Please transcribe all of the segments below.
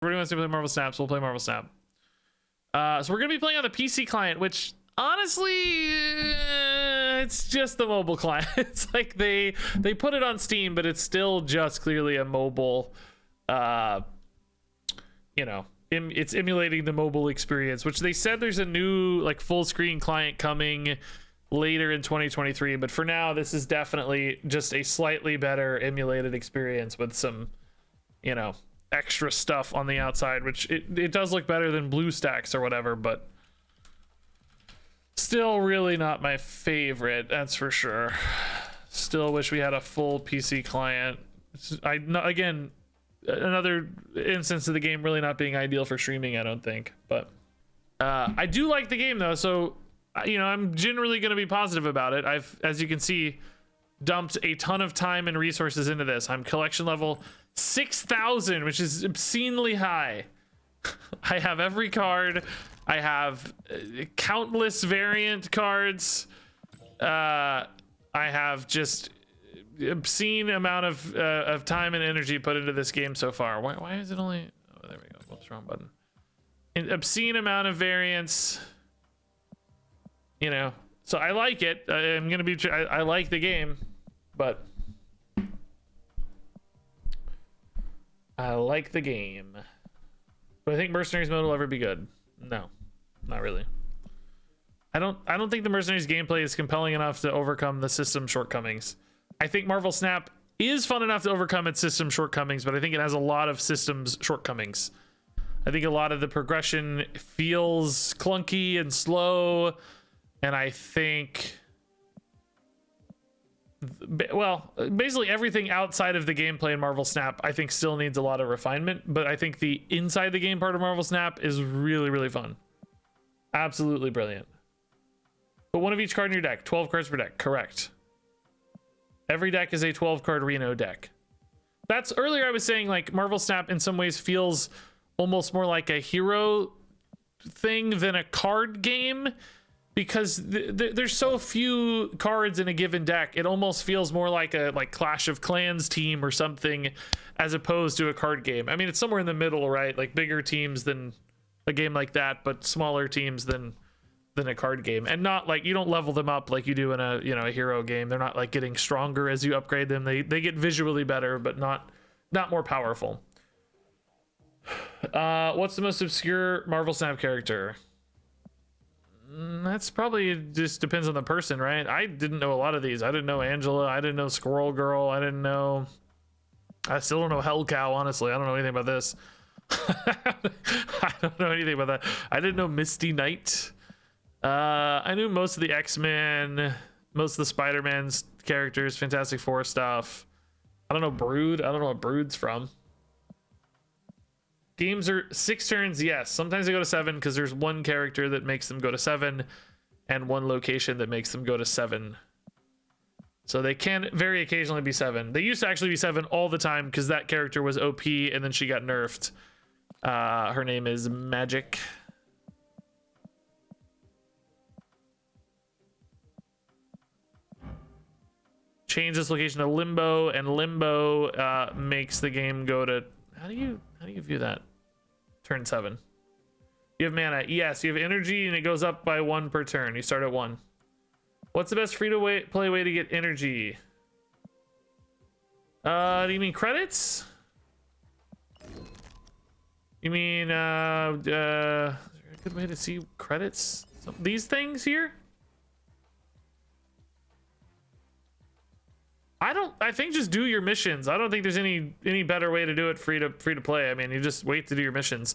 Everybody wants to play Marvel Snap, so we'll play Marvel Snap. So we're gonna be playing on the PC client, which honestly, it's just the mobile client. It's like they put it on Steam, but it's still just clearly a mobile. You know, it's emulating the mobile experience, which they said there's a new like full screen client coming later in 2023. But for now, this is definitely just a slightly better emulated experience with some, you know, extra stuff on the outside, which it does look better than BlueStacks or whatever, but still really not my favorite, that's for sure. Still wish we had a full PC client. Again, another instance of the game really not being ideal for streaming, I don't think, but I do like the game though, so you know, I'm generally going to be positive about it. I've, as you can see, dumped a ton of time and resources into this. I'm collection level 6,000, which is obscenely high. I have every card. I have countless variant cards. I have just obscene amount of time and energy put into this game so far. Why is it only? Oh, there we go. Whoops, wrong button. An obscene amount of variants. You know, so I like it. I'm gonna be. I like the game, but I like the game. But I think Mercenaries mode will ever be good. No, not really. I don't think the Mercenaries gameplay is compelling enough to overcome the system shortcomings. I think Marvel Snap is fun enough to overcome its system shortcomings, but I think it has a lot of systems shortcomings. I think a lot of the progression feels clunky and slow, and I think, well, basically everything outside of the gameplay in Marvel Snap I think still needs a lot of refinement, but I think the inside the game part of Marvel Snap is really, really fun. Absolutely brilliant. But one of each card in your deck, 12 cards per deck, correct. Every deck is a 12 card Reno deck. That's, earlier I was saying like Marvel Snap in some ways feels almost more like a hero thing than a card game, because there's so few cards in a given deck. It almost feels more like a Clash of Clans team or something, as opposed to a card game. I mean, it's somewhere in the middle, right? Like bigger teams than a game like that, but smaller teams than a card game. And not like, you don't level them up like you do in a, you know, a hero game. They're not like getting stronger as you upgrade them. They get visually better, but not more powerful. What's the most obscure Marvel Snap character? That's probably just depends on the person, right? I didn't know a lot of these. I didn't know Angela. I didn't know Squirrel Girl. I still don't know Hell Cow, honestly. I don't know anything about this. I don't know anything about that. I didn't know Misty Knight. I knew most of the X-Men, most of the Spider-Man's characters, Fantastic Four stuff. I don't know Brood. I don't know what Brood's from. Games are 6 turns, yes. Sometimes they go to 7 because there's one character that makes them go to 7 and one location that makes them go to 7. So they can very occasionally be 7. They used to actually be 7 all the time because that character was OP and then she got nerfed. Her name is Magic. Change this location to Limbo, and Limbo makes the game go to... How do you view that? Turn 7. You have mana. Yes, you have energy, and it goes up by 1 per turn. You start at 1. What's the best free-to-play way to get energy? Do you mean credits? You mean is there a good way to see credits? These things here? I think just do your missions. I don't think there's any better way to do it free to play. I mean, you just wait to do your missions.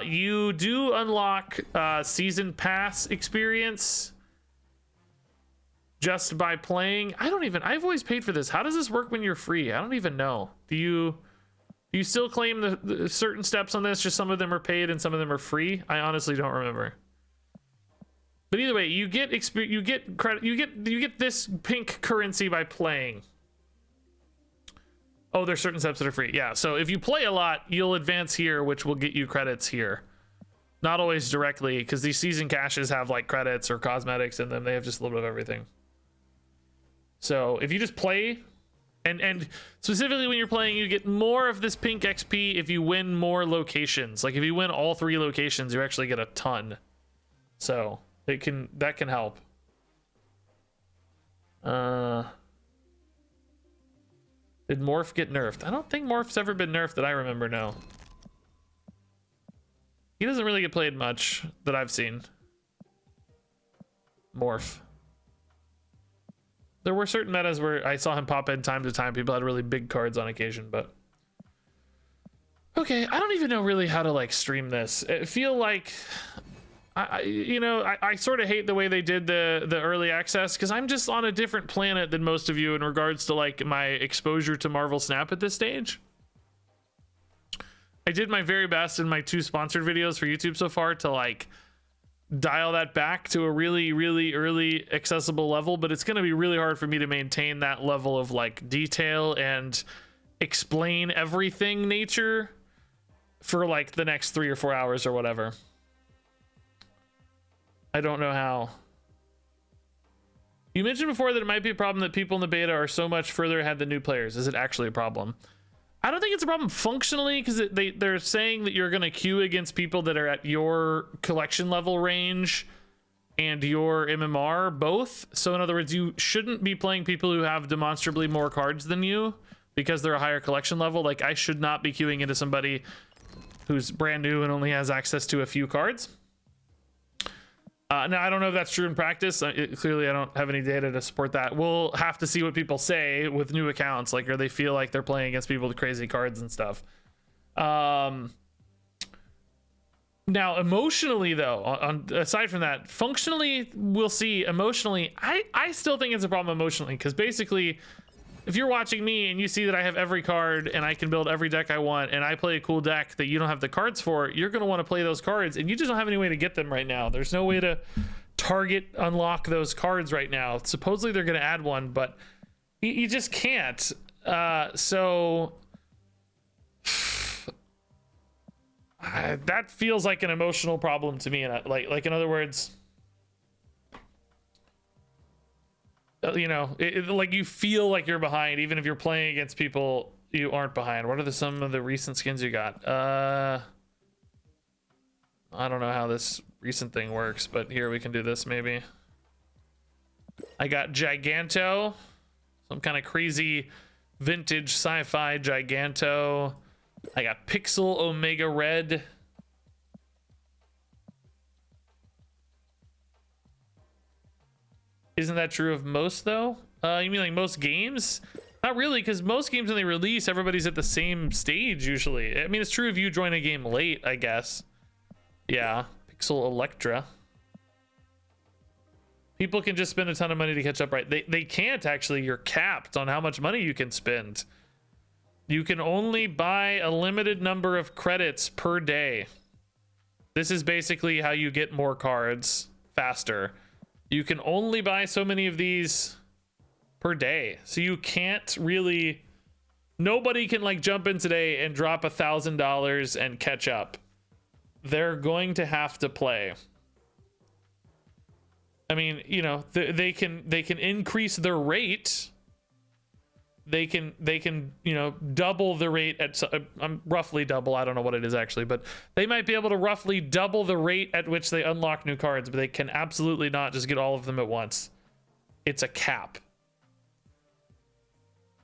You do unlock season pass experience just by playing. I've always paid for this. How does this work when you're free? I don't even know. Do you still claim the certain steps on this? Just some of them are paid and some of them are free. I honestly don't remember. But either way, you get credit. You get this pink currency by playing. Oh, there's certain steps that are free. Yeah, so if you play a lot, you'll advance here, which will get you credits here. Not always directly, because these season caches have like credits or cosmetics in them. They have just a little bit of everything. So if you just play, And specifically when you're playing, you get more of this pink XP if you win more locations. Like if you win all 3 locations, you actually get a ton. So that can help. Did Morph get nerfed? I don't think Morph's ever been nerfed that I remember, no. He doesn't really get played much that I've seen. Morph. There were certain metas where I saw him pop in time to time. People had really big cards on occasion, but... Okay, I don't even know really how to, like, stream this. I feel like... I sort of hate the way they did the early access, because I'm just on a different planet than most of you in regards to, like, my exposure to Marvel Snap at this stage. I did my very best in my 2 sponsored videos for YouTube so far to, like... dial that back to a really, really early accessible level, but it's going to be really hard for me to maintain that level of like detail and explain everything nature for like the next 3 or 4 hours or whatever. I don't know how. You mentioned before that it might be a problem that people in the beta are so much further ahead than new players. Is it actually a problem? I don't think it's a problem functionally, because they're saying that you're going to queue against people that are at your collection level range and your MMR both. So in other words, you shouldn't be playing people who have demonstrably more cards than you because they're a higher collection level. Like I should not be queuing into somebody who's brand new and only has access to a few cards. Now, I don't know if that's true in practice. Clearly, I don't have any data to support that. We'll have to see what people say with new accounts, like, or they feel like they're playing against people with crazy cards and stuff. Now, emotionally, though, aside from that, functionally, we'll see. Emotionally, I still think it's a problem emotionally, because basically, if you're watching me and you see that I have every card and I can build every deck I want and I play a cool deck that you don't have the cards for, you're going to want to play those cards and you just don't have any way to get them right now. There's no way to target unlock those cards right now. Supposedly they're going to add one, but you just can't. So that feels like an emotional problem to me. And like in other words, you know, like you feel like you're behind even if you're playing against people you aren't behind. What are some of the recent skins you got? I don't know how this recent thing works, but here we can do this maybe. I got Giganto, some kind of crazy vintage sci-fi Giganto. I got Pixel Omega Red. Isn't that true of most, though? You mean like most games? Not really, because most games when they release, everybody's at the same stage usually. I mean, it's true if you join a game late, I guess. Yeah, Pixel Electra. People can just spend a ton of money to catch up, right? They can't actually. You're capped on how much money you can spend. You can only buy a limited number of credits per day. This is basically how you get more cards faster. You can only buy so many of these per day. So you can't really, nobody can like jump in today and drop $1,000 and catch up. They're going to have to play. I mean, you know, they can increase their rate. They can, you know, double the rate at roughly double. I don't know what it is actually, but they might be able to roughly double the rate at which they unlock new cards, but they can absolutely not just get all of them at once. It's a cap.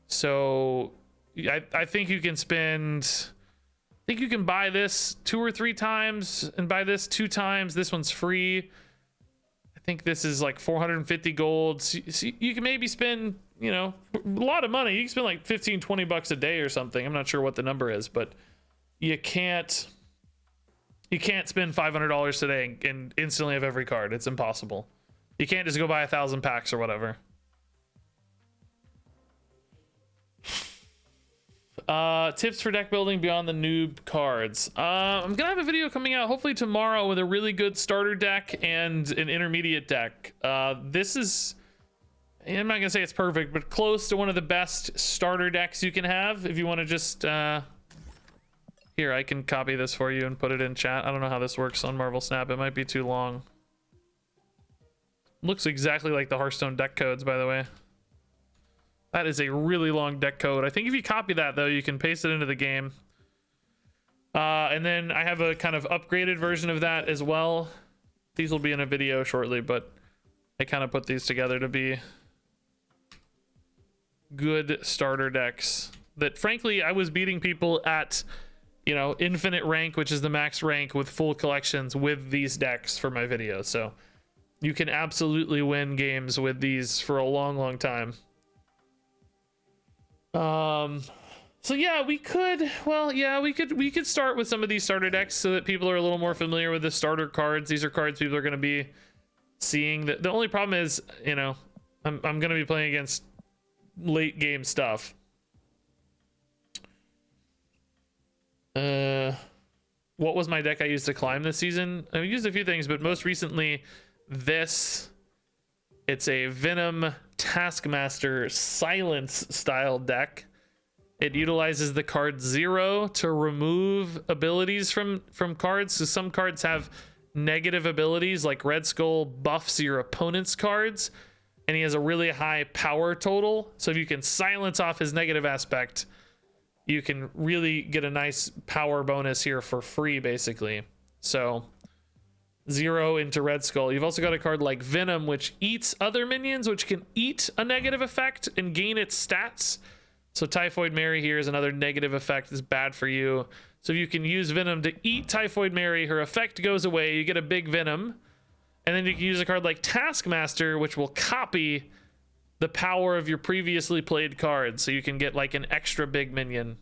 So I think you can spend, I think you can buy this 2 or 3 times and buy this 2 times. This one's free. I think this is like 450 gold. So you can maybe spend, you know, a lot of money. You can spend like 15, 20 bucks a day or something. I'm not sure what the number is, but you can't spend $500 today and instantly have every card. It's impossible. You can't just go buy 1,000 packs or whatever. Tips for deck building beyond the noob cards. I'm gonna have a video coming out hopefully tomorrow with a really good starter deck and an intermediate deck. This is, I'm not gonna say it's perfect, but close to one of the best starter decks you can have if you want to just here, I can copy this for you and put it in chat. I don't know how this works on Marvel Snap. It might be too long. Looks exactly like the Hearthstone deck codes, by the way. That is a really long deck code. I think if you copy that, though, you can paste it into the game. And then I have a kind of upgraded version of that as well. These will be in a video shortly, but I kind of put these together to be good starter decks that, frankly, I was beating people at, you know, infinite rank, which is the max rank with full collections with these decks for my video. So you can absolutely win games with these for a long time. So yeah, we could start with some of these starter decks so that people are a little more familiar with the starter cards. These are cards people are going to be seeing. The only problem is, you know, I'm going to be playing against late game stuff. What was my deck I used to climb this season? I used a few things, but most recently this. It's a Venom Taskmaster Silence style deck. It utilizes the card 0 to remove abilities from cards. So some cards have negative abilities, like Red Skull buffs your opponent's cards, and he has a really high power total. So if you can silence off his negative aspect, you can really get a nice power bonus here for free, basically. So 0 into Red Skull. You've also got a card like Venom, which eats other minions, which can eat a negative effect and gain its stats. So Typhoid Mary here is another negative effect. Is bad for you. So if you can use Venom to eat Typhoid Mary, her effect goes away. You get a big Venom. And then you can use a card like Taskmaster, which will copy the power of your previously played cards. So you can get like an extra big minion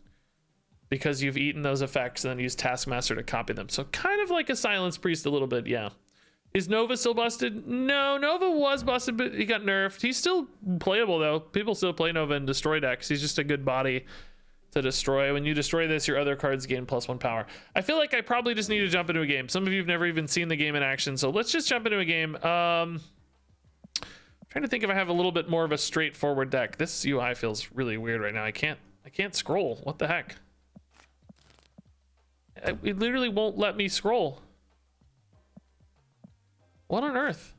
because you've eaten those effects, and then use Taskmaster to copy them. So kind of like a Silence Priest a little bit, yeah. Is Nova still busted? No, Nova was busted, but he got nerfed. He's still playable, though. People still play Nova in destroy decks. He's just a good body to destroy. When you destroy this, your other cards gain +1 power. I feel like I probably just need to jump into a game. Some of you have never even seen the game in action, so let's just jump into a game. I'm trying to think if I have a little bit more of a straightforward deck. This UI feels really weird right now. I can't scroll. What the heck? It literally won't let me scroll. What on earth?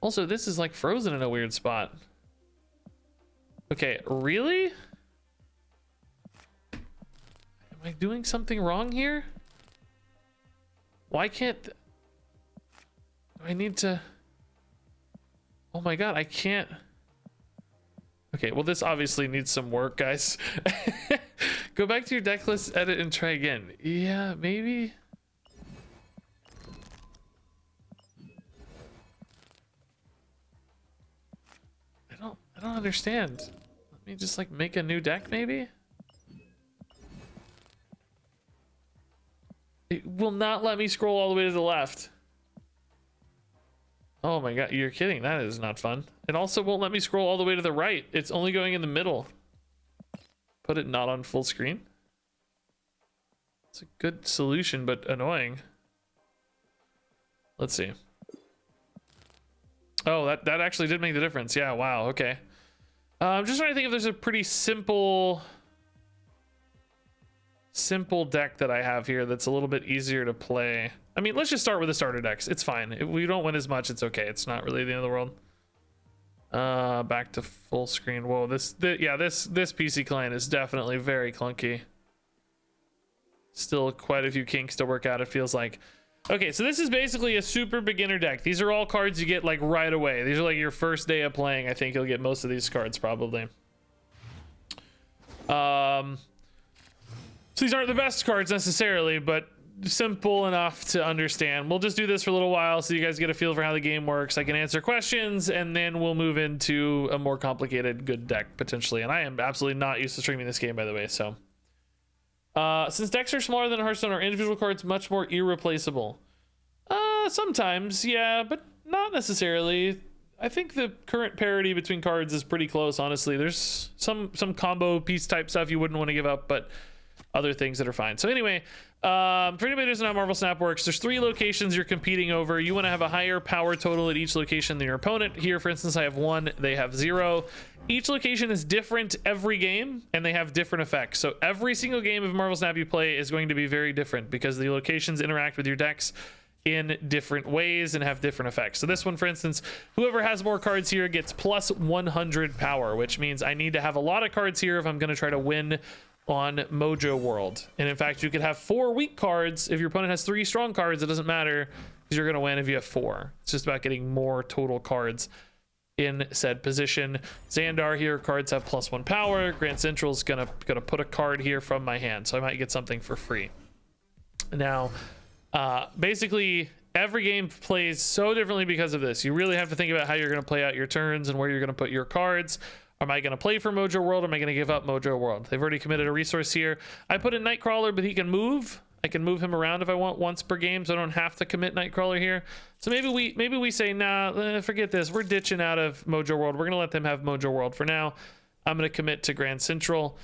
Also, this is like frozen in a weird spot. Okay, really? Am I doing something wrong here? Why can't... I need to... Oh my god, I can't... Okay, well, this obviously needs some work, guys. Go back to your deck list, edit, and try again. Yeah, maybe. I don't understand. Let me just like make a new deck, maybe. It will not let me scroll all the way to the left. Oh my god, you're kidding. That is not fun. It also won't let me scroll all the way to the right. It's only going in the middle. Put it not on full screen. It's a good solution, but annoying. Let's see. Oh, that actually did make the difference. Yeah, wow, okay. I'm just trying to think if there's a pretty simple deck that I have here that's a little bit easier to play. I mean, let's just start with the starter decks. It's fine. If we don't win as much, it's okay. It's not really the end of the world. Back to full screen. Whoa, this PC client is definitely very clunky. Still quite a few kinks to work out, it feels like. Okay, so this is basically a super beginner deck. These are all cards you get like right away. These are like your first day of playing. I think you'll get most of these cards probably. So these aren't the best cards necessarily, but simple enough to understand. We'll just do this for a little while so you guys get a feel for how the game works. I can answer questions, and then we'll move into a more complicated good deck potentially. And I am absolutely not used to streaming this game, by the way, so. Since decks are smaller than Hearthstone, are individual cards much more irreplaceable? Sometimes, yeah, but not necessarily. I think the current parity between cards is pretty close, honestly. There's some combo piece type stuff you wouldn't want to give up, but other things that are fine. So anyway, for anybody who doesn't know how Marvel Snap works, there's 3 locations you're competing over. You want to have a higher power total at each location than your opponent. Here, for instance, I have 1, they have 0. Each location is different every game, and they have different effects. So every single game of Marvel Snap you play is going to be very different because the locations interact with your decks in different ways and have different effects. So this one, for instance, whoever has more cards here gets plus 100 power, which means I need to have a lot of cards here if I'm going to try to win on Mojo World. And in fact, you could have 4 weak cards. If your opponent has 3 strong cards, it doesn't matter because you're going to win if you have 4. It's just about getting more total cards in said position. Xandar here, cards have plus 1 power. Grand Central's gonna put a card here from my hand, so I might get something for free. Now, basically, every game plays so differently because of this. You really have to think about how you're going to play out your turns and where you're going to put your cards. Am I going to play for Mojo World? Or am I going to give up Mojo World? They've already committed a resource here. I put in Nightcrawler, but he can move. I can move him around if I want once per game, so I don't have to commit Nightcrawler here. So maybe we say, nah, forget this. We're ditching out of Mojo World. We're going to let them have Mojo World for now. I'm going to commit to Grand Central.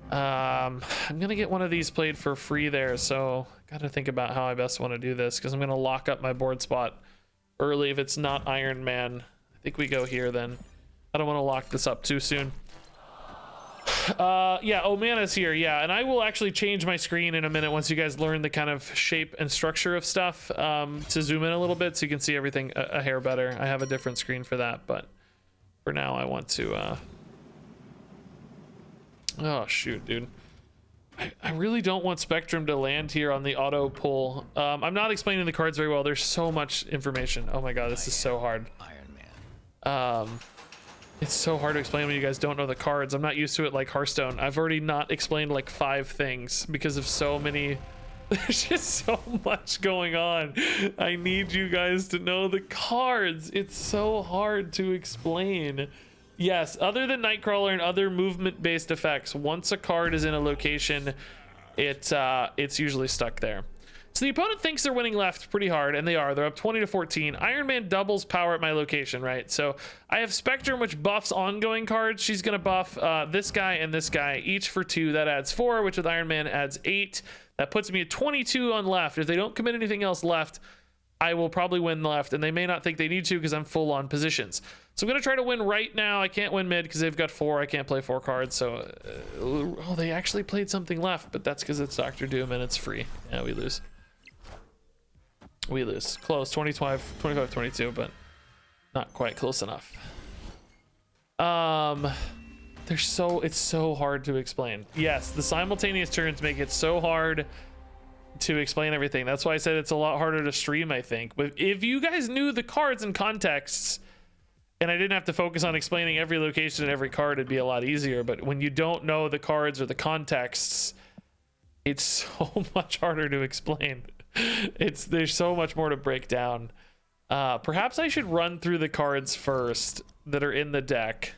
I'm going to get one of these played for free there, so got to think about how I best want to do this, because I'm going to lock up my board spot early if it's not Iron Man. I think we go here then. I don't want to lock this up too soon. Yeah, Omana's here. Yeah, and I will actually change my screen in a minute once you guys learn the kind of shape and structure of stuff, to zoom in a little bit so you can see everything a hair better. I have a different screen for that, but for now I want to oh shoot, dude. I really don't want Spectrum to land here on the auto pull. I'm not explaining the cards very well. There's so much information. Oh my god, this is so hard. Iron Man. It's so hard to explain when you guys don't know the cards. I'm not used to it like Hearthstone. I've already not explained like 5 things because of so many. There's just so much going on. I need you guys to know the cards. It's so hard to explain. Yes, other than Nightcrawler and other movement-based effects, once a card is in a location, it's usually stuck there. So the opponent thinks they're winning left pretty hard, and they are. They're up 20 to 14. Iron Man doubles power at my location, right? So I have Spectrum, which buffs ongoing cards. She's going to buff this guy and this guy, each for 2. That adds 4, which with Iron Man adds 8. That puts me at 22 on left. If they don't commit anything else left, I will probably win left, and they may not think they need to because I'm full on positions. So I'm going to try to win right now. I can't win mid because they've got 4. I can't play 4 cards. So, oh, they actually played something left, but that's because it's Dr. Doom and it's free. Yeah, we lose. We lose. Close. 25-22, but not quite close enough. It's so hard to explain. Yes, the simultaneous turns make it so hard to explain everything. That's why I said it's a lot harder to stream, I think. But if you guys knew the cards and contexts, and I didn't have to focus on explaining every location and every card, it'd be a lot easier. But when you don't know the cards or the contexts, it's so much harder to explain. There's so much more to break down. Perhaps I should run through the cards first that are in the deck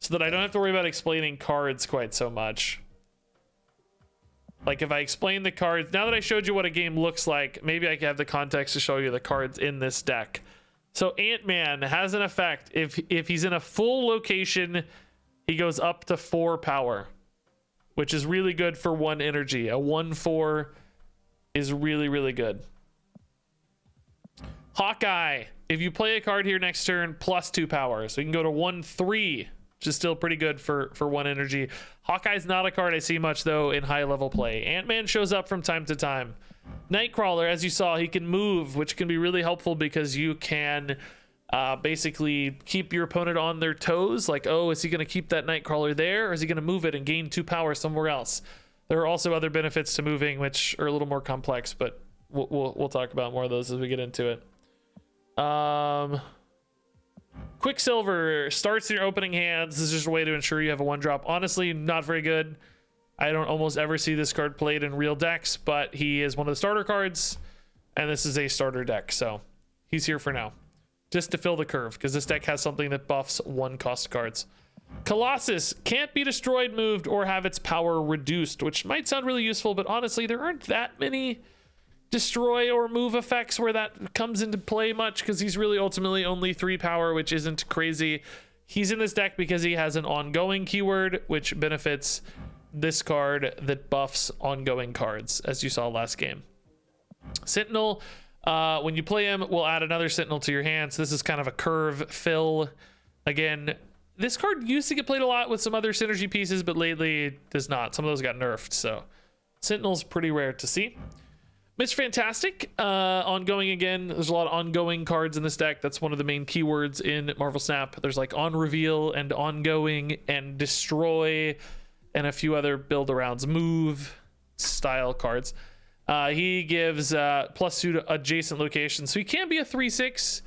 so that I don't have to worry about explaining cards quite so much. Like if I explain the cards, now that I showed you what a game looks like, maybe I can have the context to show you the cards in this deck. So Ant-Man has an effect. If he's in a full location, he goes up to 4 power, which is really good for 1 energy. A 1/4 is really, really good. Hawkeye, if you play a card here next turn, plus 2 power. So you can go to 1/3, which is still pretty good for 1 energy. Hawkeye's not a card I see much, though, in high-level play. Ant-Man shows up from time to time. Nightcrawler, as you saw, he can move, which can be really helpful because you can basically keep your opponent on their toes. Like, oh, is he going to keep that Nightcrawler there, or is he going to move it and gain 2 power somewhere else? There are also other benefits to moving, which are a little more complex, but we'll talk about more of those as we get into it. Quicksilver starts in your opening hands. This is just a way to ensure you have a 1-drop. Honestly, not very good. I don't almost ever see this card played in real decks, but he is one of the starter cards, and this is a starter deck, so he's here for now. Just to fill the curve, because this deck has something that buffs 1-cost cards. Colossus can't be destroyed, moved, or have its power reduced, which might sound really useful, but honestly, there aren't that many destroy or move effects where that comes into play much, because he's really ultimately only 3 power, which isn't crazy. He's in this deck because he has an ongoing keyword, which benefits this card that buffs ongoing cards, as you saw last game. Sentinel, when you play him, will add another Sentinel to your hand, so this is kind of a curve fill. Again, this card used to get played a lot with some other synergy pieces, but lately it does not. Some of those got nerfed, so Sentinel's pretty rare to see. Mr. Fantastic, ongoing again. There's a lot of ongoing cards in this deck. That's one of the main keywords in Marvel Snap. There's like on reveal and ongoing and destroy and a few other build arounds, move style cards. He gives +2 to adjacent locations. So he can be a 3/6,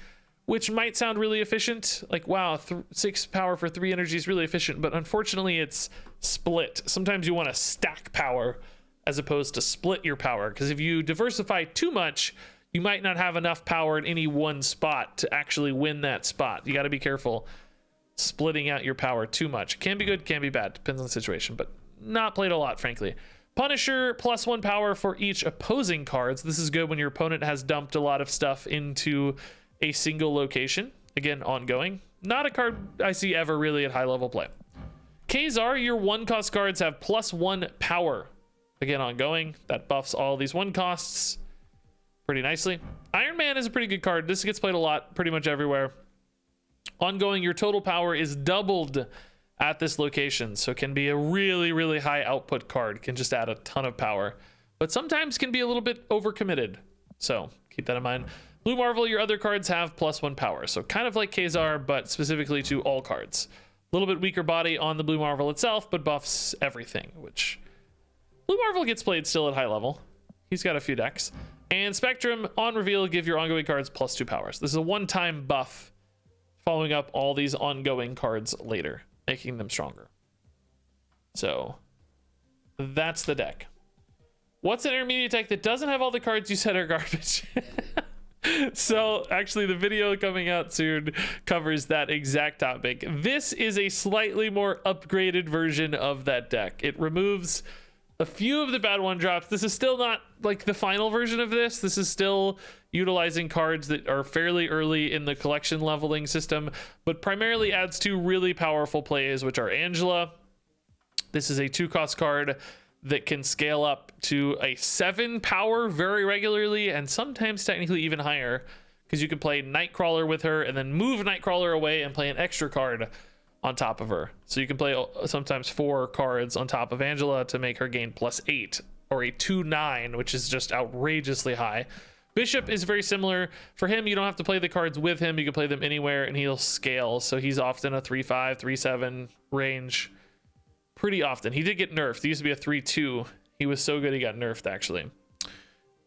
which might sound really efficient. Like, wow, 6 power for 3 energy is really efficient. But unfortunately, it's split. Sometimes you want to stack power as opposed to split your power. Because if you diversify too much, you might not have enough power in any one spot to actually win that spot. You got to be careful splitting out your power too much. Can be good, can be bad. Depends on the situation, but not played a lot, frankly. Punisher, +1 power for each opposing cards. This is good when your opponent has dumped a lot of stuff into a single location. Again, ongoing. Not a card I see ever really at high level play. Kazar, your 1-cost cards have +1 power. Again, ongoing. That buffs all these 1 costs pretty nicely. Iron Man is a pretty good card. This gets played a lot, pretty much everywhere. Ongoing, your total power is doubled at this location, so it can be a really, really high output card. Can just add a ton of power, but sometimes can be a little bit overcommitted. So keep that in mind. Blue Marvel, your other cards have +1 power. So kind of like Kazar, but specifically to all cards. A little bit weaker body on the Blue Marvel itself, but buffs everything, which Blue Marvel gets played still at high level. He's got a few decks. And Spectrum, on reveal, give your ongoing cards +2 powers. This is a one-time buff, following up all these ongoing cards later, making them stronger. So that's the deck. What's an intermediate deck that doesn't have all the cards you said are garbage? So actually the video coming out soon covers that exact topic. This is a slightly more upgraded version of that deck. It removes a few of the bad 1-drops. This is still not like the final version of this. This is still utilizing cards that are fairly early in the collection leveling system, but primarily adds 2 really powerful plays, which are Angela. This is a 2-cost card that can scale up to a 7 power very regularly, and sometimes technically even higher, because you can play Nightcrawler with her and then move Nightcrawler away and play an extra card on top of her. So you can play sometimes 4 cards on top of Angela to make her gain +8, or a 2/9, which is just outrageously high. Bishop is very similar. For him, you don't have to play the cards with him. You can play them anywhere and he'll scale. So he's often a 3/5, 3/7 range pretty often. He did get nerfed. He used to be a 3/2. He was so good he got nerfed, actually.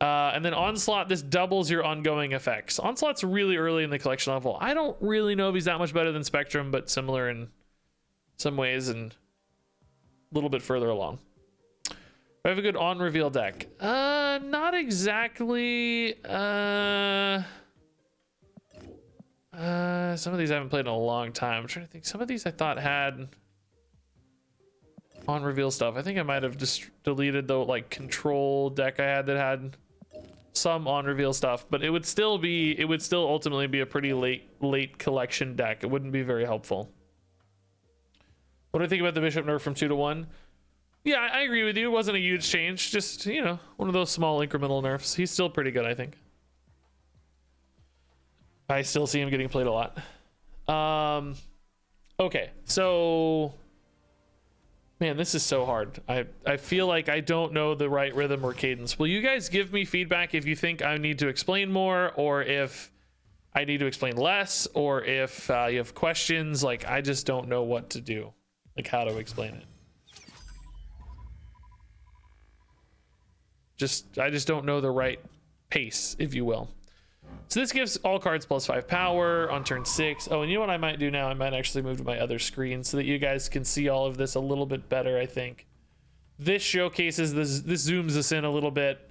And then Onslaught, this doubles your ongoing effects. Onslaught's really early in the collection level. I don't really know if he's that much better than Spectrum, but similar in some ways and a little bit further along. I have a good on-reveal deck. Not exactly. Some of these I haven't played in a long time. I'm trying to think. Some of these I thought had on-reveal stuff. I think I might have just deleted the like control deck I had that had some on-reveal stuff, but it would still ultimately be a pretty late collection deck. It wouldn't be very helpful. What do I think about the Bishop nerf from 2 to 1? Yeah, I agree with you. It wasn't a huge change. Just, you know, one of those small incremental nerfs. He's still pretty good, I think. I still see him getting played a lot. Okay, so man, this is so hard. I feel like I don't know the right rhythm or cadence. Will you guys give me feedback if you think I need to explain more, or if I need to explain less, or if you have questions? Like, I just don't know what to do, like how to explain it. I just don't know the right pace, if you will. So this gives all cards +5 power on turn 6. Oh, and you know what I might do now? I might actually move to my other screen so that you guys can see all of this a little bit better, I think. This showcases this zooms us in a little bit.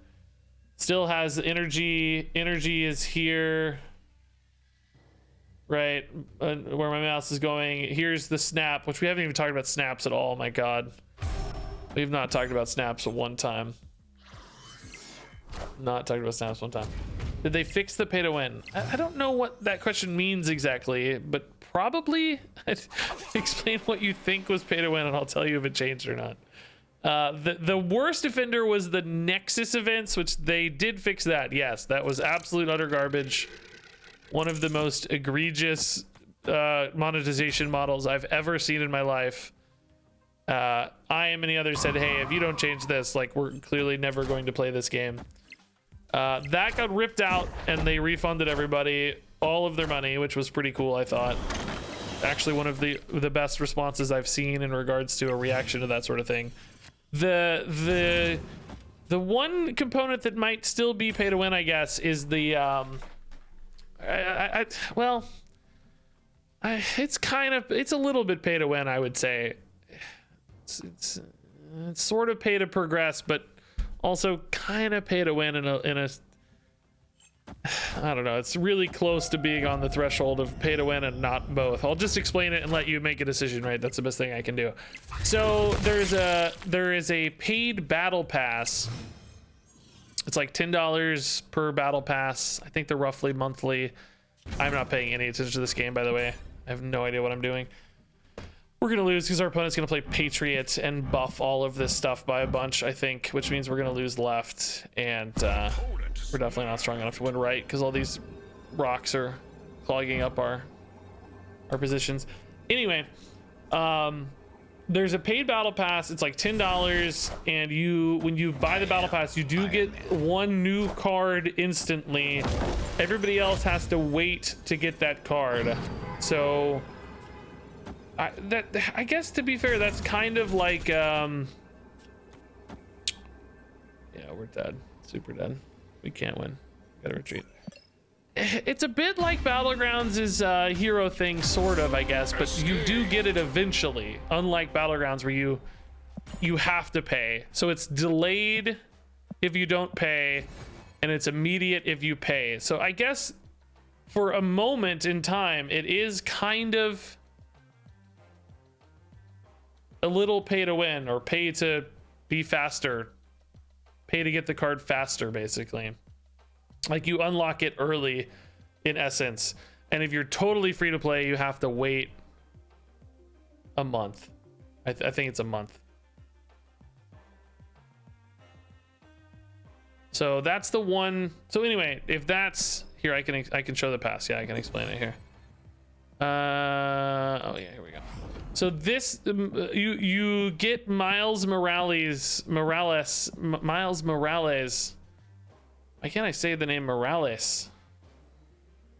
Still has energy. Energy is here, right? Where my mouse is going. Here's the snap, which we haven't even talked about snaps at all. My God. We've not talked about snaps at one time. Not talked about snaps one time. Did they fix the pay to win? I don't know what that question means exactly, but probably. Explain what you think was pay to win and I'll tell you if it changed or not. The worst offender was the Nexus events, which they did fix that. Yes, that was absolute utter garbage. One of the most egregious monetization models I've ever seen in my life. I and many others said, hey, if you don't change this, like, we're clearly never going to play this game. That got ripped out and they refunded everybody all of their money, which was pretty cool, I thought. Actually, one of the best responses I've seen in regards to a reaction to that sort of thing. The one component that might still be pay to win, I guess, is the it's a little bit pay to win, I would say. It's sort of pay to progress, but also kind of pay to win in a I don't know. It's really close to being on the threshold of pay to win and not both. I'll just explain it and let you make a decision, right? That's the best thing I can do. So there is a paid battle pass. It's like $10 per battle pass. I think they're roughly monthly. I'm not paying any attention to this game, by the way. I have no idea what I'm doing. We're gonna lose because our opponent's gonna play Patriot and buff all of this stuff by a bunch, I think, which means we're gonna lose left, and we're definitely not strong enough to win right because all these rocks are clogging up our positions. Anyway, there's a paid battle pass. It's like $10, and when you buy the battle pass, you do get one new card instantly. Everybody else has to wait to get that card. So I guess, to be fair, that's kind of like yeah, we're dead, super dead. We can't win, gotta retreat. It's a bit like Battlegrounds is a hero thing, sort of, I guess, but you do get it eventually, unlike Battlegrounds where you have to pay. So it's delayed if you don't pay, and it's immediate if you pay. So I guess for a moment in time, it is kind of a little pay to win, or pay to be faster, pay to get the card faster, basically. Like, you unlock it early in essence, and if you're totally free to play, you have to wait a month. I think it's a month. So that's the one. So anyway, if that's here, I can show the pass. Yeah, I can explain it here. Oh yeah, here we go. So this, you get Miles Morales. Why can't I say the name Morales?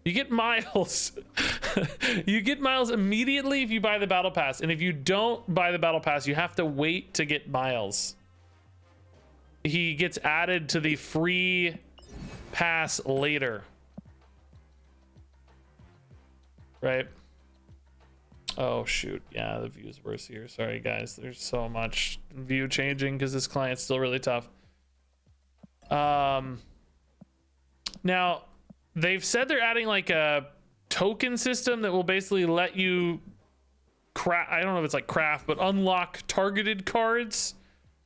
You get Miles. You get Miles immediately if you buy the battle pass, and if you don't buy the battle pass, you have to wait to get Miles. He gets added to the free pass later. Right? Oh shoot, yeah, the view's worse here. Sorry guys, there's so much view changing because this client's still really tough. Now they've said they're adding like a token system that will basically let you craft, I don't know if it's like craft, but unlock targeted cards,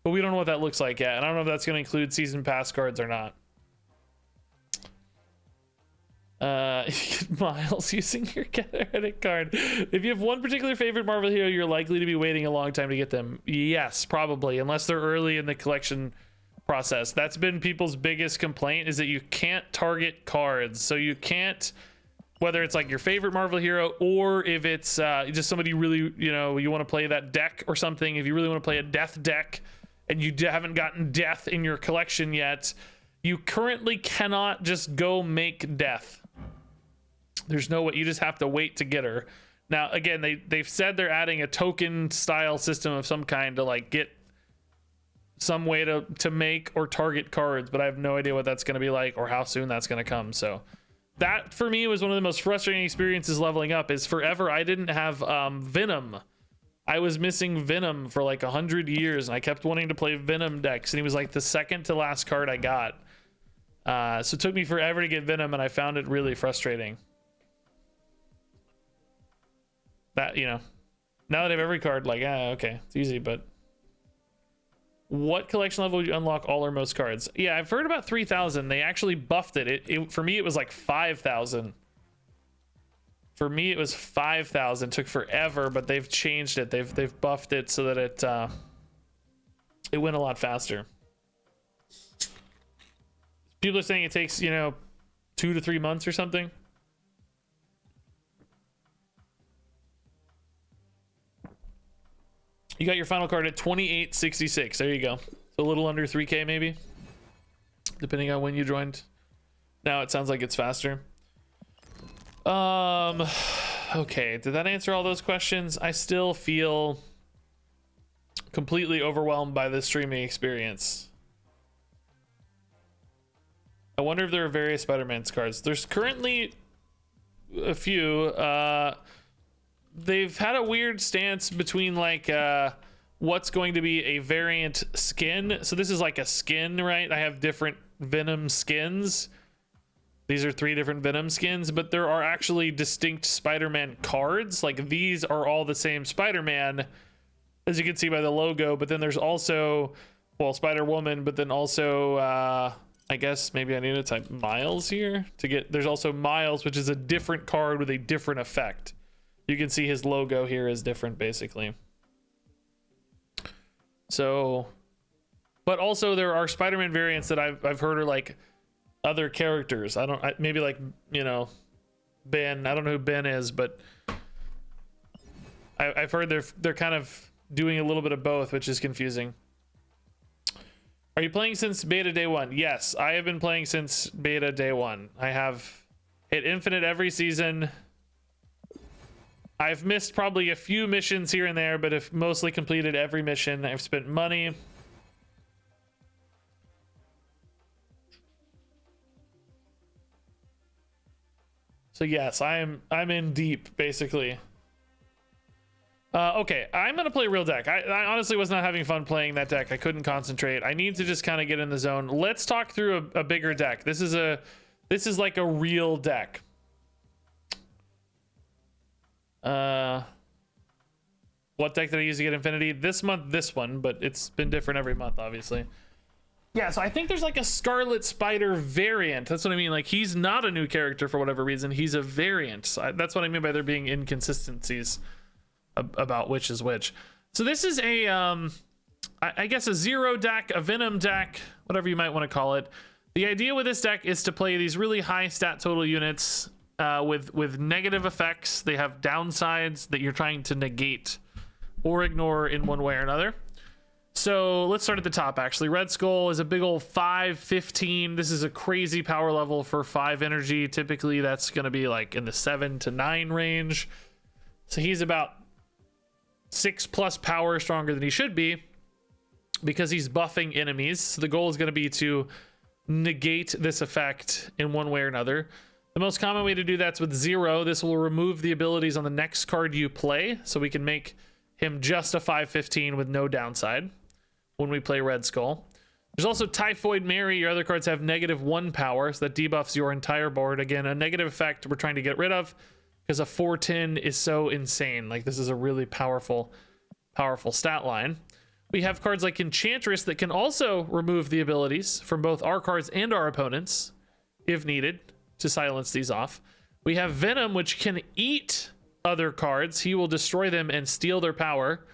but we don't know what that looks like yet, and I don't know if that's going to include season pass cards or not. You get Miles using your credit card. If you have one particular favorite Marvel hero, you're likely to be waiting a long time to get them. Yes, probably, unless they're early in the collection process. That's been people's biggest complaint, is that you can't target cards. So you can't, whether it's like your favorite Marvel hero, or if it's just somebody really, you know, you want to play that deck or something. If you really want to play a death deck and you haven't gotten death in your collection yet, you currently cannot just go make death. There's no way. You just have to wait to get her. Now, again, they've said they're adding a token style system of some kind to like get some way to make or target cards, but I have no idea what that's going to be like or how soon that's going to come. So that for me was one of the most frustrating experiences leveling up. Is forever I didn't have Venom. I was missing Venom for like 100 years, and I kept wanting to play Venom decks, and he was like the second to last card I got. So it took me forever to get Venom, and I found it really frustrating. That, you know, now that I have every card, like, okay, it's easy, but what collection level would you unlock all or most cards? Yeah, I've heard about 3,000. They actually buffed it. For me, it was like 5,000. For me, it was 5,000. Took forever, but they've changed it. They've buffed it so that it went a lot faster. People are saying it takes, you know, 2 to 3 months or something. You got your final card at 28.66. There you go. So a little under 3K maybe. depending on when you joined. Now it sounds like it's faster. Okay, did that answer all those questions? I still feel completely overwhelmed by the streaming experience. I wonder if there are various Spider-Man cards. There's currently a few. They've had a weird stance between like what's going to be a variant skin. So this is like a skin, right? I have different Venom skins. These are 3 different Venom skins, but there are actually distinct Spider-Man cards. Like these are all the same Spider-Man, as you can see by the logo, but then there's also, well, Spider-Woman, but then also, I guess maybe I need to type Miles here to get, there's also Miles, which is a different card with a different effect. You can see his logo here is different, basically. So, but also there are Spider-Man variants that I've heard are like other characters. Maybe like, you know, Ben. I don't know who Ben is, but I've heard they're kind of doing a little bit of both, which is confusing. Are you playing since beta day 1? Yes, I have been playing since beta day 1. I have hit infinite every season. I've missed probably a few missions here and there, but have mostly completed every mission. I've spent money. So yes, I'm in deep, basically. Okay, I'm gonna play real deck. I honestly was not having fun playing that deck. I couldn't concentrate. I need to just kind of get in the zone. Let's talk through a bigger deck. This is like a real deck. What deck did I use to get Infinity? This month, this one, but it's been different every month, obviously. Yeah, so I think there's like a Scarlet Spider variant. That's what I mean. Like, he's not a new character for whatever reason. He's a variant. So that's what I mean by there being inconsistencies about which is which. So this is a, I guess a Zero deck, a Venom deck, whatever you might want to call it. The idea with this deck is to play these really high stat total units with negative effects. They have downsides that you're trying to negate or ignore in one way or another. So let's start at the top, actually. Red Skull is a big old 5/15. This is a crazy power level for 5 energy. Typically, that's going to be like in the 7 to 9 range. So he's about 6+ power stronger than he should be because he's buffing enemies. So the goal is going to be to negate this effect in one way or another. The most common way to do that's with Zero. This will remove the abilities on the next card you play, so we can make him just a 5/15 with no downside when we play Red Skull. There's also Typhoid Mary. Your other cards have -1 power, so that debuffs your entire board. Again, a negative effect we're trying to get rid of because a 4/10 is so insane. Like, this is a really powerful stat line. We have cards like Enchantress that can also remove the abilities from both our cards and our opponents if needed to silence these off. We have Venom, which can eat other cards. He will destroy them and steal their power.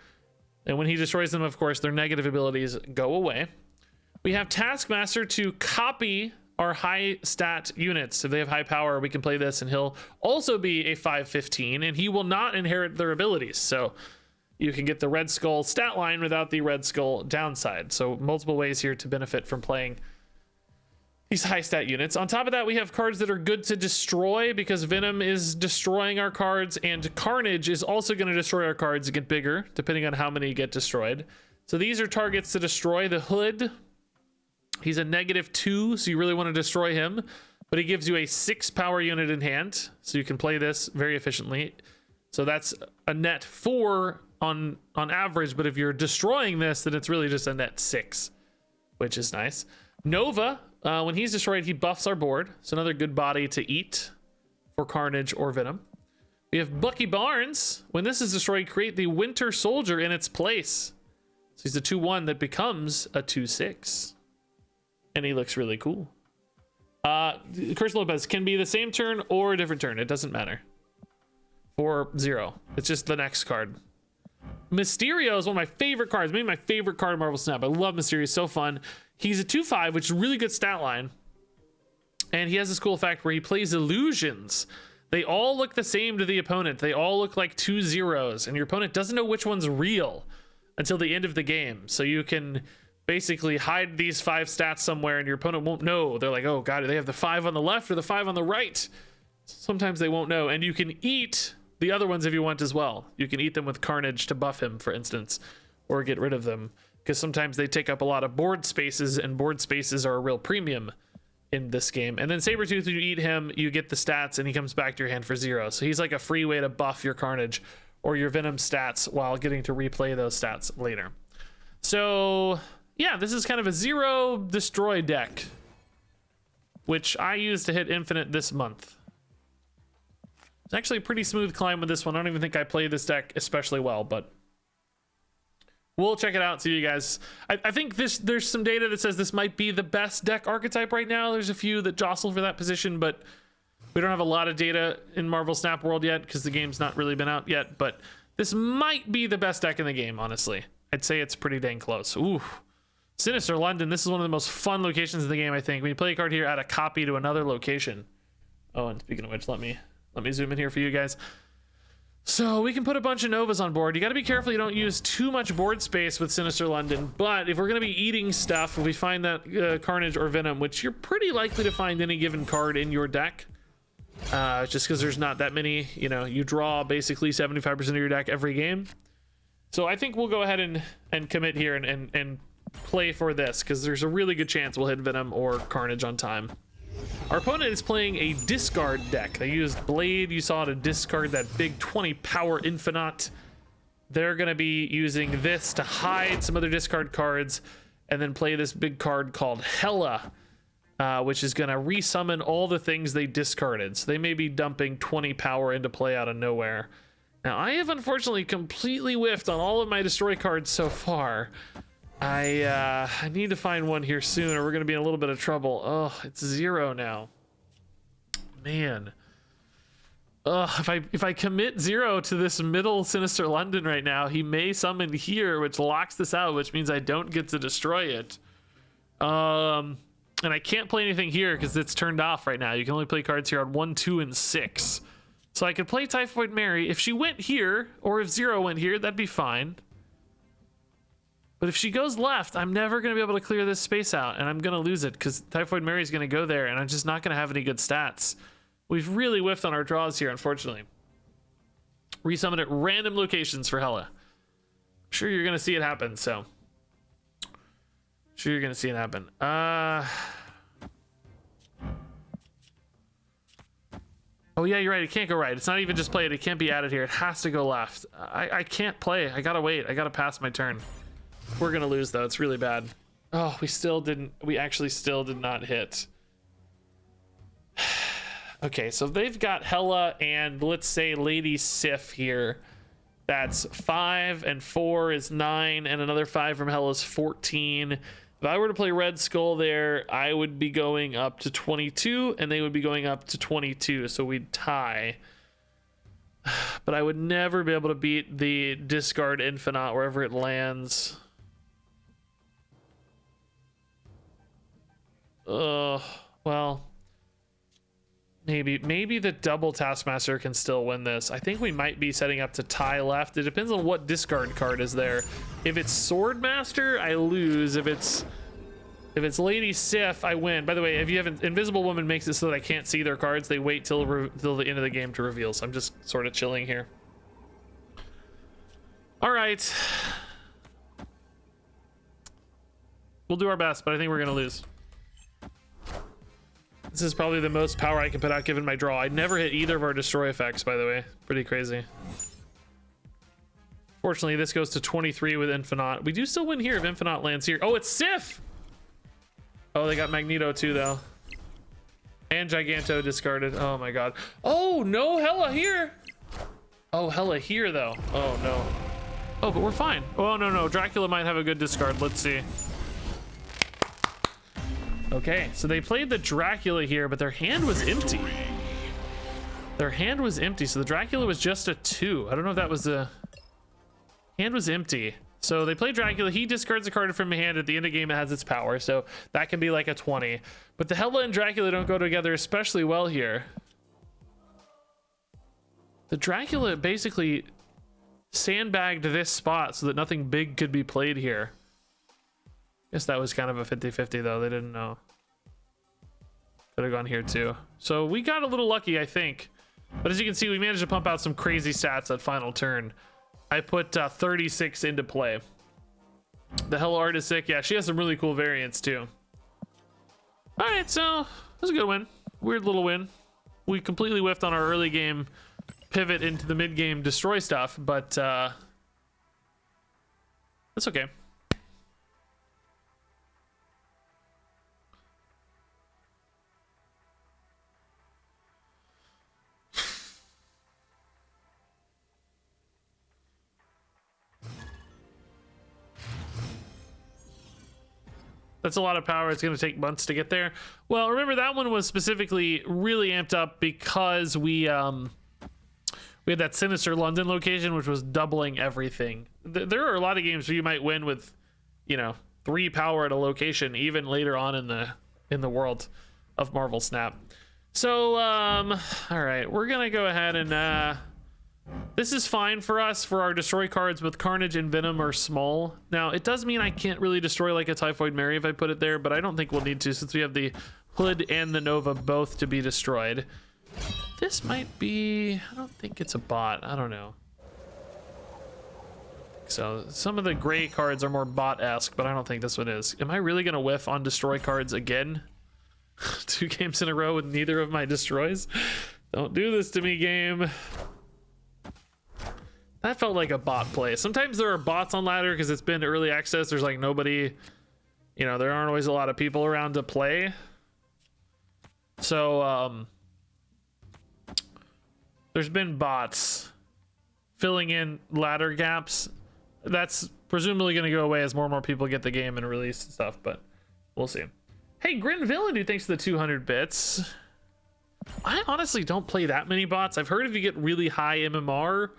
And when he destroys them, of course, their negative abilities go away. We have Taskmaster to copy our high stat units. If they have high power, we can play this and he'll also be a 5/15 and he will not inherit their abilities. So you can get the Red Skull stat line without the Red Skull downside. So multiple ways here to benefit from playing these high stat units. On top of that, we have cards that are good to destroy because Venom is destroying our cards, and Carnage is also going to destroy our cards and get bigger depending on how many get destroyed. So these are targets to destroy. The Hood, he's a -2, so you really want to destroy him, but he gives you a 6 power unit in hand, so you can play this very efficiently. So that's a net 4 on average, but if you're destroying this, then it's really just a net 6, which is nice. Nova, when he's destroyed, he buffs our board. So another good body to eat for Carnage or Venom. We have Bucky Barnes. When this is destroyed, create the Winter Soldier in its place. So he's a 2/1 that becomes a 2/6. And he looks really cool. Curse Lopez can be the same turn or a different turn. It doesn't matter. For 0. It's just the next card. Mysterio is one of my favorite cards. Maybe my favorite card in Marvel Snap. I love Mysterio. So fun. He's a 2/5, which is a really good stat line. And he has this cool effect where he plays illusions. They all look the same to the opponent. They all look like 2 zeros. And your opponent doesn't know which one's real until the end of the game. So you can basically hide these 5 stats somewhere and your opponent won't know. They're like, oh god, do they have the 5 on the left or the 5 on the right? Sometimes they won't know. And you can eat the other ones if you want as well. You can eat them with Carnage to buff him, for instance, or get rid of them, because sometimes they take up a lot of board spaces, and board spaces are a real premium in this game. And then Sabretooth, when you eat him, you get the stats and he comes back to your hand for 0. So he's like a free way to buff your Carnage or your Venom stats while getting to replay those stats later. So yeah, this is kind of a 0 destroy deck, which I used to hit infinite this month. It's actually a pretty smooth climb with this one. I don't even think I played this deck especially well, but we'll check it out, see you guys. I think there's some data that says this might be the best deck archetype right now. There's a few that jostle for that position, but we don't have a lot of data in Marvel Snap World yet because the game's not really been out yet, but this might be the best deck in the game, honestly. I'd say it's pretty dang close. Ooh. Sinister London. This is one of the most fun locations in the game, I think. When you play a card here, add a copy to another location. Oh, and speaking of which, let me zoom in here for you guys. So we can put a bunch of Novas on board. You got to be careful you don't use too much board space with Sinister London, but if we're going to be eating stuff, if we find that Carnage or Venom, which you're pretty likely to find any given card in your deck, just because there's not that many, you know, you draw basically 75% of your deck every game. So I think we'll go ahead and commit here and play for this, because there's a really good chance we'll hit Venom or Carnage on time. Our opponent is playing a discard deck. They used Blade. You saw to discard that big 20 power Infinite. They're going to be using this to hide some other discard cards and then play this big card called Hela, which is going to resummon all the things they discarded. So they may be dumping 20 power into play out of nowhere. Now, I have unfortunately completely whiffed on all of my destroy cards so far. I need to find one here soon or we're going to be in a little bit of trouble. Oh, it's 0 now. Man. If I commit 0 to this middle Sinister London right now, he may summon here, which locks this out, which means I don't get to destroy it. And I can't play anything here because it's turned off right now. You can only play cards here on 1, 2, and 6. So I could play Typhoid Mary. If she went here, or if 0 went here, that'd be fine. But if she goes left, I'm never going to be able to clear this space out, and I'm going to lose it because Typhoid Mary is going to go there, and I'm just not going to have any good stats. We've really whiffed on our draws here, unfortunately. Resummon at random locations for Hela. I'm sure you're going to see it happen, so. Sure you're going to see it happen. Oh, yeah, you're right. It can't go right. It's not even just play it. It can't be added here. It has to go left. I can't play. I got to wait. I got to pass my turn. We're going to lose, though. It's really bad. Oh, we actually still did not hit. Okay, so they've got Hela and let's say Lady Sif here. That's 5 and 4 is 9 and another 5 from Hela's 14. If I were to play Red Skull there, I would be going up to 22 and they would be going up to 22. So we'd tie. But I would never be able to beat the discard Infinite wherever it lands. Well, maybe the double Taskmaster can still win this. I think we might be setting up to tie left. It depends on what discard card is there. If it's Swordmaster, I lose. If it's Lady Sif, I win. By the way, if you have Invisible Woman makes it so that I can't see their cards, they wait till the end of the game to reveal. So I'm just sort of chilling here. All right. We'll do our best, but I think we're gonna lose. This is probably the most power I can put out given my draw. I never hit either of our destroy effects, by the way. Pretty crazy. Fortunately, this goes to 23 with Infinite. We do still win here if Infinite lands here. Oh, it's Sif! Oh, they got Magneto too, though. And Giganto discarded. Oh my god. Oh, no Hela here! Oh, Hela here, though. Oh, no. Oh, but we're fine. Oh, no. Dracula might have a good discard. Let's see. Okay, so they played the Dracula here, but their hand was empty. Their hand was empty, so the Dracula was just a 2. I don't know if that was the... Hand was empty. So they play Dracula. He discards a card from a hand. At the end of the game, it has its power, so that can be like a 20. But the Hela and Dracula don't go together especially well here. The Dracula basically sandbagged this spot so that nothing big could be played here. Guess that was kind of a 50-50 though. They didn't know. Could have gone here too. So we got a little lucky, I think. But as you can see, we managed to pump out some crazy stats that final turn. I put 36 into play. The Hello Art is sick. Yeah, she has some really cool variants too. All right, so that was a good win. Weird little win. We completely whiffed on our early game pivot into the mid game destroy stuff, but that's okay. That's a lot of power. It's going to take months to get there. Well, remember that one was specifically really amped up because we had that Sinister London location, which was doubling everything. There are a lot of games where you might win with, 3 power at a location, even later on in the world of Marvel Snap. So, all right, we're gonna go ahead and this is fine for us for our destroy cards, with Carnage and Venom are small. Now, it does mean I can't really destroy like a Typhoid Mary if I put it there, but I don't think we'll need to since we have the Hood and the Nova both to be destroyed. This might be... I don't think it's a bot. I don't know. So, some of the gray cards are more bot-esque, but I don't think this one is. Am I really going to whiff on destroy cards again? 2 games in a row with neither of my destroys? Don't do this to me, game. That felt like a bot play. Sometimes there are bots on ladder because it's been early access. There's like nobody, there aren't always a lot of people around to play. So, there's been bots filling in ladder gaps. That's presumably going to go away as more and more people get the game and release and stuff, but we'll see. Hey, Grin Villain, dude, thanks for the 200 bits. I honestly don't play that many bots. I've heard if you get really high MMR,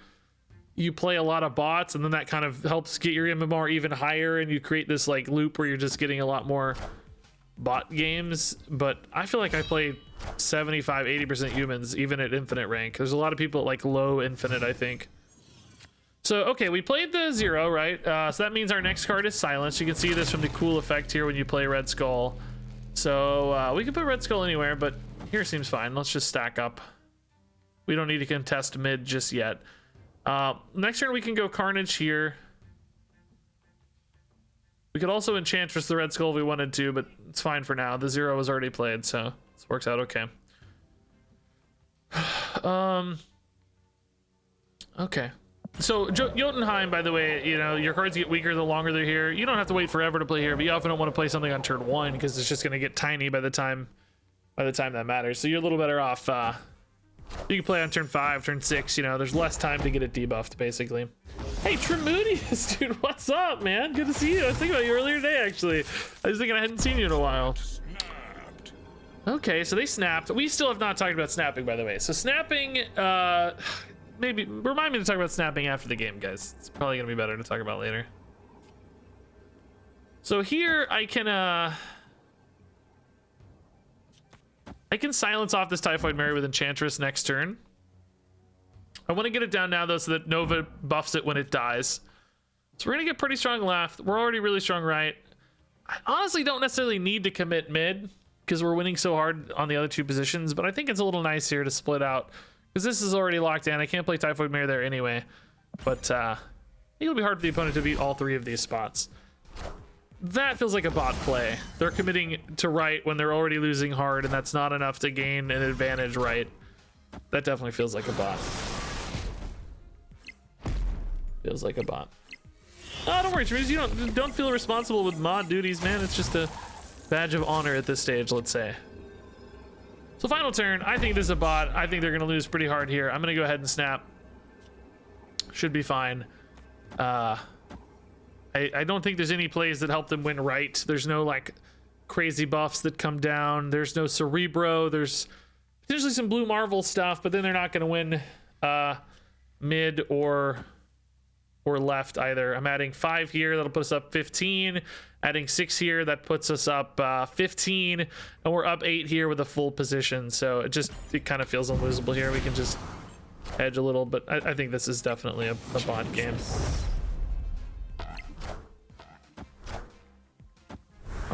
you play a lot of bots, and then that kind of helps get your MMR even higher, and you create this like loop where you're just getting a lot more bot games. But I feel like I play 75-80% humans even at infinite rank. There's a lot of people at like low infinite, I think. So okay, we played the 0, right? So that means our next card is Silence. You can see this from the cool effect here when you play Red Skull. So we can put Red Skull anywhere, but here seems fine. Let's just stack up. We don't need to contest mid just yet. Next turn we can go Carnage here. We could also Enchantress the Red Skull if we wanted to, but it's fine for now. The 0 was already played, so this works out okay. Okay. So Jotunheim, by the way, your cards get weaker the longer they're here. You don't have to wait forever to play here, but you often don't want to play something on turn 1 because it's just going to get tiny by the time that matters. So you're a little better off. You can play on turn 5, turn 6, there's less time to get it debuffed, basically. Hey, Tremoodius, dude, what's up, man? Good to see you. I was thinking about you earlier today, actually. I was thinking I hadn't seen you in a while. Okay, so they snapped. We still have not talked about snapping, by the way. So snapping, maybe remind me to talk about snapping after the game, guys. It's probably going to be better to talk about later. So here I can silence off this Typhoid Mary with Enchantress next turn. I want to get it down now, though, so that Nova buffs it when it dies. So we're going to get pretty strong left. We're already really strong right. I honestly don't necessarily need to commit mid because we're winning so hard on the other 2 positions, but I think it's a little nice here to split out because this is already locked in. I can't play Typhoid Mare there anyway, but I think it'll be hard for the opponent to beat all 3 of these spots. That feels like a bot play. They're committing to right when they're already losing hard, and that's not enough to gain an advantage right. That definitely feels like a bot. Feels like a bot. Oh, don't worry, Therese. You don't feel responsible with mod duties, man. It's just a badge of honor at this stage, let's say. So final turn. I think this is a bot. I think they're going to lose pretty hard here. I'm going to go ahead and snap. Should be fine. I don't think there's any plays that help them win right. There's no like crazy buffs that come down. There's no Cerebro. There's potentially some Blue Marvel stuff, but then they're not going to win mid or left either. I'm adding 5 here. That'll put us up 15. Adding 6 here. That puts us up 15. And we're up 8 here with a full position. So it kind of feels unlosable here. We can just hedge a little, but I think this is definitely a bot game.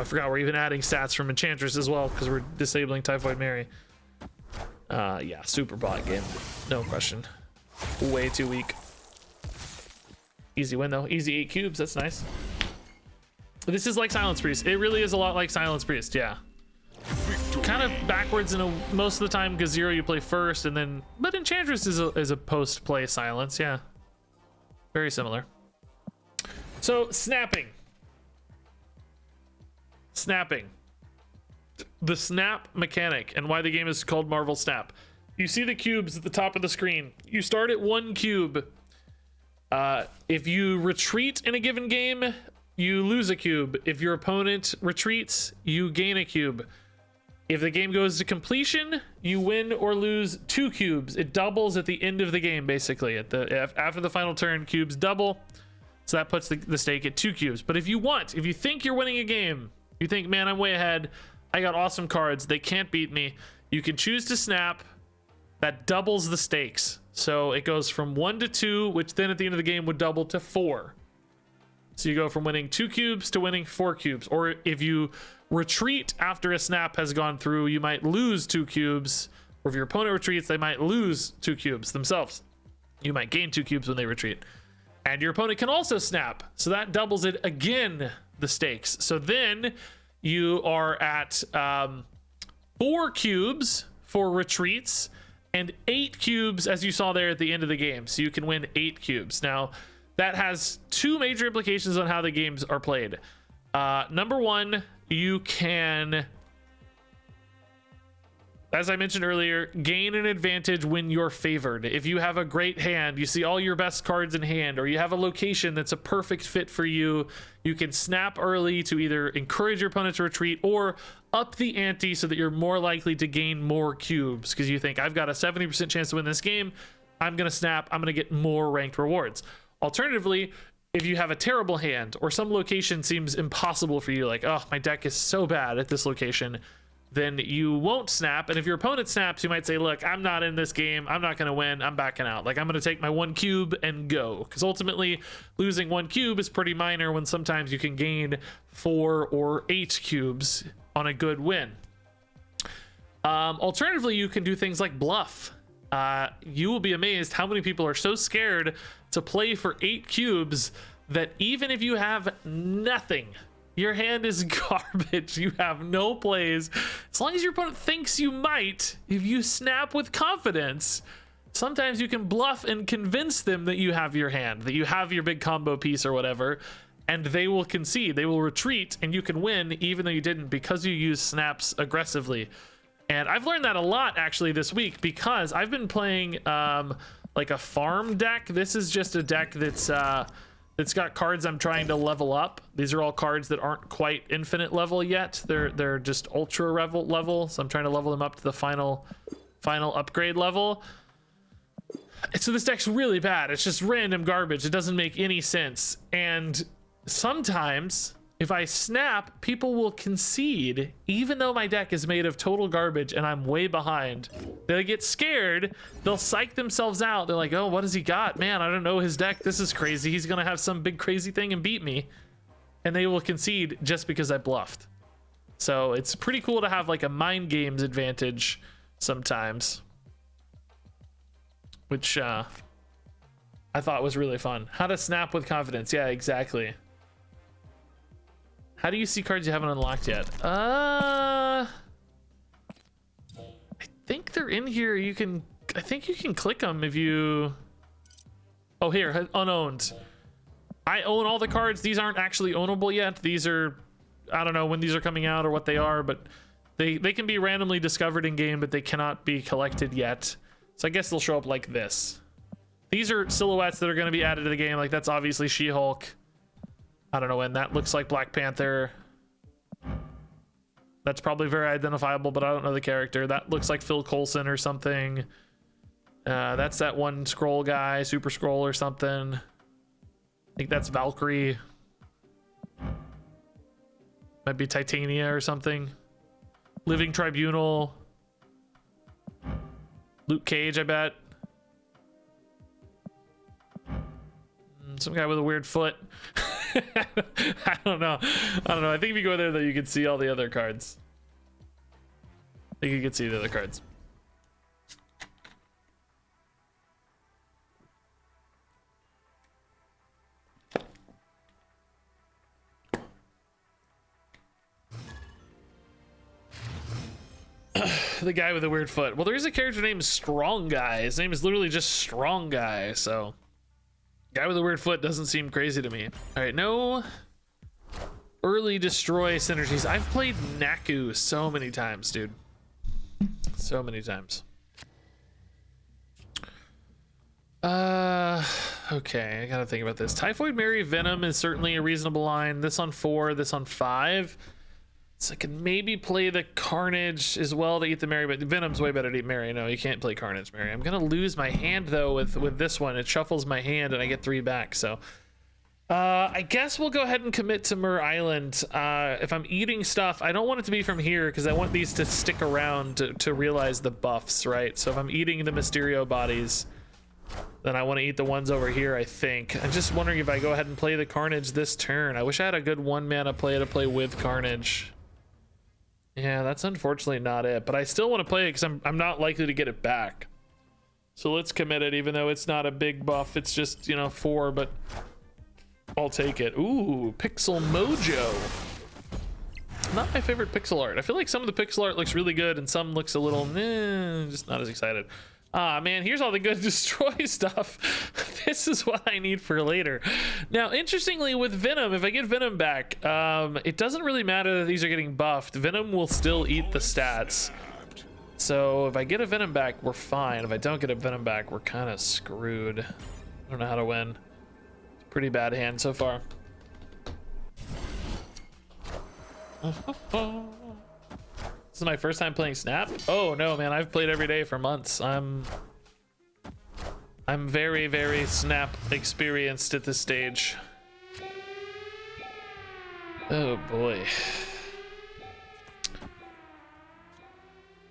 I forgot we're even adding stats from Enchantress as well because we're disabling Typhoid Mary. Yeah, super bot game, no question. Way too weak. Easy win though, easy 8 cubes, that's nice. This is like Silence Priest. It really is a lot like Silence Priest, yeah. Kind of backwards in most of the time because 0 you play first and then, but Enchantress is a post-play Silence, yeah. Very similar. So snapping. The snap mechanic and why the game is called Marvel Snap. You see the cubes at the top of the screen. You start at 1 cube. If you retreat in a given game, you lose a cube. If your opponent retreats, you gain a cube. If the game goes to completion, you win or lose 2 cubes. It doubles at the end of the game, basically. After the final turn, cubes double. So that puts the stake at 2 cubes. But if you think you're winning a game, you think, man, I'm way ahead, I got awesome cards, they can't beat me, you can choose to snap. That doubles the stakes. So it goes from 1 to 2, which then at the end of the game would double to 4. So you go from winning 2 cubes to winning 4 cubes. Or if you retreat after a snap has gone through, you might lose 2 cubes. Or if your opponent retreats, they might lose 2 cubes themselves. You might gain 2 cubes when they retreat. And your opponent can also snap. So that doubles it again, the stakes. So then you are at 4 cubes for retreats and 8 cubes, as you saw there at the end of the game. So you can win 8 cubes. Now, that has 2 major implications on how the games are played. Number 1, you can, as I mentioned earlier, gain an advantage when you're favored. If you have a great hand, you see all your best cards in hand, or you have a location that's a perfect fit for you, you can snap early to either encourage your opponent to retreat or up the ante so that you're more likely to gain more cubes because you think, I've got a 70% chance to win this game, I'm going to snap, I'm going to get more ranked rewards. Alternatively, if you have a terrible hand or some location seems impossible for you, like, oh, my deck is so bad at this location, then you won't snap. And if your opponent snaps, you might say, look, I'm not in this game, I'm not going to win, I'm backing out. Like, I'm going to take my 1 cube and go. Because ultimately, losing 1 cube is pretty minor when sometimes you can gain 4 or 8 cubes on a good win. Alternatively, you can do things like bluff. You will be amazed how many people are so scared to play for 8 cubes that even if you have nothing, your hand is garbage, you have no plays, as long as your opponent thinks you might, if you snap with confidence, sometimes you can bluff and convince them that you have your hand, that you have your big combo piece or whatever, and they will concede, they will retreat, and you can win even though you didn't because you use snaps aggressively. And I've learned that a lot actually this week because I've been playing like a farm deck. This is just a deck that's got cards I'm trying to level up. These are all cards that aren't quite infinite level yet. They're just ultra level. So I'm trying to level them up to the final upgrade level. So this deck's really bad. It's just random garbage. It doesn't make any sense. And sometimes if I snap, people will concede, even though my deck is made of total garbage and I'm way behind. They get scared, they'll psych themselves out. They're like, oh, what has he got? Man, I don't know his deck. This is crazy. He's gonna have some big crazy thing and beat me. And they will concede just because I bluffed. So it's pretty cool to have like a mind games advantage sometimes. Which I thought was really fun. How to snap with confidence. Yeah, exactly. How do you see cards you haven't unlocked yet? I think they're in here. I think you can click them if you... Oh, here, unowned. I own all the cards. These aren't actually ownable yet. These are, I don't know when these are coming out or what they are, but they can be randomly discovered in game, but they cannot be collected yet. So I guess they'll show up like this. These are silhouettes that are going to be added to the game. Like that's obviously She-Hulk. I don't know when. That looks like Black Panther. That's probably very identifiable, but I don't know the character. That looks like Phil Coulson or something. That's that one scroll guy, Super Scroll or something. I think that's Valkyrie. Might be Titania or something. Living Tribunal. Luke Cage, I bet. Some guy with a weird foot. I don't know. I think if you go there, though, you can see all the other cards. I think you can see the other cards. The guy with the weird foot. Well, there is a character named Strong Guy. His name is literally just Strong Guy. So, guy with the weird foot doesn't seem crazy to me. All right, no early destroy synergies. I've played Naku so many times, dude. So many times. Okay, I gotta think about this. Typhoid Mary Venom is certainly a reasonable line. This on 4, this on 5. So I can maybe play the Carnage as well to eat the Mary, but Venom's way better to eat Mary. No, you can't play Carnage Mary. I'm gonna lose my hand though with this one. It shuffles my hand and I get 3 back. So I guess we'll go ahead and commit to Myrrh Island. If I'm eating stuff, I don't want it to be from here because I want these to stick around to realize the buffs, right? So if I'm eating the Mysterio bodies, then I want to eat the ones over here, I think. I'm just wondering if I go ahead and play the Carnage this turn. I wish I had a good 1 mana play to play with Carnage. Yeah, that's unfortunately not it, but I still want to play it because I'm not likely to get it back. So let's commit it, even though it's not a big buff. It's just, you know, 4, but I'll take it. Ooh, Pixel Mojo. Not my favorite pixel art. I feel like some of the pixel art looks really good and some looks a little, just not as excited. Ah, man, here's all the good destroy stuff. This is what I need for later. Now, interestingly, with Venom, if I get Venom back, it doesn't really matter that these are getting buffed. Venom will still eat the stats. So if I get a Venom back, we're fine. If I don't get a Venom back, we're kind of screwed. I don't know how to win. Pretty bad hand so far. This is my first time playing Snap. Oh no, man, I've played every day for months. I'm very, very Snap experienced at this stage. Oh boy.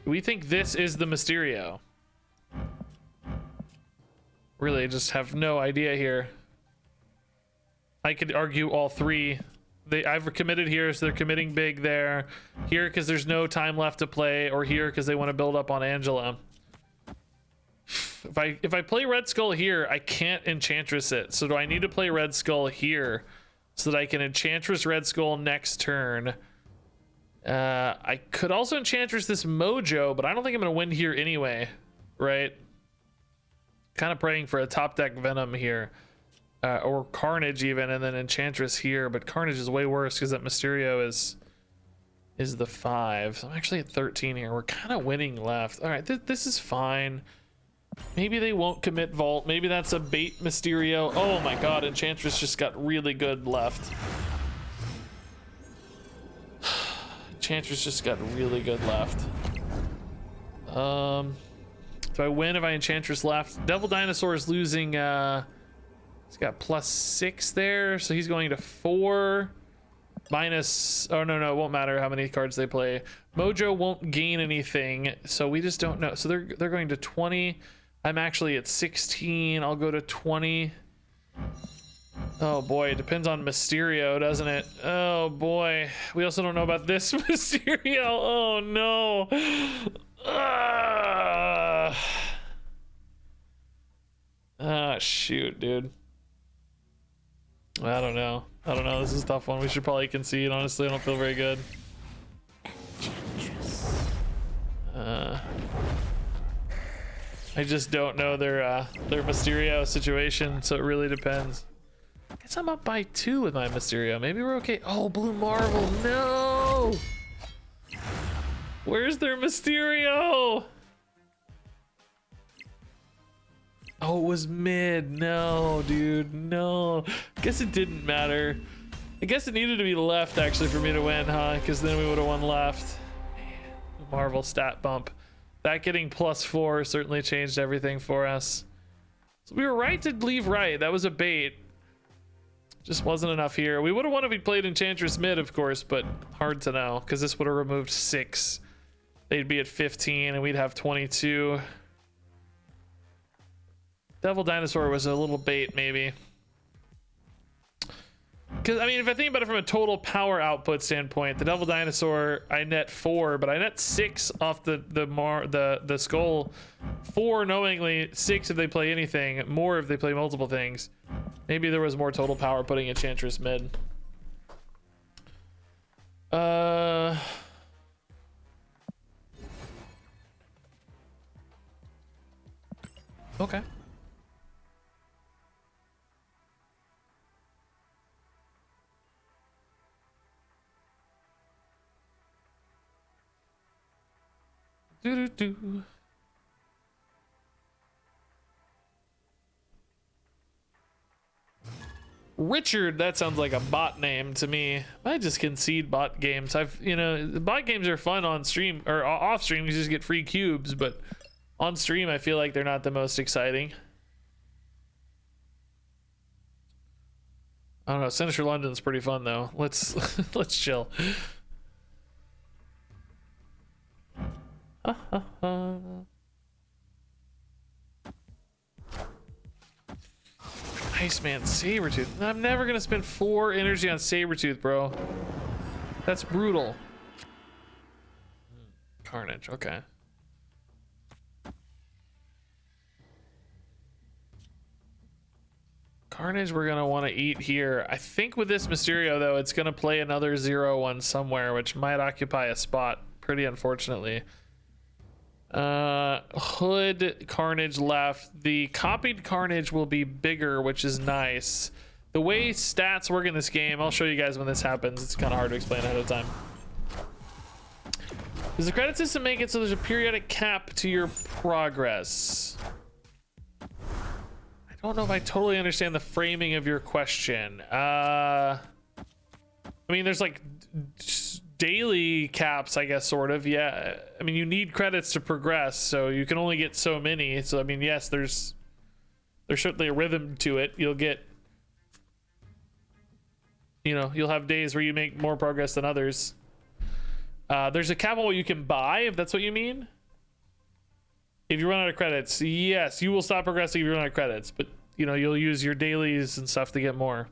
We think this is the Mysterio. Really, just have no idea here. I could argue all 3. I've committed here, so they're committing big there. Here, because there's no time left to play, or here, because they want to build up on Angela. If I play Red Skull here, I can't Enchantress it. So do I need to play Red Skull here so that I can Enchantress Red Skull next turn? I could also Enchantress this Mojo, but I don't think I'm going to win here anyway, right? Kind of praying for a top deck Venom here. Or Carnage even, and then Enchantress here, but Carnage is way worse because that Mysterio is the 5. So I'm actually at 13 here. We're kind of winning left. All right, this is fine. Maybe they won't commit Vault. Maybe that's a bait Mysterio. Oh my god, Enchantress just got really good left. Enchantress just got really good left. Do I win if I Enchantress left? Devil Dinosaur is losing... He's got +6 there, so he's going to 4 minus. Oh no, it won't matter how many cards they play. Mojo won't gain anything, so we just don't know. So they're going to 20. I'm actually at 16. I'll go to 20. Oh boy, it depends on Mysterio, doesn't it? Oh boy, we also don't know about this Mysterio. Oh no. Shoot, dude. I don't know. This is a tough one. We should probably concede. Honestly, I don't feel very good. I just don't know their Mysterio situation, so it really depends. I guess I'm up by 2 with my Mysterio. Maybe we're okay. Oh, Blue Marvel, no! Where's their Mysterio? Oh, it was mid. No, dude, no. I guess it didn't matter. I guess it needed to be left, actually, for me to win, huh? Because then we would have won left. Man, Marvel stat bump. That getting +4 certainly changed everything for us. So we were right to leave right. That was a bait. Just wasn't enough here. We would have won if we played Enchantress mid, of course, but hard to know, because this would have removed 6. They'd be at 15, and we'd have 22. Devil Dinosaur was a little bait, maybe. because I mean, if I think about it from a total power output standpoint, the Devil Dinosaur I net 4, but I net 6 off the skull. 4 knowingly, 6 if they play anything, more if they play multiple things. Maybe there was more total power putting Enchantress mid. Okay. Do. Richard, that sounds like a bot name to me. I just concede bot games. The bot games are fun on stream or off stream. You just get free cubes, but on stream, I feel like they're not the most exciting. I don't know. Central London's pretty fun though. Let's chill. Iceman Sabretooth. I'm never gonna spend 4 energy on Sabretooth, bro. That's brutal. Carnage, okay. Carnage we're gonna want to eat here. I think with this Mysterio though, it's gonna play another 0-1 somewhere, which might occupy a spot, pretty unfortunately. Hood Carnage left. The copied Carnage will be bigger, which is nice. The way stats work in this game, I'll show you guys when this happens. It's kind of hard to explain ahead of time. Does the credit system make it so there's a periodic cap to your progress? I don't know if I totally understand the framing of your question. I mean, there's like daily caps, I guess, sort of. Yeah, I mean, you need credits to progress, so you can only get so many. So I mean, yes, there's certainly a rhythm to it. You'll get, you'll have days where you make more progress than others. There's a cap on what you can buy, if that's what you mean. If you run out of credits, yes, you will stop progressing if you run out of credits, but you'll use your dailies and stuff to get more.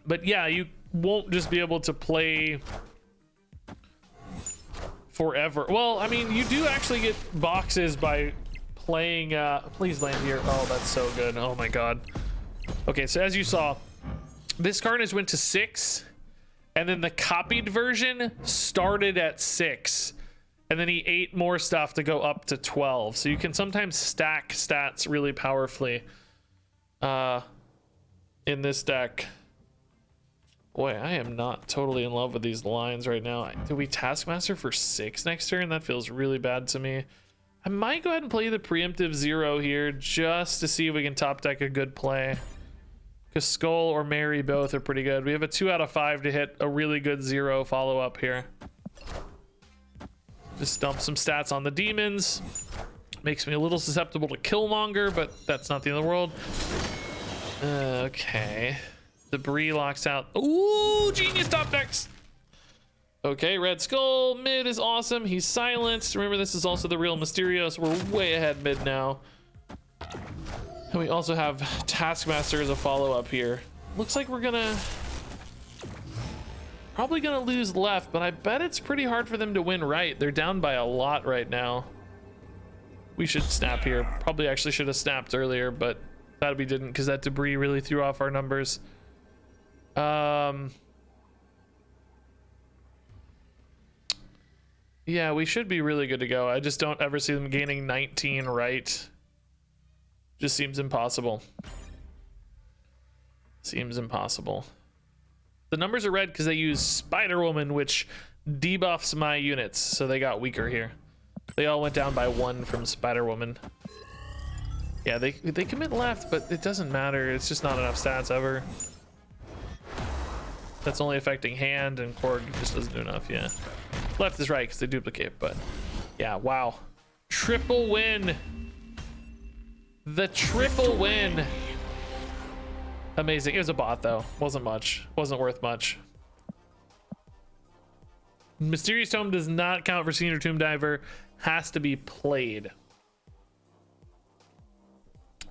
But yeah, you won't just be able to play forever. Well, I mean, you do actually get boxes by playing. Please land here. Oh, that's so good. Oh my god. Okay, so as you saw, this Carnage went to 6, and then the copied version started at 6, and then he ate more stuff to go up to 12. So you can sometimes stack stats really powerfully in this deck. Boy, I am not totally in love with these lines right now. Do we Taskmaster for 6 next turn? That feels really bad to me. I might go ahead and play the preemptive 0 here just to see if we can top deck a good play. Because Skull or Mary both are pretty good. We have a 2 out of 5 to hit a really good 0 follow up here. Just dump some stats on the demons. Makes me a little susceptible to Killmonger, but that's not the end of the world. Okay. Debris locks out. Ooh, genius top decks. Okay, Red Skull mid is awesome. He's silenced. Remember, this is also the real Mysterio, so we're way ahead mid now. And we also have Taskmaster as a follow-up here. Looks like we're probably gonna lose left, but I bet it's pretty hard for them to win right. They're down by a lot right now. We should snap here. Probably actually should have snapped earlier, but glad we didn't because that debris really threw off our numbers. Yeah, we should be really good to go. I just don't ever see them gaining 19 right. Just seems impossible. Seems impossible. The numbers are red because they use Spider-Woman, which debuffs my units, so they got weaker here. They all went down by 1 from Spider-Woman. Yeah, they commit left, but it doesn't matter. It's just not enough stats ever. That's only affecting hand, and Korg just doesn't do enough. Yeah, left is right because they duplicate, but yeah, wow. Triple win. The triple win. Amazing. It was a bot though. Wasn't much. Wasn't worth much. Mysterious Tome does not count for Senior Tomb Diver. Has to be played.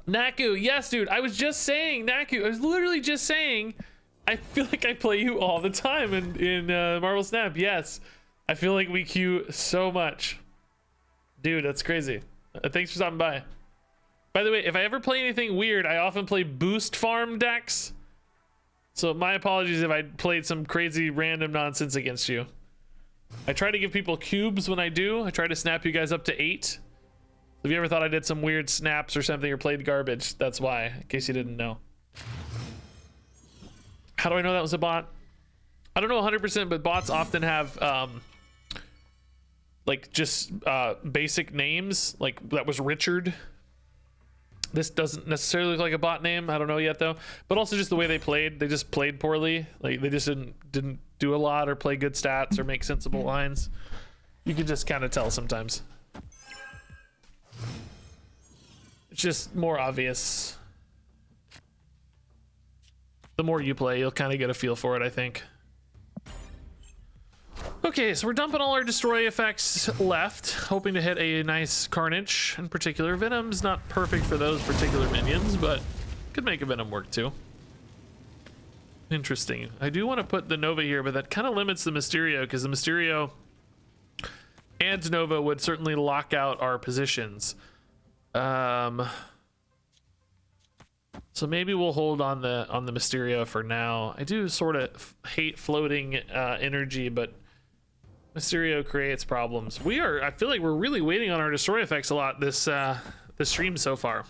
Naku, yes, dude. I was just saying, Naku. I was literally just saying. I feel like I play you all the time in Marvel Snap. Yes, I feel like we queue so much, dude. That's crazy. Thanks for stopping by. By the way, if I ever play anything weird, I often play boost farm decks. So my apologies if I played some crazy random nonsense against you. I try to give people cubes when I do. I try to snap you guys up to 8. If you ever thought I did some weird snaps or something or played garbage, that's why, in case you didn't know. How do I know that was a bot? I don't know 100%, but bots often have like just basic names. Like that was Richard. This doesn't necessarily look like a bot name. I don't know yet though. But also just the way they played. They just played poorly. Like they just didn't do a lot or play good stats or make sensible lines. You could just kind of tell sometimes. It's just more obvious. The more you play, you'll kind of get a feel for it, I think. Okay, so we're dumping all our destroy effects left, hoping to hit a nice Carnage in particular. Venom's not perfect for those particular minions, but could make a Venom work too. Interesting. I do want to put the Nova here, but that kind of limits the Mysterio, because the Mysterio and Nova would certainly lock out our positions. So maybe we'll hold on the Mysterio for now. I do sort of hate floating energy, but Mysterio creates problems. I feel like we're really waiting on our destroy effects a lot this stream so far.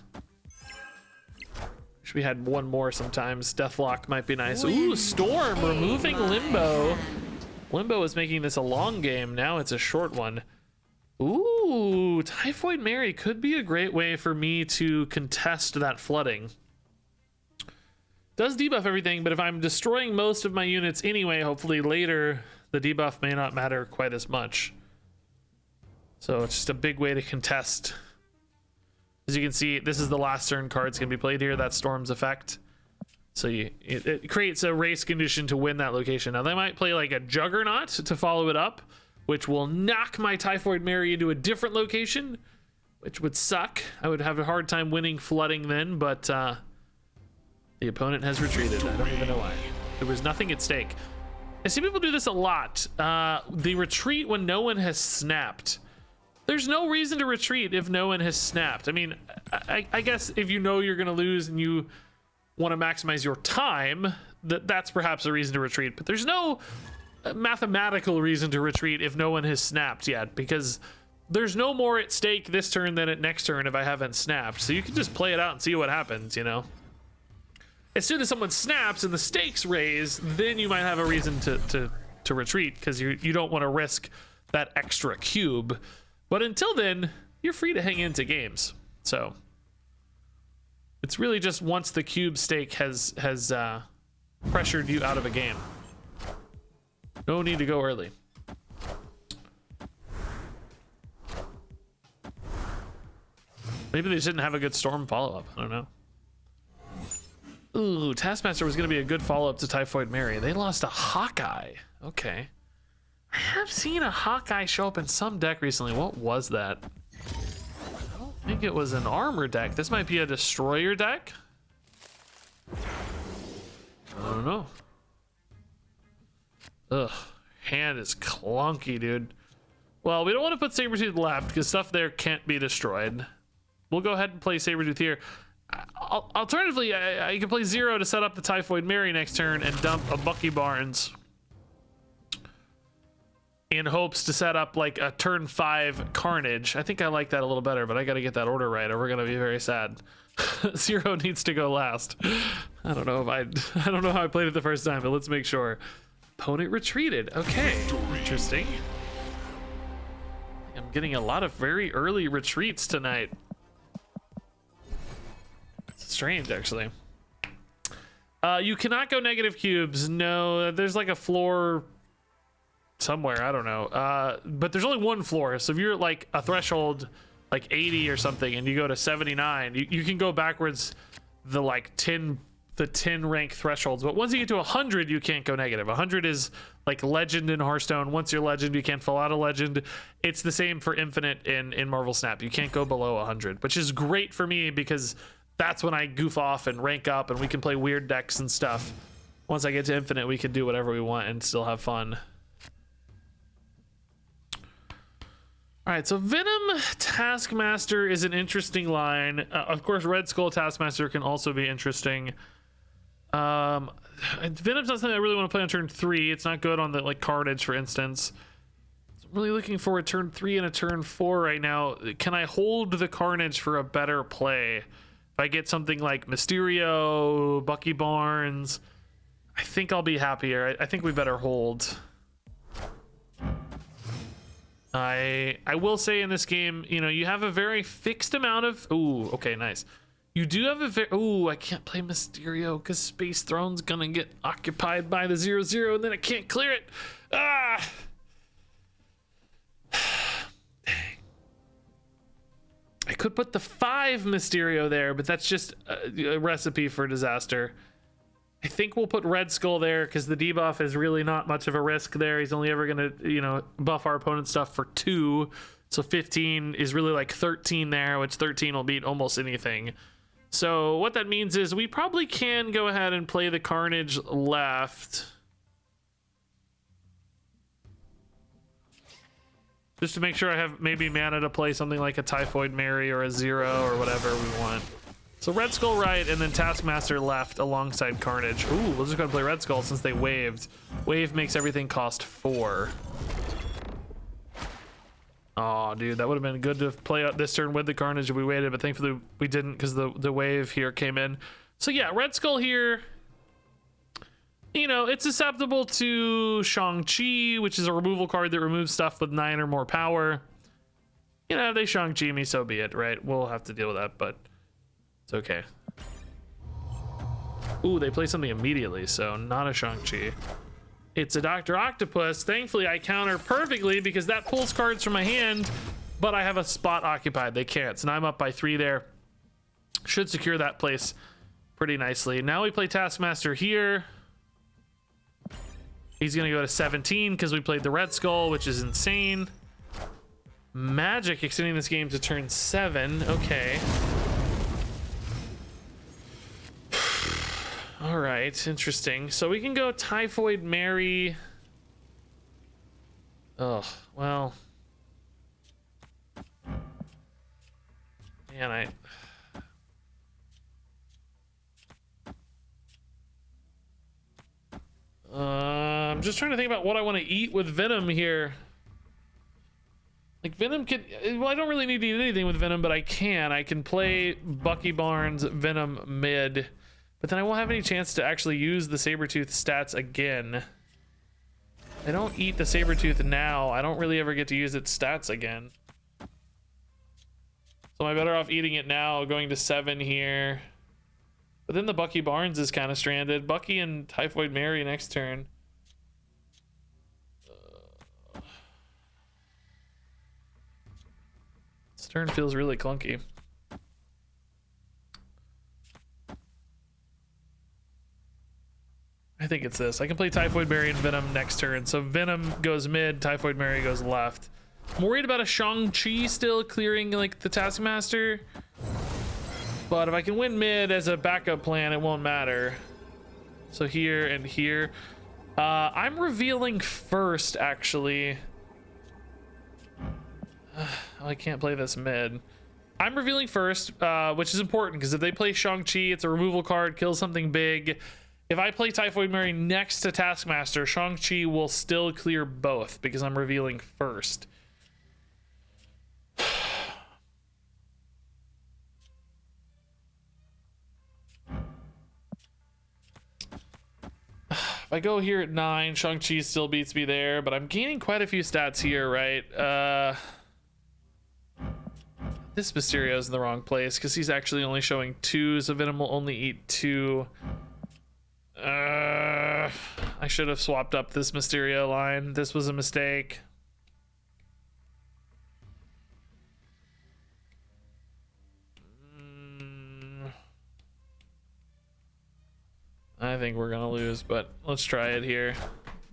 Wish we had one more sometimes. Deathlock might be nice. Ooh, Storm removing Limbo. Limbo is making this a long game. Now it's a short one. Ooh, Typhoid Mary could be a great way for me to contest that flooding. Does debuff everything, but if I'm destroying most of my units anyway, hopefully later the debuff may not matter quite as much. So it's just a big way to contest. As you can see, this is the last turn cards can be played here. That's Storm's effect. So it creates a race condition to win that location. Now they might play like a Juggernaut to follow it up, which will knock my Typhoid Mary into a different location, which would suck. I would have a hard time winning flooding then, but the opponent has retreated. I don't even know why. There was nothing at stake. I see people do this a lot. They retreat when no one has snapped. There's no reason to retreat if no one has snapped. I mean, I guess if you know you're going to lose and you want to maximize your time, that's perhaps a reason to retreat. But there's no mathematical reason to retreat if no one has snapped yet, because there's no more at stake this turn than at next turn if I haven't snapped. So you can just play it out and see what happens, you know? As soon as someone snaps and the stakes raise, then you might have a reason to retreat, because you don't want to risk that extra cube. But until then, you're free to hang into games. So it's really just once the cube stake has pressured you out of a game. No need to go early. Maybe they just didn't have a good Storm follow-up. I don't know. Ooh, Taskmaster was going to be a good follow-up to Typhoid Mary. They lost a Hawkeye. Okay. I have seen a Hawkeye show up in some deck recently. What was that? I don't think it was an armor deck. This might be a destroyer deck. I don't know. Ugh, hand is clunky, dude. Well, we don't want to put Sabretooth left because stuff there can't be destroyed. We'll go ahead and play Sabretooth here. Alternatively, I can play 0 to set up the Typhoid Mary next turn and dump a Bucky Barnes in hopes to set up like a turn 5 Carnage. I think I like that a little better, but I got to get that order right or we're going to be very sad. 0 needs to go last. I don't know how I played it the first time, but let's make sure. Opponent retreated. Okay, interesting. I'm getting a lot of very early retreats tonight. It's strange, actually. You cannot go negative cubes. No, there's like a floor somewhere. I don't know. But there's only one floor. So if you're like a threshold like 80 or something and you go to 79, you can go backwards the like 10 rank thresholds. But once you get to 100, you can't go negative. 100 is like legend in Hearthstone. Once you're legend, you can't fall out of legend. It's the same for infinite in Marvel Snap. You can't go below 100, which is great for me because That's when I goof off and rank up, and we can play weird decks and stuff. Once I get to Infinite, we can do whatever we want and still have fun. All right, so Venom Taskmaster is an interesting line. Of course, Red Skull Taskmaster can also be interesting. Venom's not something I really want to play on turn 3. It's not good on the like Carnage, for instance. So I'm really looking for a turn 3 and a turn 4 right now. Can I hold the Carnage for a better play? If I get something like Mysterio, Bucky Barnes, I think I'll be happier. I think we better hold. I will say in this game, you know, you have a very fixed amount of... Ooh, okay, nice. You do have a very... Ooh, I can't play Mysterio because Space Throne's gonna get occupied by the 0/0 and then I can't clear it. Ah! Dang. I could put the 5 Mysterio there, but that's just a recipe for disaster. I think we'll put Red Skull there because the debuff is really not much of a risk there. He's only ever going to, you know, buff our opponent's stuff for 2. So 15 is really like 13 there, which 13 will beat almost anything. So what that means is we probably can go ahead and play the Carnage left. Just to make sure I have maybe mana to play something like a Typhoid Mary or a 0 or whatever we want. So Red Skull right, and then Taskmaster left alongside Carnage. Ooh, we're just gonna play Red Skull since they waived. Wave makes everything cost 4. Oh, dude, that would have been good to play out this turn with the Carnage if we waited, but thankfully we didn't because the wave here came in. So yeah, Red Skull here. You know, it's susceptible to Shang-Chi, which is a removal card that removes stuff with 9 or more power. You know, if they Shang-Chi me, so be it, right? We'll have to deal with that, but it's okay. Ooh, they play something immediately, so not a Shang-Chi. It's a Dr. Octopus. Thankfully, I counter perfectly because that pulls cards from my hand, but I have a spot occupied. They can't, so now I'm up by 3 there. Should secure that place pretty nicely. Now we play Taskmaster here. He's gonna go to 17 because we played the Red Skull, which is insane. Magic extending this game to turn 7. Okay. All right, interesting. So we can go Typhoid Mary. Oh, well. Man, I'm just trying to think about what I want to eat with Venom here. Like Venom can, well, I don't really need to eat anything with Venom, but I can play Bucky Barnes, Venom mid, but then I won't have any chance to actually use the Sabretooth stats again. I don't eat the Sabretooth now. I don't really ever get to use its stats again. So am I better off eating it now, going to 7 here? But then the Bucky Barnes is kind of stranded. Bucky and Typhoid Mary next turn. This turn feels really clunky. I think it's this. I can play Typhoid Mary and Venom next turn. So Venom goes mid, Typhoid Mary goes left. I'm worried about a Shang-Chi still clearing like the Taskmaster. But if I can win mid as a backup plan, it won't matter. So here and here. I'm revealing first, actually. I can't play this mid. I'm revealing first, which is important because if they play Shang-Chi, it's a removal card, kills something big. If I play Typhoid Mary next to Taskmaster, Shang-Chi will still clear both because I'm revealing first. If I go here at 9, Shang-Chi still beats me there, but I'm gaining quite a few stats here, right? This Mysterio is in the wrong place because he's actually only showing 2, so Venom will only eat 2. I should have swapped up this Mysterio line. This was a mistake. I think we're gonna lose, but let's try it here.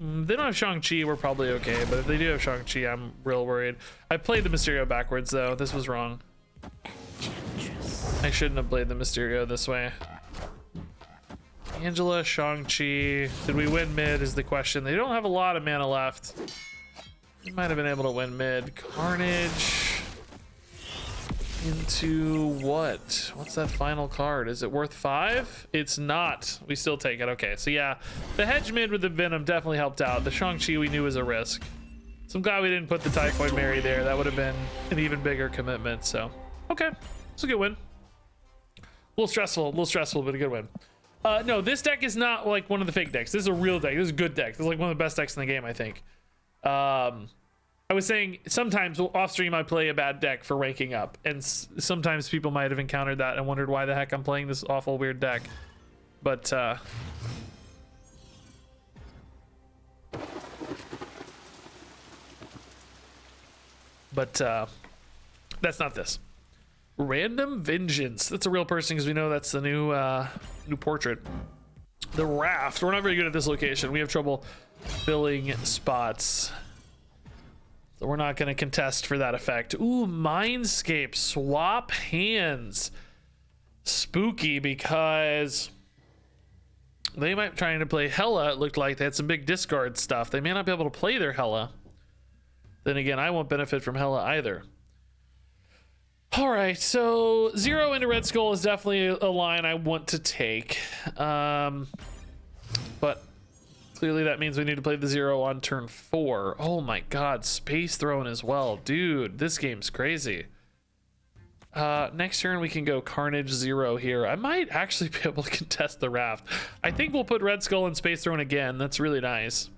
They don't have Shang-Chi, we're probably okay, but if they do have Shang-Chi, I'm real worried. I played the Mysterio backwards though. This was wrong. I shouldn't have played the Mysterio this way. Angela, Shang-Chi. Did we win mid is the question. They don't have a lot of mana left. We might have been able to win mid. Carnage. Into what? What's that final card? Is it worth 5? It's not. We still take it. Okay, so yeah, the hedge mid with the Venom definitely helped out. The Shang-Chi we knew was a risk. So I'm glad we didn't put the Typhoid Mary there. That would have been an even bigger commitment. So, okay, it's a good win. A little stressful, but a good win. No, this deck is not like one of the fake decks. This is a real deck. This is a good deck. This is like one of the best decks in the game, I think. I was saying sometimes off stream I play a bad deck for ranking up, and sometimes people might have encountered that and wondered why the heck I'm playing this awful weird deck. But that's not this. Random Vengeance. That's a real person because we know that's the new portrait. The Raft. We're not very good at this location. We have trouble filling spots. So we're not going to contest for that effect. Ooh, Mindscape. Swap hands. Spooky because they might be trying to play Hela. It looked like they had some big discard stuff. They may not be able to play their Hela. Then again, I won't benefit from Hela either. All right, so 0 into Red Skull is definitely a line I want to take. But clearly that means we need to play the 0 on turn 4. Oh my god, Space Throne as well. Dude, this game's crazy. Next turn we can go Carnage 0 here. I might actually be able to contest the Raft. I think we'll put Red Skull and Space Throne again. That's really nice.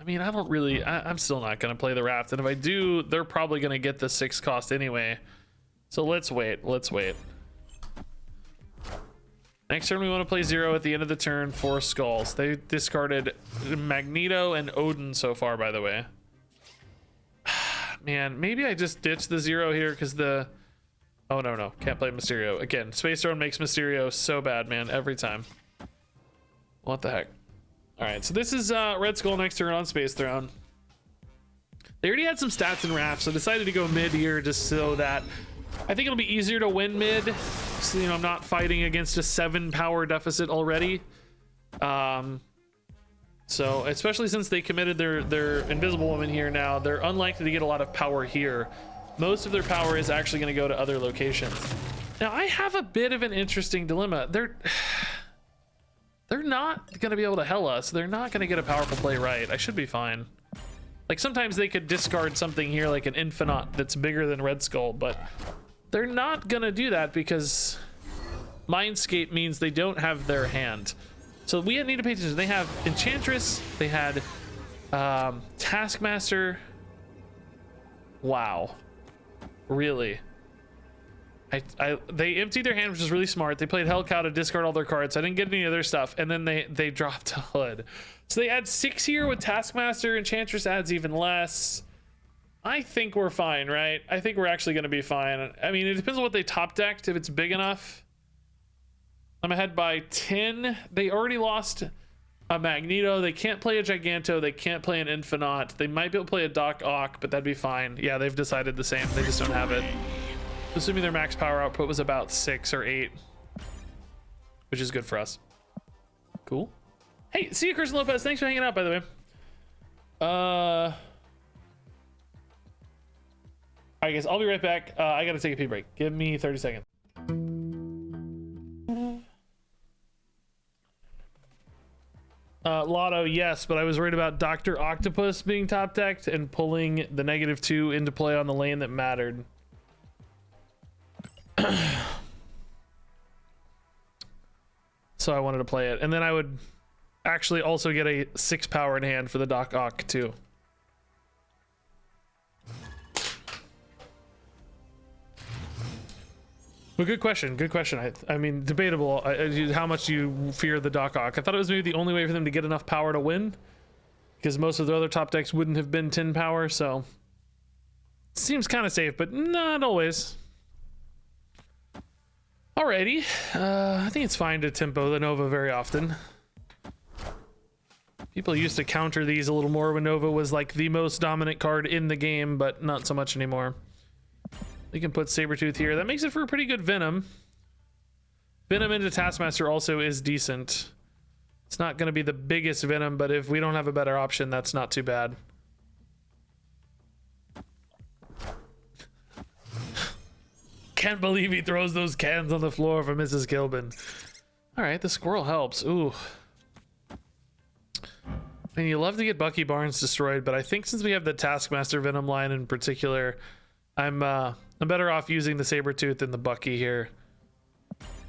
I mean, I don't really... I'm still not going to play the Raft. And if I do, they're probably going to get the 6 cost anyway. So let's wait. Let's wait. Next turn, we want to play 0 at the end of the turn. 4 skulls. They discarded Magneto and Odin so far, by the way. Man, maybe I just ditch the 0 here because the... Oh, no. Can't play Mysterio. Again, Space Throne makes Mysterio so bad, man. Every time. What the heck? All right, so this is Red Skull next turn on Space Throne. They already had some stats in Raft, so decided to go mid here just so that I think it'll be easier to win mid. So, you know, I'm not fighting against a 7 power deficit already. So especially since they committed their Invisible Woman here now, they're unlikely to get a lot of power here. Most of their power is actually going to go to other locations. Now, I have a bit of an interesting dilemma. They're not going to be able to Hela, so they're not going to get a powerful play right. I should be fine. Like, sometimes they could discard something here like an Infinite that's bigger than Red Skull, but they're not going to do that because Mindscape means they don't have their hand. So we need to pay attention. They have Enchantress. They had Taskmaster. Wow. Really? They emptied their hand, which is really smart. They played Hellcow to discard all their cards. I didn't get any other stuff, and then they dropped a Hood. So they add 6 here with Taskmaster. Enchantress adds even less. I think we're fine, right? I think we're actually going to be fine. I mean, it depends on what they top decked. If it's big enough, I'm ahead by 10. They already lost a Magneto. They can't play a Giganto. They can't play an Infinite. They might be able to play a Doc Ock, but that'd be fine. Yeah, they've decided the same. They just don't have it. Assuming their max power output was about 6 or 8, which is good for us. Cool. Hey, see you, Kirsten Lopez. Thanks for hanging out, by the way. I guess I'll be right back. I gotta take a pee break. Give me 30 seconds. Lotto, yes, but I was worried about Dr. Octopus being top decked and pulling the -2 into play on the lane that mattered. So I wanted to play it, and then I would actually also get a 6 power in hand for the Doc Ock too. Well, good question. Good question. I mean, debatable. How much you fear the Doc Ock? I thought it was maybe the only way for them to get enough power to win, because most of the other top decks wouldn't have been 10 power. So seems kind of safe, but not always. Alrighty, I think it's fine to tempo the Nova very often. People used to counter these a little more when Nova was like the most dominant card in the game, but not so much anymore. We can put Sabretooth here. That makes it for a pretty good Venom. Venom into Taskmaster also is decent. It's not going to be the biggest Venom, but if we don't have a better option, that's not too bad. Can't believe he throws those cans on the floor for RegisKillbin. All right, the squirrel helps. Ooh. I mean, you love to get Bucky Barnes destroyed, but I think since we have the Taskmaster Venom line in particular, I'm better off using the Sabretooth than the Bucky here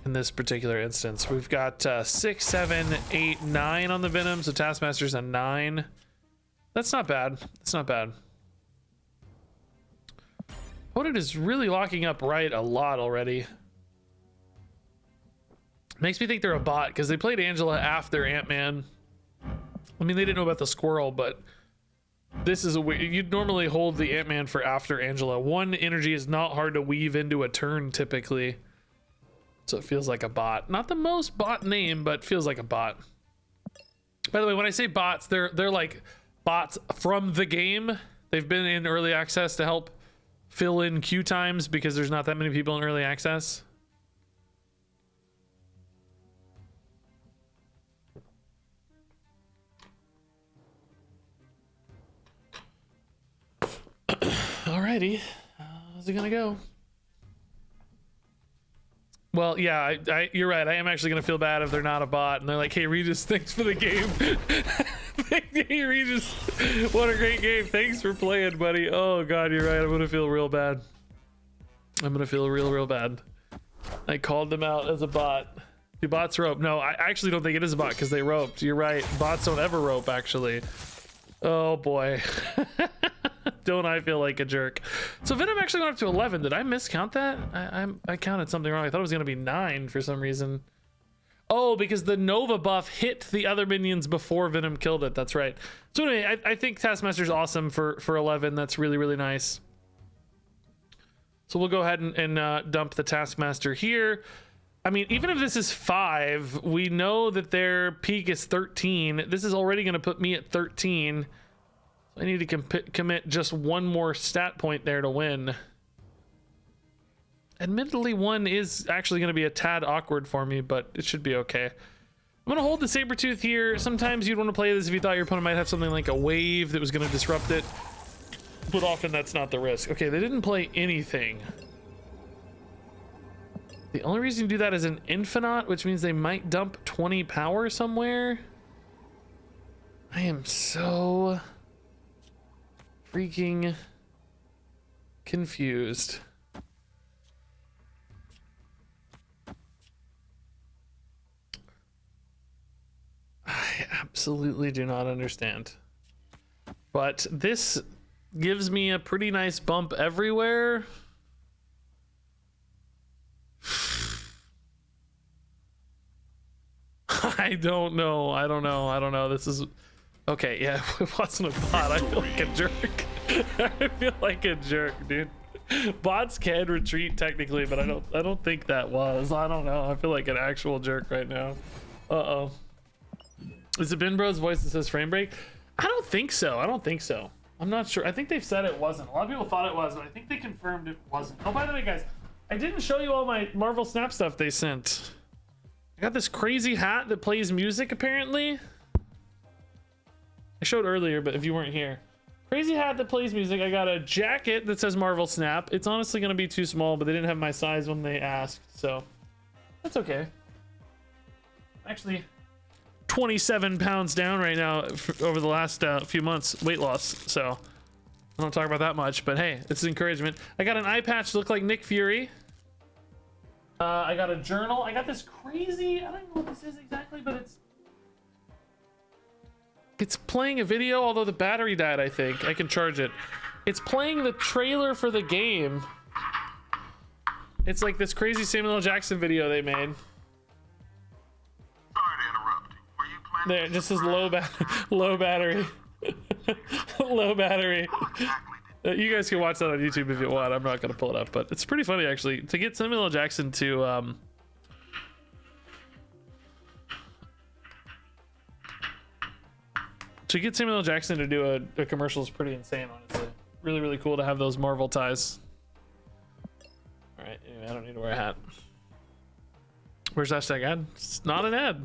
in this particular instance. We've got 6, 7, 8, 9 on the Venom, so Taskmaster's a 9. That's not bad. That's not bad. Opponent is really locking up right a lot already. Makes me think they're a bot because they played Angela after Ant-Man. I mean, they didn't know about the squirrel, but this is a way you'd normally hold the Ant-Man for after Angela. One energy is not hard to weave into a turn typically, so it feels like a bot. Not the most bot name, but feels like a bot. By the way, when I say bots, they're like bots from the game. They've been in early access to help fill in queue times because there's not that many people in early access. Alrighty, how's it gonna go? Well, yeah, you're right. I am actually gonna feel bad if they're not a bot and they're like, "Hey, Regis, thanks for the game." Hey, Regis, what a great game! Thanks for playing, buddy. Oh God, you're right. I'm gonna feel real bad. I'm gonna feel real bad. I called them out as a bot. Do bots rope? No, I actually don't think it is a bot because they roped. You're right. Bots don't ever rope, actually. Oh boy. Don't I feel like a jerk? So Venom actually went up to 11. Did I miscount that? I counted something wrong. I thought it was gonna be 9 for some reason. Oh, because the Nova buff hit the other minions before Venom killed it. That's right. So anyway, I think Taskmaster's awesome for 11. That's really nice. So we'll go ahead and dump the Taskmaster here. I mean, even if this is 5, we know that their peak is 13. This is already going to put me at 13. I need to commit just one more stat point there to win. Admittedly, 1 is actually going to be a tad awkward for me, but it should be okay. I'm going to hold the Sabretooth here. Sometimes you'd want to play this if you thought your opponent might have something like a wave that was going to disrupt it. But often that's not the risk. Okay, they didn't play anything. The only reason you do that is an Infinite, which means they might dump 20 power somewhere. I am so freaking confused. I absolutely do not understand. But this gives me a pretty nice bump everywhere. I don't know. This is okay. Yeah, it wasn't a bot. I feel like a jerk. I feel like a jerk, dude. Bots can retreat technically, but I don't think that was. I don't know. I feel like an actual jerk right now. Uh-oh. Is it Ben Bro's voice that says frame break? I don't think so. I'm not sure. I think they've said it wasn't. A lot of people thought it was, but I think they confirmed it wasn't. Oh, by the way, guys, I didn't show you all my Marvel Snap stuff they sent. I got this crazy hat that plays music, apparently. I showed earlier, but if you weren't here. Crazy hat that plays music. I got a jacket that says Marvel Snap. It's honestly going to be too small, but they didn't have my size when they asked, so that's okay. Actually, 27 pounds down right now over the last few months, weight loss, so I don't talk about that much, but hey, it's encouragement. I got an eye patch to look like Nick Fury. I got a journal. I got this crazy, I don't know what this is exactly, but it's playing a video, although the battery died. I think I can charge it. It's playing the trailer for the game. It's like this crazy Samuel L. Jackson video they made. There, it just says low battery. Low battery. You guys can watch that on YouTube if you want. I'm not gonna pull it up, but it's pretty funny actually to get Samuel L. Jackson to do a commercial is pretty insane, honestly. Really cool to have those Marvel ties. don't need to wear a hat. Where's hashtag ad? It's not an ad.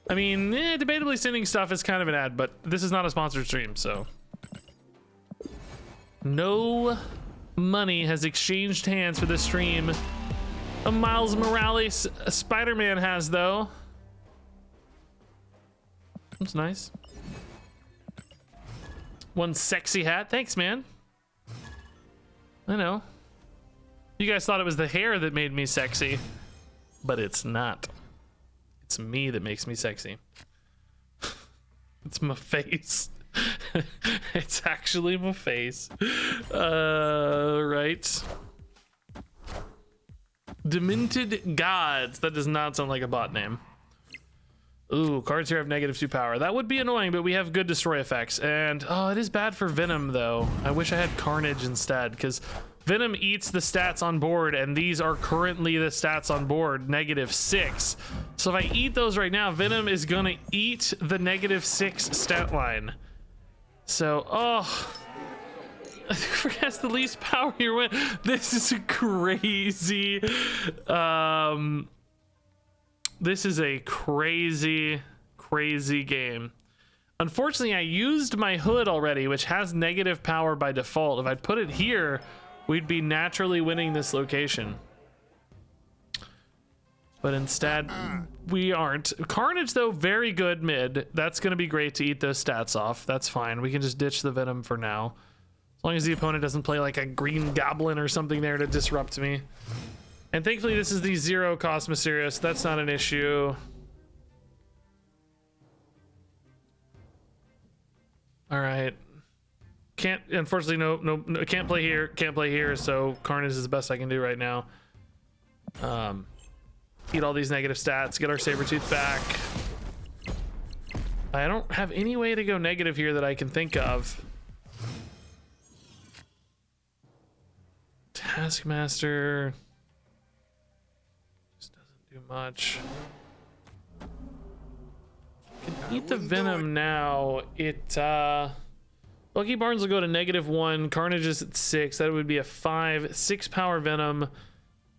I mean, debatably sending stuff is kind of an ad, but this is not a sponsored stream, so. No money has exchanged hands for this stream. A Miles Morales Spider-Man has, though. That's nice. One sexy hat. Thanks, man. I know. You guys thought it was the hair that made me sexy, but it's not. It's me that makes me sexy. It's my face. It's actually my face. Right. Demented Gods. That does not sound like a bot name. Ooh, cards here have -2 power. That would be annoying, but we have good destroy effects. And, oh, it is bad for Venom, though. I wish I had Carnage instead, because Venom eats the stats on board, and these are currently the stats on board, -6. So if I eat those right now, Venom is going to eat the -6 stat line. So, oh... has the least power here. This is crazy. This is a crazy game. Unfortunately, I used my hood already, which has negative power by default. If I'd put it here, we'd be naturally winning this location. But instead, we aren't. Carnage, though, very good mid. That's going to be great to eat those stats off. That's fine. We can just ditch the Venom for now. As long as the opponent doesn't play like a green goblin or something there to disrupt me. And thankfully, this is the 0 cost Mysterious. That's not an issue. All right. Can't, unfortunately, no, can't play here. Can't play here. So Carnage is the best I can do right now. Eat all these negative stats. Get our Sabretooth back. I don't have any way to go negative here that I can think of. Taskmaster just doesn't do much. Eat the Venom now. Lucky Barnes will go to -1. Carnage is at 6. That would be a 5. 6 power Venom.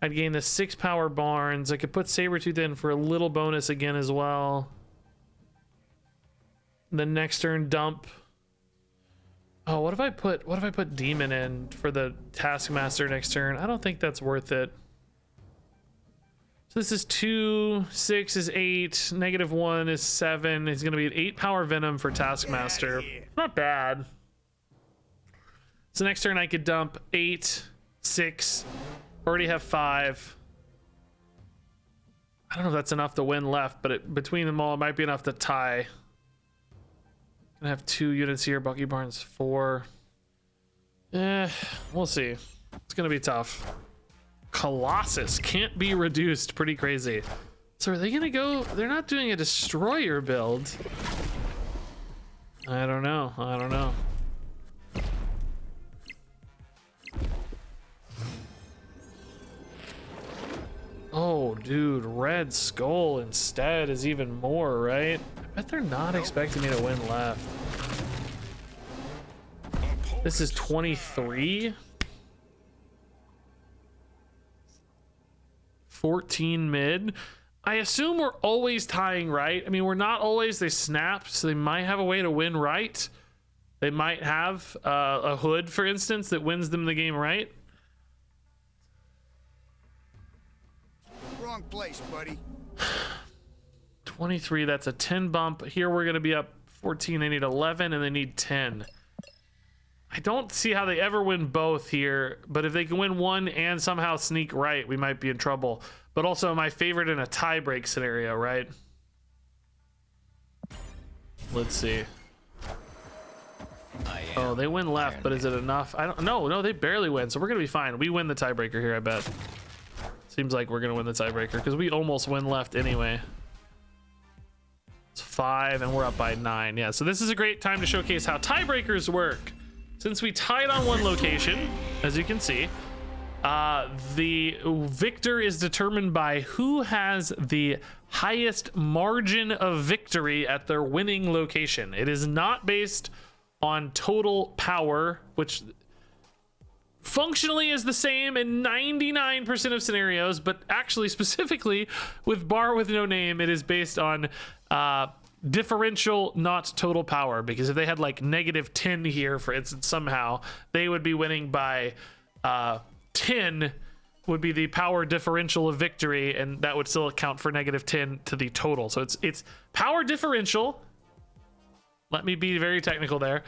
I'd gain the 6 power Barnes. I could put Sabretooth in for a little bonus again as well. The next turn dump. Oh, what if I put Demon in for the Taskmaster next turn? I don't think that's worth it. So this is 2, 6 is 8, -1 is 7. It's gonna be an 8 power Venom for Taskmaster. Not bad. So next turn I could dump 8, 6, already have 5. I don't know if that's enough to win left, but between them all, it might be enough to tie. Gonna have 2 units here. Bucky Barnes 4. We'll see. It's gonna be tough. Colossus can't be reduced. Pretty crazy. So are they gonna go? They're not doing a destroyer build. I don't know. I don't know. Oh, dude, Red Skull instead is even more, right? I bet they're not expecting me to win left. This is 23. 14 mid. I assume we're always tying right. I mean, we're not always. They snap, so they might have a way to win right. They might have a hood, for instance, that wins them the game right. Wrong place, buddy. 23, that's a 10 bump. Here we're gonna be up 14. They need 11 and they need 10. I don't see how they ever win both here, but if they can win one and somehow sneak right, we might be in trouble. But also my favorite in a tie break scenario, right? Let's see. Oh, they win left, but is it enough? I don't know. No, they barely win, so we're gonna be fine. We win the tiebreaker here, I bet. Seems like we're gonna win the tiebreaker because we almost win left anyway. It's 5 and we're up by 9. Yeah, so this is a great time to showcase how tiebreakers work. Since we tied on one location, as you can see, the victor is determined by who has the highest margin of victory at their winning location. It is not based on total power, which functionally is the same in 99% of scenarios, but actually specifically with bar with no name, it is based on differential, not total power. Because if they had like -10 here, for instance, somehow they would be winning by 10 would be the power differential of victory, and that would still account for -10 to the total. So it's power differential. Let me be very technical there.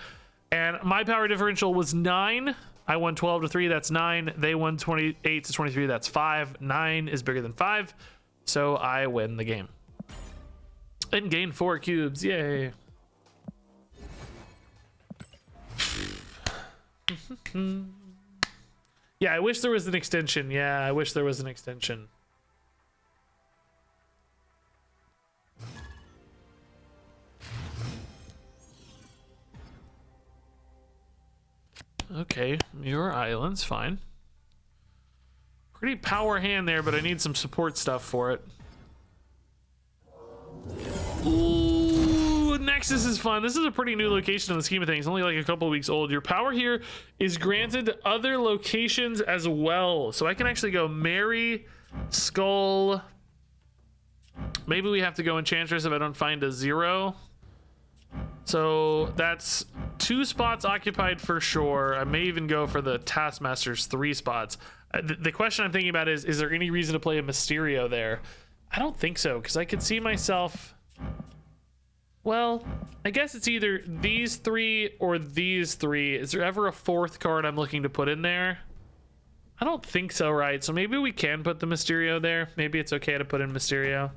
And my power differential was 9. I won 12-3, that's 9. They won 28-23, that's 5. 9 is bigger than 5, so I win the game. And gain 4 cubes, yay. Yeah, I wish there was an extension. Yeah, I wish there was an extension. Okay, Muir Islands, fine. Pretty power hand there, but I need some support stuff for it. Ooh, Nexus is fun. This is a pretty new location in the scheme of things, only like a couple weeks old. Your power here is granted to other locations as well. So I can actually go Mary, Skull. Maybe we have to go Enchantress if I don't find a 0. So that's 2 spots occupied for sure. I may even go for the Taskmaster's 3 spots. The question I'm thinking about is there any reason to play a Mysterio there? I don't think so, because I could see myself... Well, I guess it's either these 3 or these 3. Is there ever a 4th card I'm looking to put in there? I don't think so, right? So maybe we can put the Mysterio there. Maybe it's okay to put in Mysterio. I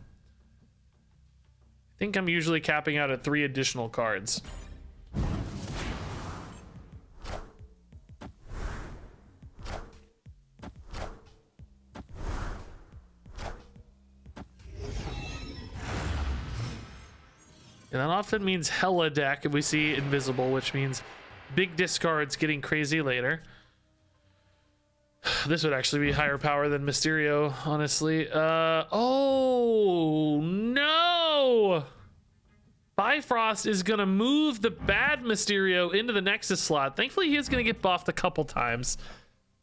think I'm usually capping out at 3 additional cards. And that often means hella deck if we see invisible, which means big discards getting crazy later. This would actually be higher power than Mysterio, honestly. Oh no! Bifrost is gonna move the bad Mysterio into the Nexus slot. Thankfully, he is gonna get buffed a couple times,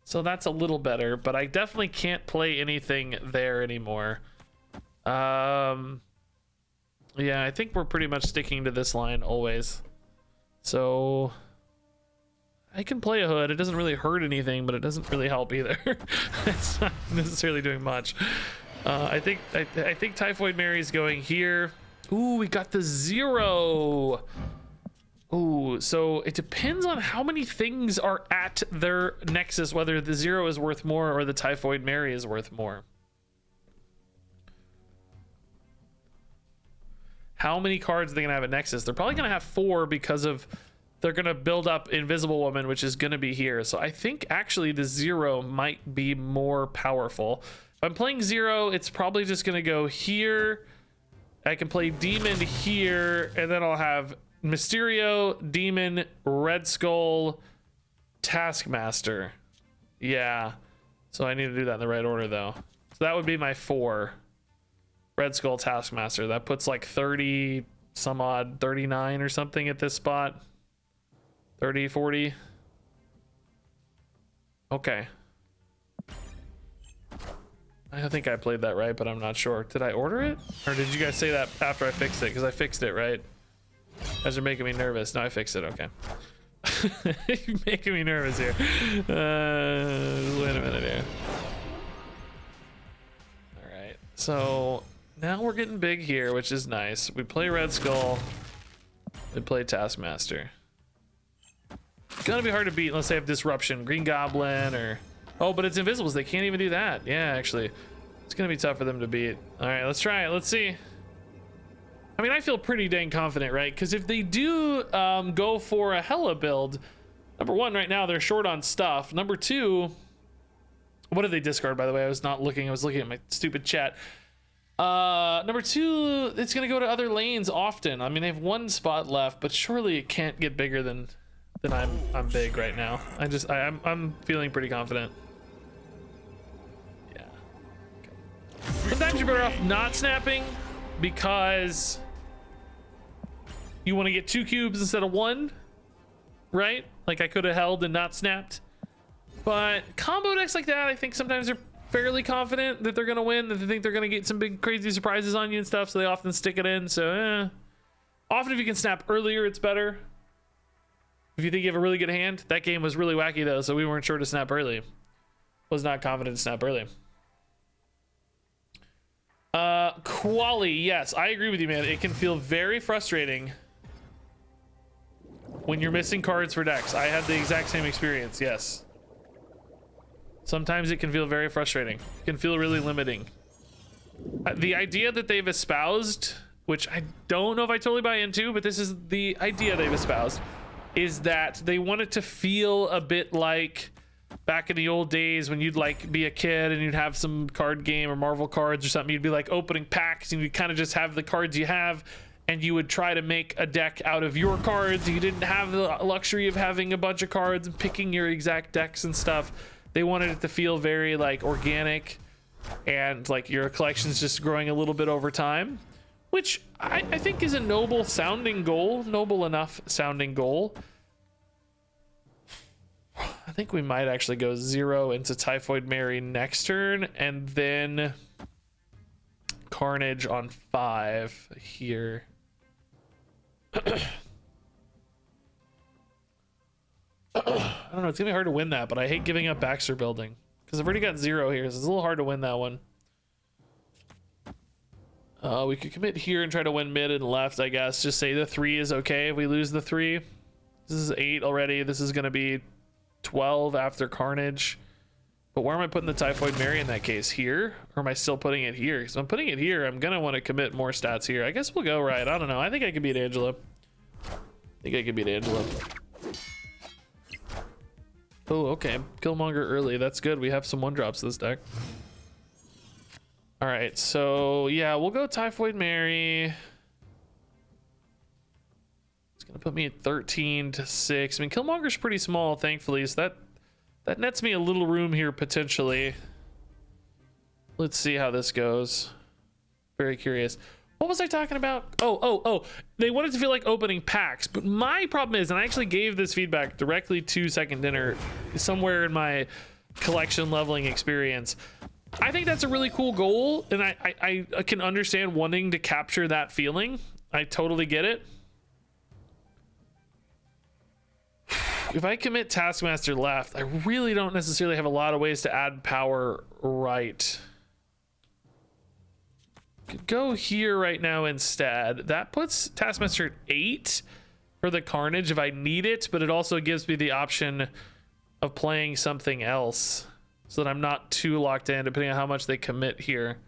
so that's a little better. But I definitely can't play anything there anymore. Yeah, I think we're pretty much sticking to this line always. So I can play a Hood. It doesn't really hurt anything, but it doesn't really help either. It's not necessarily doing much. I think Typhoid Mary's going here. Ooh, we got the 0. Ooh, so it depends on how many things are at their Nexus, whether the 0 is worth more or the Typhoid Mary is worth more. How many cards are they gonna have at Nexus? They're probably gonna have 4 because of they're gonna build up Invisible Woman, which is gonna be here. So I think actually the 0 might be more powerful. If I'm playing 0, it's probably just gonna go here. I can play Demon here, and then I'll have Mysterio, Demon, Red Skull, Taskmaster. Yeah. So I need to do that in the right order though. So that would be my 4. Red Skull, Taskmaster. That puts like 30 some odd, 39 or something at this spot. 30, 40. Okay. I think I played that right, but I'm not sure. Did I order it? Or did you guys say that after I fixed it? Because I fixed it, right? You guys are making me nervous. No, I fixed it. Okay. You're making me nervous here. Wait a minute here. All right. So now we're getting big here, which is nice. We play Red Skull. We play Taskmaster. It's gonna be hard to beat unless they have Disruption, Green Goblin, or... Oh, but it's Invisibles. They can't even do that. Yeah, actually. It's gonna be tough for them to beat. All right, let's try it. Let's see. I mean, I feel pretty dang confident, right? Because if they do go for a Hella build, number 1, right now, they're short on stuff. Number 2... What did they discard, by the way? I was not looking. I was looking at my stupid chat. Number 2, it's gonna go to other lanes often. I mean, they have 1 spot left, but surely it can't get bigger than I'm big right now. I'm feeling pretty confident. Yeah. Okay. Sometimes you're better off not snapping because you want to get 2 cubes instead of 1, right? Like I could have held and not snapped. But combo decks like that, I think sometimes they're fairly confident that they're going to win, that they think they're going to get some big crazy surprises on you and stuff, so they often stick it in. So often if you can snap earlier, it's better. If you think you have a really good hand. That game was really wacky though, so we weren't sure to snap early. Was not confident to snap early. Quali, yes, I agree with you, man. It can feel very frustrating when you're missing cards for decks. I had the exact same experience, yes. Sometimes it can feel very frustrating. It can feel really limiting. The idea that they've espoused, which I don't know if I totally buy into, but this is the idea they've espoused, is that they want it to feel a bit like back in the old days when you'd like be a kid and you'd have some card game or Marvel cards or something. You'd be like opening packs and you'd kind of just have the cards you have, and you would try to make a deck out of your cards. You didn't have the luxury of having a bunch of cards and picking your exact decks and stuff. They wanted it to feel very like organic and like your collection's just growing a little bit over time, which I think is a noble sounding goal, noble enough sounding goal. I think we might actually go 0 into Typhoid Mary next turn and then Carnage on 5 here. I don't know, it's gonna be hard to win that, but I hate giving up Baxter Building because I've already got 0 here, so it's a little hard to win that one. We could commit here and try to win mid and left, I guess. Just say the 3 is okay if we lose the 3. This is 8 already. This is gonna be 12 after Carnage. But where am I putting the Typhoid Mary in that case? Here? Or am I still putting it here? Because I'm putting it here, I'm gonna want to commit more stats here. I guess we'll go right. I don't know. I think I could beat Angela. Oh, okay. Killmonger early. That's good. We have some 1-drops this deck. All right, so yeah, we'll go Typhoid Mary. It's gonna put me at 13 to 6. I mean, Killmonger's pretty small, thankfully, so that nets me a little room here potentially. Let's see how this goes. Very curious. What was I talking about? Oh, they wanted to feel like opening packs, but my problem is, and I actually gave this feedback directly to Second Dinner somewhere in my collection leveling experience. I think that's a really cool goal, and I can understand wanting to capture that feeling. I totally get it. If I commit Taskmaster left, I really don't necessarily have a lot of ways to add power right. Could go here right now instead. That puts Taskmaster at 8 for the Carnage if I need it, but it also gives me the option of playing something else so that I'm not too locked in depending on how much they commit here.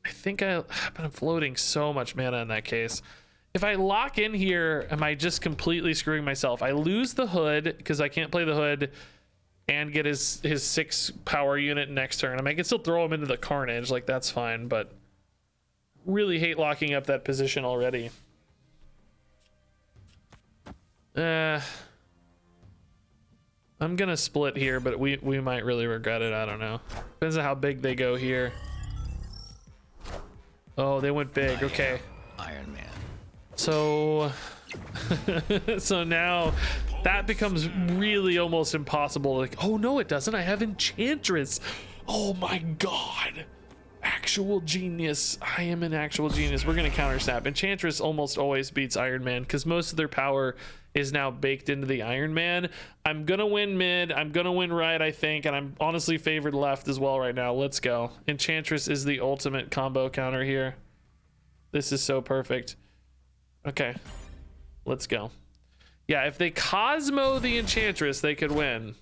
I think but I'm floating so much mana in that case. If I lock in here, am I just completely screwing myself? I lose the Hood because I can't play the Hood and get his 6 power unit next turn. I mean, I can still throw him into the Carnage, like that's fine, but really hate locking up that position already. I'm gonna split here, but we might really regret it. I don't know. Depends on how big they go here. Oh, they went big. Okay. Iron Man. So so now that becomes really almost impossible. Like, oh no, it doesn't. I have Enchantress. Oh my god. Actual genius. I am an actual genius. We're gonna counter snap. Enchantress almost always beats Iron Man because most of their power is now baked into the Iron Man. I'm gonna win mid. I'm gonna win right, I think, and I'm honestly favored left as well right now. Let's go. Enchantress is the ultimate combo counter here. This is so perfect. Okay, let's go. Yeah, if they Cosmo the Enchantress, they could win.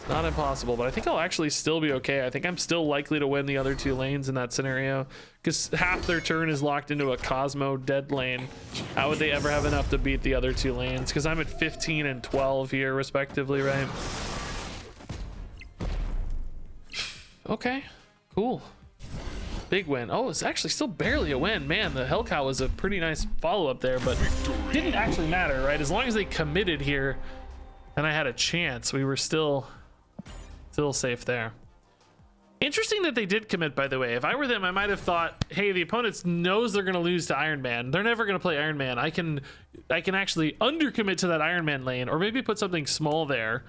It's not impossible, but I think I'll actually still be okay. I think I'm still likely to win the other 2 lanes in that scenario because half their turn is locked into a Cosmo dead lane. How would they ever have enough to beat the other 2 lanes? Because I'm at 15 and 12 here respectively, right? Okay, cool. Big win. Oh, it's actually still barely a win. Man, the Hellcow was a pretty nice follow-up there, but didn't actually matter, right? As long as they committed here and I had a chance, we were still safe there. Interesting that they did commit, by the way. If I were them, I might have thought, hey, the opponent knows they're going to lose to Iron Man. They're never going to play Iron Man. I can actually undercommit to that Iron Man lane, or maybe put something small there,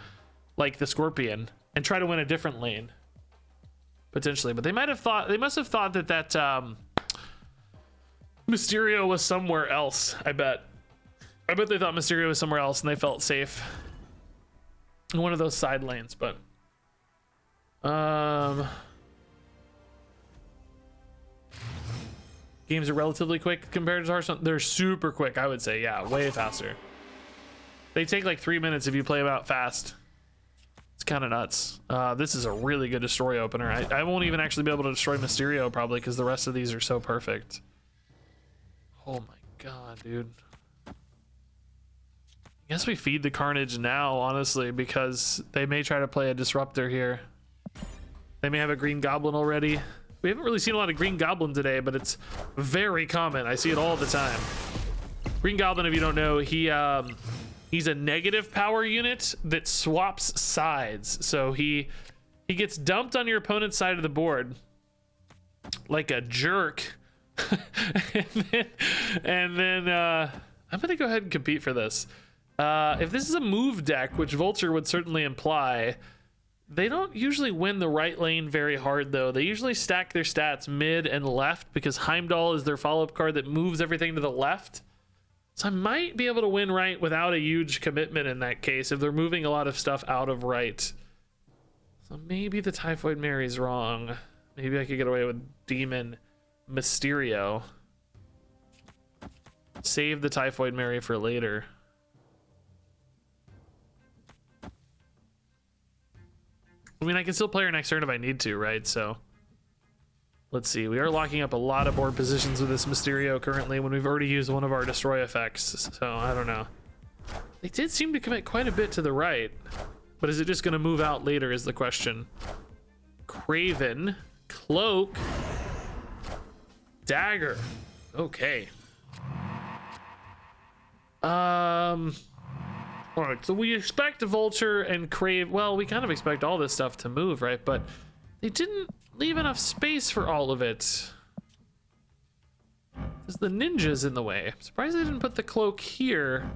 like the Scorpion and try to win a different lane potentially. But they must have thought that Mysterio was somewhere else. I bet they thought Mysterio was somewhere else and they felt safe in one of those side lanes. But games are relatively quick compared to Hearthstone. They're super quick, I would say. Yeah, way faster. They take like 3 minutes if you play them out fast. It's kind of nuts. This is a really good destroy opener. I won't even actually be able to destroy Mysterio probably because the rest of these are so perfect. Oh my god, dude. I guess we feed the Carnage now, honestly, because they may try to play a Disruptor here. They may have a Green Goblin already. We haven't really seen a lot of Green Goblin today, but it's very common. I see it all the time. Green Goblin, if you don't know, he's a negative power unit that swaps sides. So he gets dumped on your opponent's side of the board like a jerk. and then I'm gonna go ahead and compete for this. If this is a move deck, which Vulture would certainly imply, they don't usually win the right lane very hard though. They usually stack their stats mid and left because Heimdall is their follow-up card that moves everything to the left. So I might be able to win right without a huge commitment in that case if they're moving a lot of stuff out of right. So maybe the Typhoid Mary's wrong. Maybe I could get away with Demon Mysterio. Save the Typhoid Mary for later. I mean, I can still play her next turn if I need to, right? So let's see. We are locking up a lot of board positions with this Mysterio currently when we've already used one of our destroy effects. So I don't know. They did seem to commit quite a bit to the right, but is it just going to move out later is the question. Craven, Cloak, Dagger. Okay. All right, so we expect Vulture and Crave. Well, we kind of expect all this stuff to move, right? But they didn't leave enough space for all of it. There's the ninjas in the way. I'm surprised they didn't put the cloak here.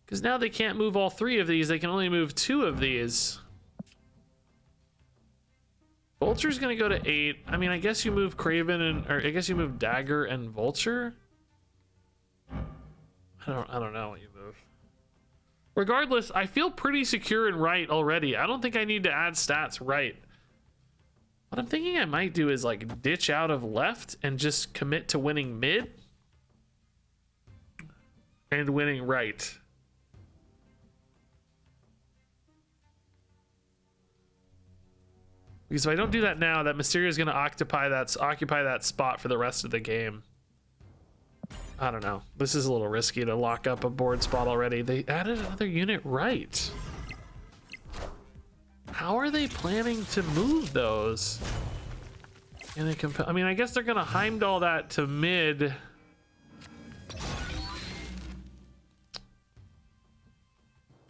Because now they can't move all 3 of these. They can only move 2 of these. Vulture's gonna go to 8. I mean, I guess you move Craven or I guess you move Dagger and Vulture. I don't know what you move. Regardless, I feel pretty secure in right already. I don't think I need to add stats right. What I'm thinking I might do is like ditch out of left and just commit to winning mid and winning right. Because if I don't do that now, that Mysterio is going to occupy that spot for the rest of the game. I don't know. This is a little risky to lock up a board spot already. They added another unit right. How are they planning to move those? I mean, I guess they're going to Heimdall that to mid.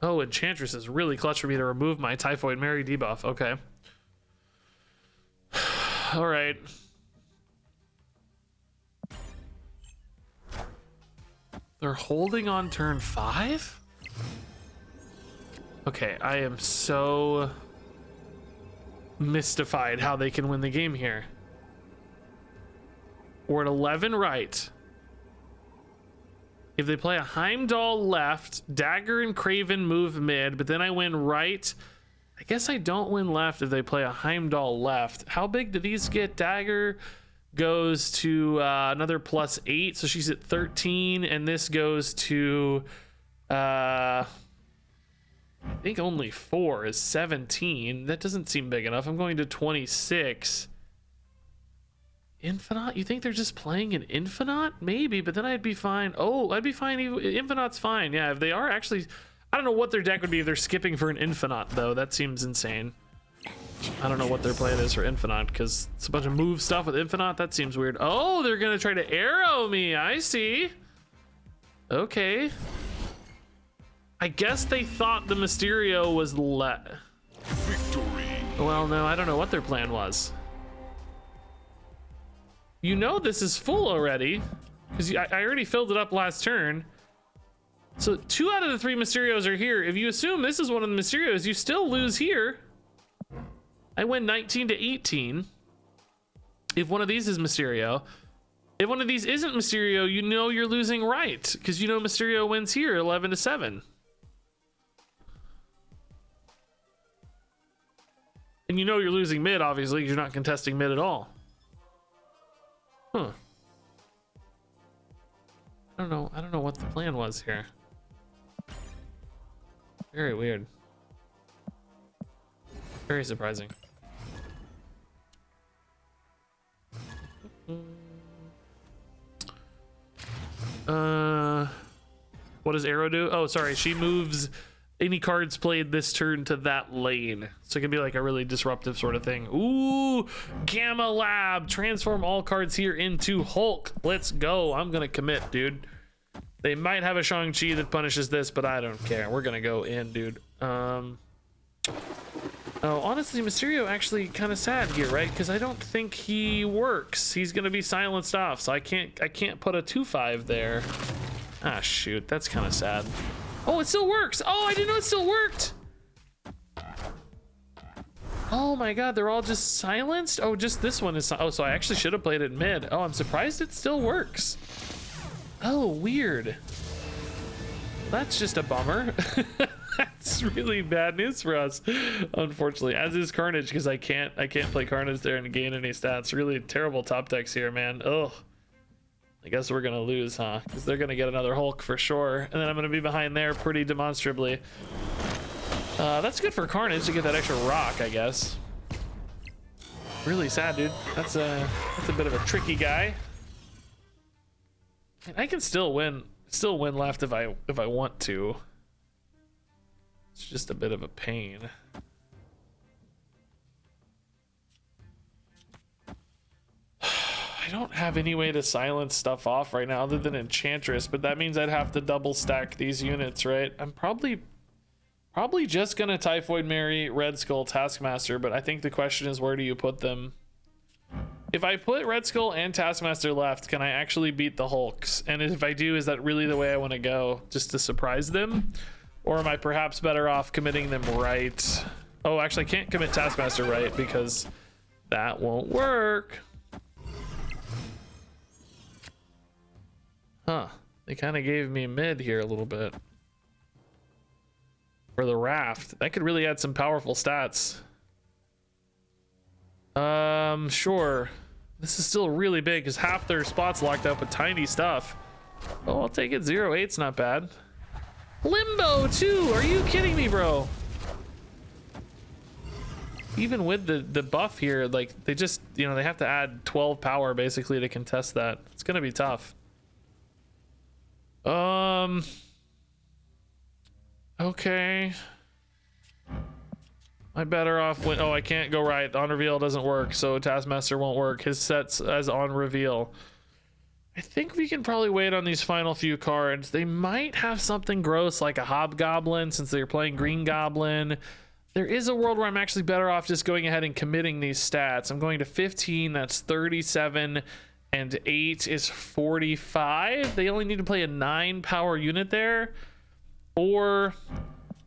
Oh, Enchantress is really clutch for me to remove my Typhoid Mary debuff. Okay. All right. They're holding on turn 5? Okay, I am so mystified how they can win the game here. We're at 11 right. If they play a Heimdall left, Dagger and Craven move mid, but then I win right. I guess I don't win left if they play a Heimdall left. How big do these get? Dagger goes to another +8, so she's at 13, and this goes to I think only 4 is 17. That doesn't seem big enough. I'm going to 26. Infinite? You think they're just playing an Infinite? Maybe, but then I'd be fine. Oh, I'd be fine. Infinite's fine. Yeah, if they are actually, I don't know what their deck would be if they're skipping for an Infinite though. That seems insane. I don't know what their plan is for Infinite because it's a bunch of move stuff with Infinite. That seems weird. Oh, they're gonna try to arrow me. I see. Okay. I guess they thought the Mysterio was victory. Well, no, I don't know what their plan was. You know this is full already because I already filled it up last turn. So 2 out of the 3 Mysterios are here. If you assume this is one of the Mysterios, you still lose here. I win 19 to 18. If one of these is Mysterio. If one of these isn't Mysterio, you know you're losing right, because you know Mysterio wins here 11 to 7. And you know you're losing mid, obviously, because you're not contesting mid at all. Huh. I don't know what the plan was here. Very weird. Very surprising. What does Arrow do? Oh, sorry, she moves any cards played this turn to that lane. So it can be like a really disruptive sort of thing. Ooh, Gamma Lab. Transform all cards here into Hulk. Let's go. I'm gonna commit, dude. They might have a Shang-Chi that punishes this, but I don't care. We're gonna go in, dude. Oh, honestly, Mysterio actually kind of sad here, right? Because I don't think he works. He's gonna be silenced off, so I can't put a 2/5 there. Ah, shoot, that's kind of sad. Oh, it still works. Oh, I didn't know it still worked. Oh my God, they're all just silenced. Oh, just this one is. Oh, so I actually should have played it mid. Oh, I'm surprised it still works. Oh, weird. That's just a bummer. That's really bad news for us, unfortunately. As is Carnage, because I can't play Carnage there and gain any stats. Really terrible top decks here, man. Ugh. I guess we're gonna lose, huh? Because they're gonna get another Hulk for sure, and then I'm gonna be behind there pretty demonstrably. That's good for Carnage to get that extra rock, I guess. Really sad, dude. That's a bit of a tricky guy. I can still win left if I want to. It's just a bit of a pain. I don't have any way to silence stuff off right now other than Enchantress, but that means I'd have to double stack these units, right? I'm probably just gonna Typhoid Mary, Red Skull, Taskmaster, but I think the question is, where do you put them? If I put Red Skull and Taskmaster left, can I actually beat the Hulks? And if I do, is that really the way I want to go, just to surprise them? Or am I perhaps better off committing them right? Oh, actually, I can't commit Taskmaster right because that won't work. Huh. They kind of gave me mid here a little bit. For the Raft. That could really add some powerful stats. Sure. This is still really big because half their spots locked up with tiny stuff. Oh, I'll take it. 0-8's not bad. Limbo too. Are you kidding me, bro? Even with the buff here, like they just, they have to add 12 power basically to contest that. It's gonna be tough. Okay. I'm better off when, oh, I can't go right. On reveal doesn't work, so Taskmaster won't work. His set's as on reveal. I think we can probably wait on these final few cards. They might have something gross like a Hobgoblin since they're playing Green Goblin. There is a world where I'm actually better off just going ahead and committing these stats. I'm going to 15, that's 37, and 8 is 45. They only need to play a 9 power unit there. Or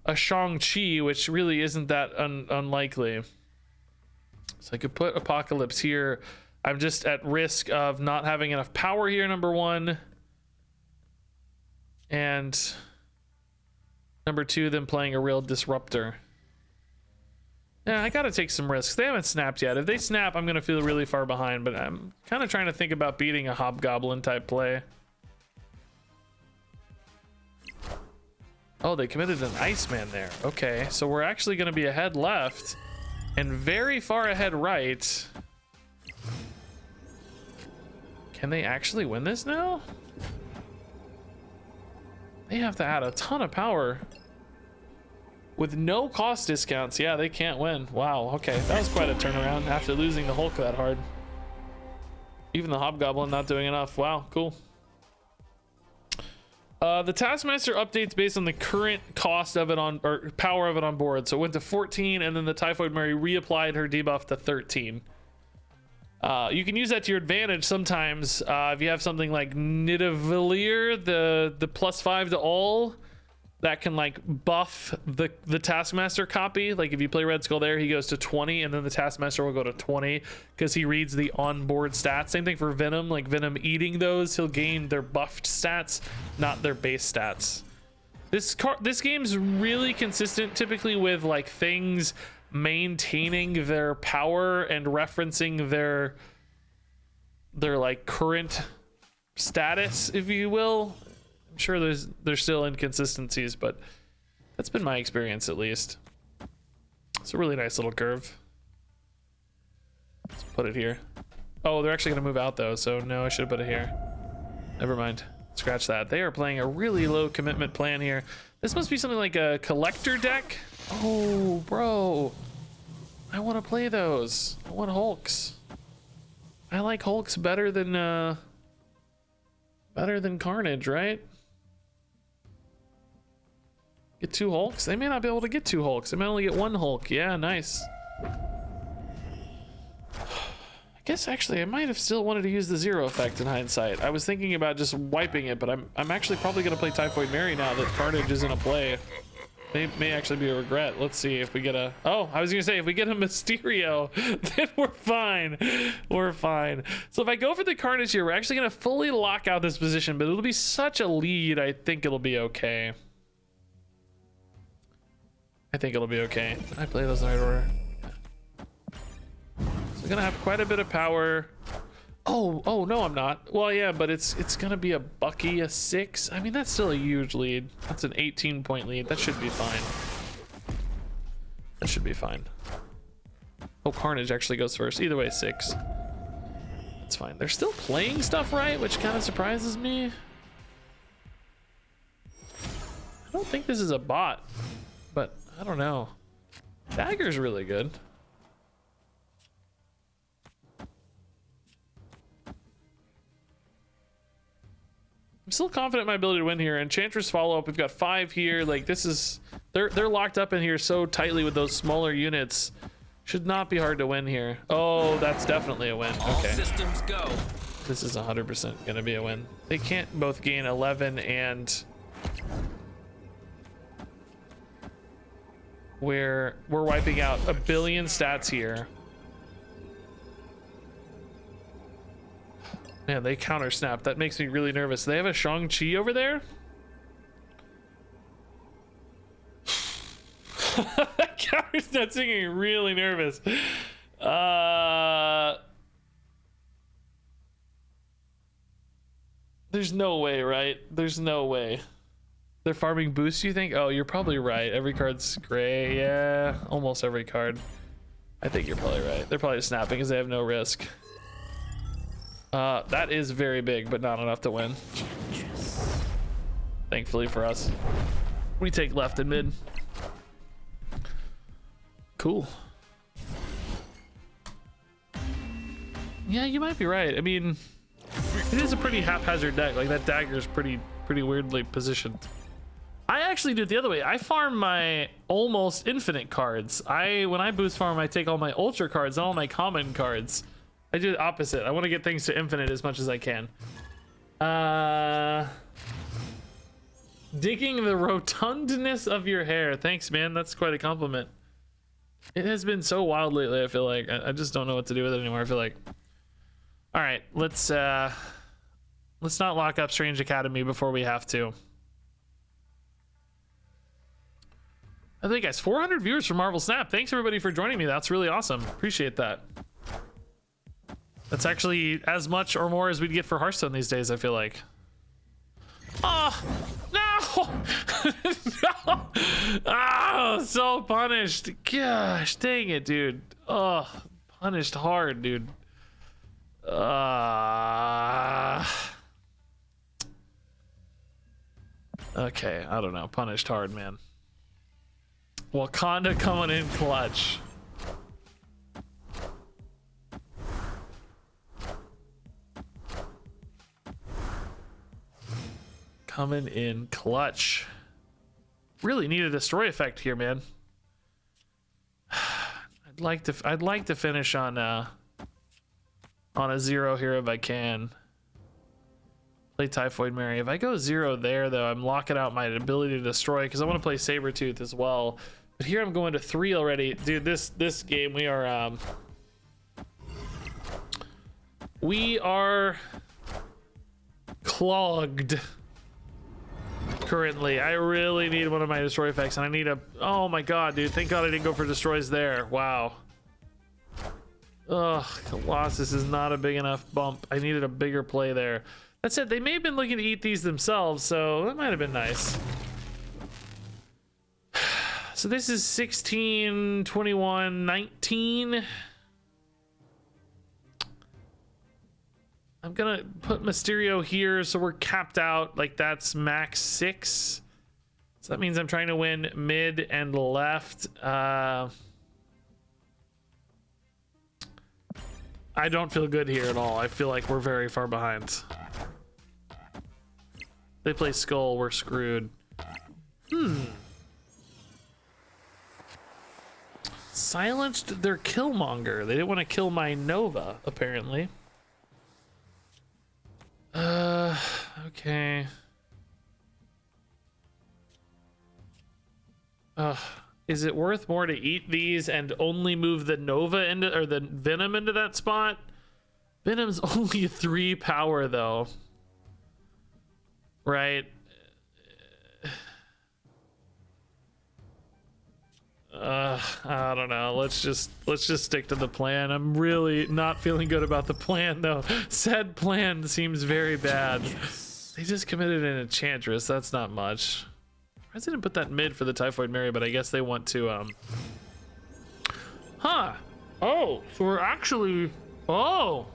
a Shang-Chi, which really isn't that unlikely. So I could put Apocalypse here. I'm just at risk of not having enough power here, number one. And number two, them playing a real disruptor. Yeah, I gotta take some risks. They haven't snapped yet. If they snap, I'm gonna feel really far behind, but I'm kind of trying to think about beating a Hobgoblin type play. Oh, they committed an Iceman there. Okay, so we're actually gonna be ahead left and very far ahead right. Can they actually win this now? They have to add a ton of power. With no cost discounts, yeah, they can't win. Wow, okay, that was quite a turnaround after losing the Hulk that hard. Even the Hobgoblin not doing enough. Wow, cool. The Taskmaster updates based on the current cost of it on, or power of it on board. So it went to 14, and then the Typhoid Mary reapplied her debuff to 13. You can use that to your advantage sometimes. If you have something like Nidavellir, the +5 to all, that can like buff the Taskmaster copy. Like if you play Red Skull there, he goes to 20, and then the Taskmaster will go to 20 because he reads the onboard stats. Same thing for Venom. Like Venom eating those, he'll gain their buffed stats, not their base stats. This game's really consistent typically with like things maintaining their power and referencing their like current status, if you will. I'm sure there's still inconsistencies, but that's been my experience at least. It's a really nice little curve. Let's put it here. Oh, they're actually gonna move out though, so no, I should have put it here. Never mind. Scratch that. They are playing a really low commitment plan here. This must be something like a collector deck. Oh, bro. I want to play those. I want Hulks. I like Hulks better than Carnage, right? Get 2 Hulks? They may not be able to get 2 Hulks. They might only get 1 Hulk. Yeah, nice. I guess actually I might have still wanted to use the 0 effect in hindsight. I was thinking about just wiping it, but I'm actually probably going to play Typhoid Mary now that Carnage isn't a play. May actually be a regret. Let's see if we get a... Oh, I was going to say, if we get a Mysterio, then we're fine. We're fine. So if I go for the Carnage here, we're actually going to fully lock out this position, but it'll be such a lead, I think it'll be okay. I think it'll be okay. Did I play those in the right order? So I'm gonna have quite a bit of power. Oh no, I'm not. Well, yeah, but it's gonna be a Bucky, a 6. I mean, that's still a huge lead. That's an 18-point lead. That should be fine. That should be fine. Oh, Carnage actually goes first. Either way, 6. That's fine. They're still playing stuff right, which kind of surprises me. I don't think this is a bot, but I don't know. Dagger's really good. I'm still confident in my ability to win here. Enchantress follow-up, we've got 5 here. Like, this is... They're locked up in here so tightly with those smaller units. Should not be hard to win here. Oh, that's definitely a win. Okay. All systems go. This is 100% going to be a win. They can't both gain 11 and... We're wiping out 1 billion stats here. Man, they counter snap. That makes me really nervous. They have a Shang-Chi over there? That counter snap's making me really nervous. There's no way, right? There's no way. They're farming boosts, you think? Oh, you're probably right. Every card's gray. Yeah, almost every card. I think you're probably right. They're probably snapping because they have no risk. That is very big, but not enough to win. Thankfully for us. We take left and mid. Cool. Yeah, you might be right. I mean, it is a pretty haphazard deck. Like, that dagger is pretty weirdly positioned. I actually do it the other way. I farm my almost infinite cards. When I boost farm, I take all my ultra cards and all my common cards. I do the opposite. I want to get things to infinite as much as I can. Digging the rotundness of your hair. Thanks, man. That's quite a compliment. It has been so wild lately, I feel like. I just don't know what to do with it anymore, I feel like. All right, let's not lock up Strange Academy before we have to. I think, guys, 400 viewers for Marvel Snap. Thanks, everybody, for joining me. That's really awesome. Appreciate that. That's actually as much or more as we'd get for Hearthstone these days, I feel like. Oh, no! No! Oh, so punished. Gosh, dang it, dude. Oh, punished hard, dude. Okay, I don't know. Punished hard, man. Wakanda coming in clutch. Coming in clutch. Really need a destroy effect here, man. I'd like to finish on on a 0 here if I can. Play Typhoid Mary. If I go 0 there, though, I'm locking out my ability to destroy because I want to play Sabretooth as well. But here I'm going to 3 already. Dude, this game, we are clogged currently. I really need one of my destroy effects, and I need a... Oh my god, dude. Thank god I didn't go for destroys there. Wow. Ugh, Colossus is not a big enough bump. I needed a bigger play there. That said, they may have been looking to eat these themselves, so that might have been nice. So this is 16, 21, 19. I'm gonna put Mysterio here so we're capped out. Like, that's max 6. So that means I'm trying to win mid and left. I don't feel good here at all. I feel like we're very far behind. They play Skull, we're screwed. Silenced their Killmonger. They didn't want to kill my Nova, apparently. Okay. Is it worth more to eat these and only move the Nova into, or the Venom into that spot? Venom's only 3 power though. Right? I don't know. Let's just stick to the plan. I'm really not feeling good about the plan though. Said plan seems very bad. Yes. They just committed an Enchantress. That's not much. I didn't put that mid for the Typhoid Mary, but I guess they want to Huh. Oh, so we're actually Oh.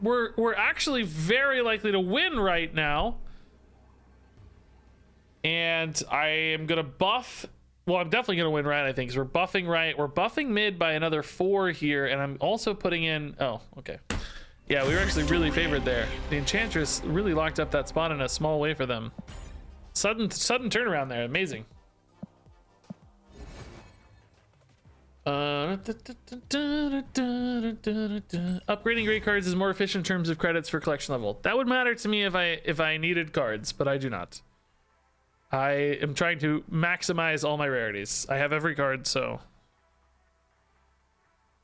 We're actually very likely to win right now. And I am gonna buff. Well, I'm definitely gonna win right, I think, because we're buffing right. We're buffing mid by another 4 here, and I'm also putting in. Oh, okay. Yeah, we were actually really favored there. The Enchantress really locked up that spot in a small way for them. Sudden turnaround there. Amazing. Upgrading great cards is more efficient in terms of credits for collection level. That would matter to me if I needed cards, but I do not. I am trying to maximize all my rarities. I have every card, so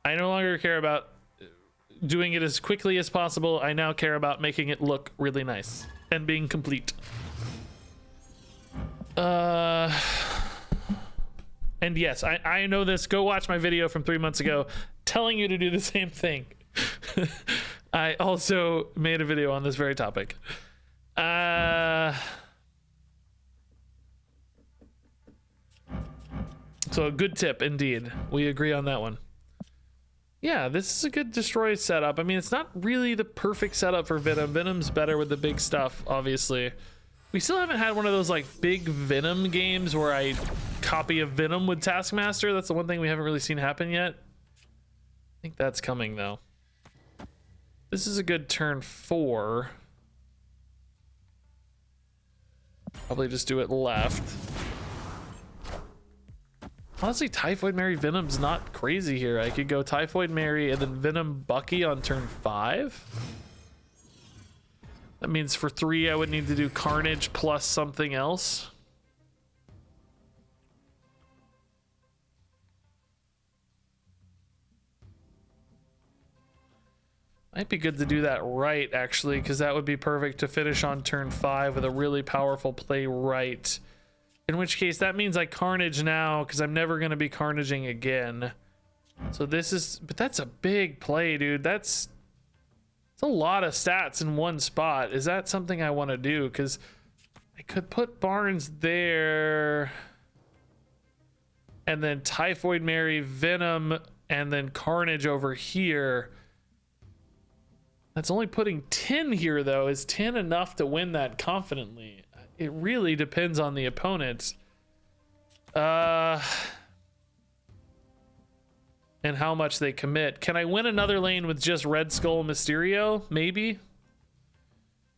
I no longer care about doing it as quickly as possible. I now care about making it look really nice and being complete. And yes, I know this. Go watch my video from 3 months ago telling you to do the same thing. I also made a video on this very topic. So a good tip indeed. We agree on that one. Yeah, this is a good destroy setup. I mean, it's not really the perfect setup for Venom. Venom's better with the big stuff, obviously. We still haven't had one of those like big Venom games where I copy a Venom with Taskmaster. That's the one thing we haven't really seen happen yet. I think that's coming though. This is a good turn 4. Probably just do it left. Honestly, Typhoid Mary Venom's not crazy here. I could go Typhoid Mary and then Venom Bucky on turn 5. That means for 3 I would need to do Carnage plus something else. Might be good to do that right, actually, because that would be perfect to finish on turn 5 with a really powerful play right. In which case, that means I Carnage now, because I'm never going to be Carnaging again. So this is... But that's a big play, dude. That's a lot of stats in one spot. Is that something I want to do? Because I could put Barnes there. And then Typhoid Mary, Venom, and then Carnage over here. That's only putting 10 here, though. Is 10 enough to win that confidently? It really depends on the opponent. And how much they commit. Can I win another lane with just Red Skull Mysterio? Maybe.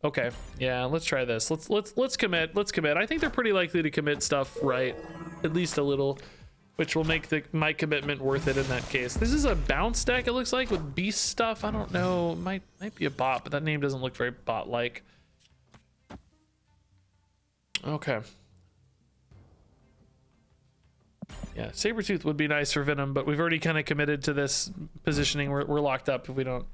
Okay. Yeah, let's try this. Let's commit. Let's commit. I think they're pretty likely to commit stuff right. At least a little. which will make my commitment worth it in that case. This is a bounce deck, it looks like, with beast stuff. I don't know, might be a bot, but that name doesn't look very bot-like. Okay. Yeah, Sabretooth would be nice for Venom, but we've already kind of committed to this positioning. We're locked up if we don't.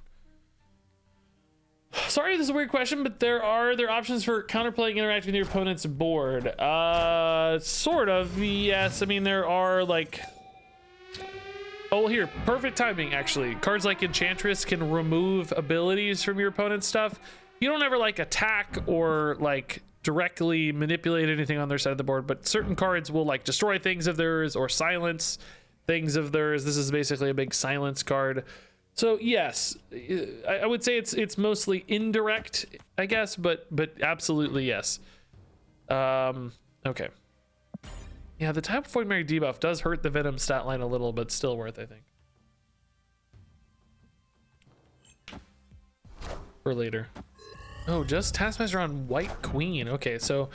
Sorry, this is a weird question, but there are options for counterplaying interacting with your opponent's board. Sort of, yes. I mean, there are like... Oh, here, perfect timing, actually. Cards like Enchantress can remove abilities from your opponent's stuff. You don't ever like attack or like directly manipulate anything on their side of the board, but certain cards will like destroy things of theirs or silence things of theirs. This is basically a big silence card. So yes, I would say it's mostly indirect, I guess, but absolutely yes. Okay. Yeah, the Typhoid Mary debuff does hurt the Venom stat line a little, but still worth, I think. For later. Oh, just Taskmaster on White Queen. Okay, so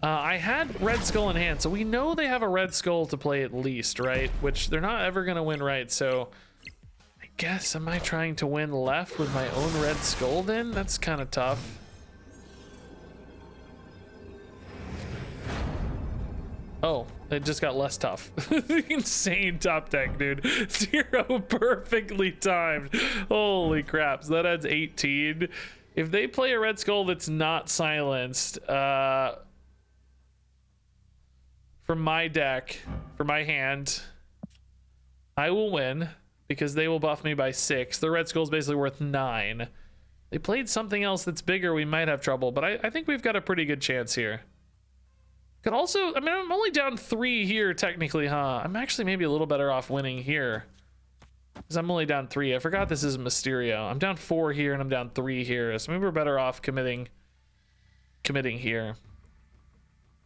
I had Red Skull in hand, so we know they have a Red Skull to play at least, right? Which they're not ever gonna win, right? So I guess, am I trying to win left with my own Red Skull then? That's kind of tough. Oh, it just got less tough. Insane top deck, dude. 0 perfectly timed. Holy crap. So that adds 18. If they play a Red Skull that's not silenced, from my deck, for my hand, I will win because they will buff me by 6. The Red Skull is basically worth 9. They played something else that's bigger, we might have trouble, but I think we've got a pretty good chance here. Could also, I mean, I'm only down 3 here technically, huh? I'm actually maybe a little better off winning here because I'm only down 3. I forgot this is Mysterio. I'm down 4 here and I'm down 3 here, so maybe we're better off committing here.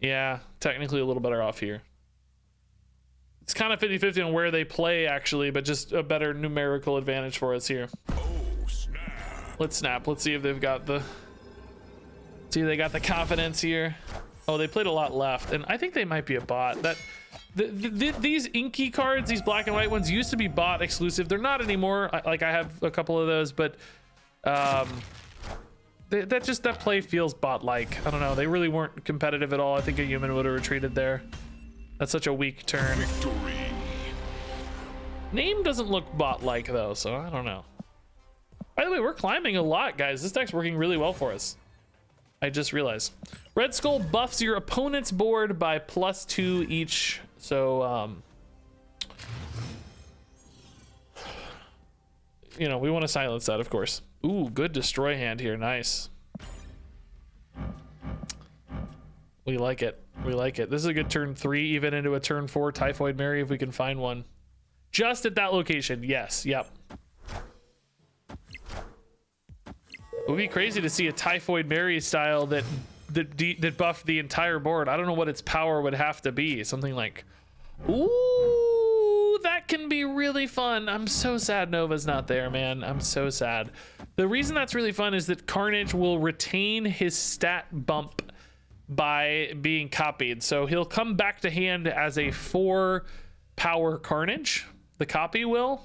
Yeah, technically a little better off here. It's kind of 50-50 on where they play actually, but just a better numerical advantage for us here. Oh, snap. Let's snap. Let's see if they've got the confidence here. Oh, they played a lot left, and I think they might be a bot. That these inky cards, these black and white ones, used to be bot exclusive. They're not anymore. I have a couple of those, but that play feels bot-like. I don't know. They really weren't competitive at all. I think a human would have retreated there. That's such a weak turn. Victory. Name doesn't look bot-like though, so I don't know. By the way, we're climbing a lot, guys. This deck's working really well for us. I just realized. Red Skull buffs your opponent's board by +2 each. So, you know, we want to silence that, of course. Ooh, good destroy hand here. Nice. We like it. We like it. This is a good turn 3, even into a turn 4 Typhoid Mary if we can find one. Just at that location. Yes. Yep. It would be crazy to see a Typhoid Mary style that buffed the entire board. I don't know what its power would have to be. Something like, ooh, that can be really fun. I'm so sad Nova's not there, man. I'm so sad. The reason that's really fun is that Carnage will retain his stat bump by being copied. So he'll come back to hand as a 4 power Carnage. The copy will.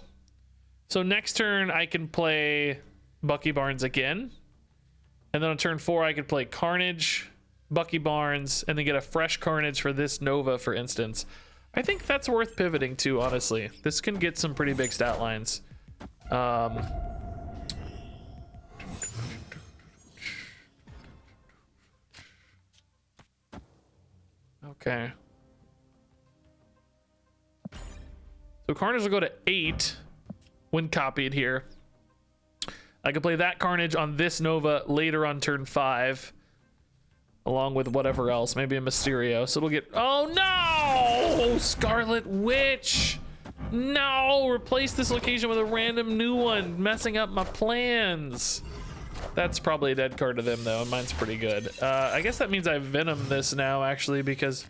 So next turn I can play Bucky Barnes again, and then on turn 4 I could play Carnage, Bucky Barnes, and then get a fresh Carnage for this Nova, for instance. I think that's worth pivoting to, honestly. This can get some pretty big stat lines. Okay, so Carnage will go to 8 when copied here. I could play that Carnage on this Nova later on turn 5, along with whatever else, maybe a Mysterio. So it'll get, oh no, Scarlet Witch. No, replace this location with a random new one, messing up my plans. That's probably a dead card to them though, and mine's pretty good. I guess that means I Venom this now actually, because,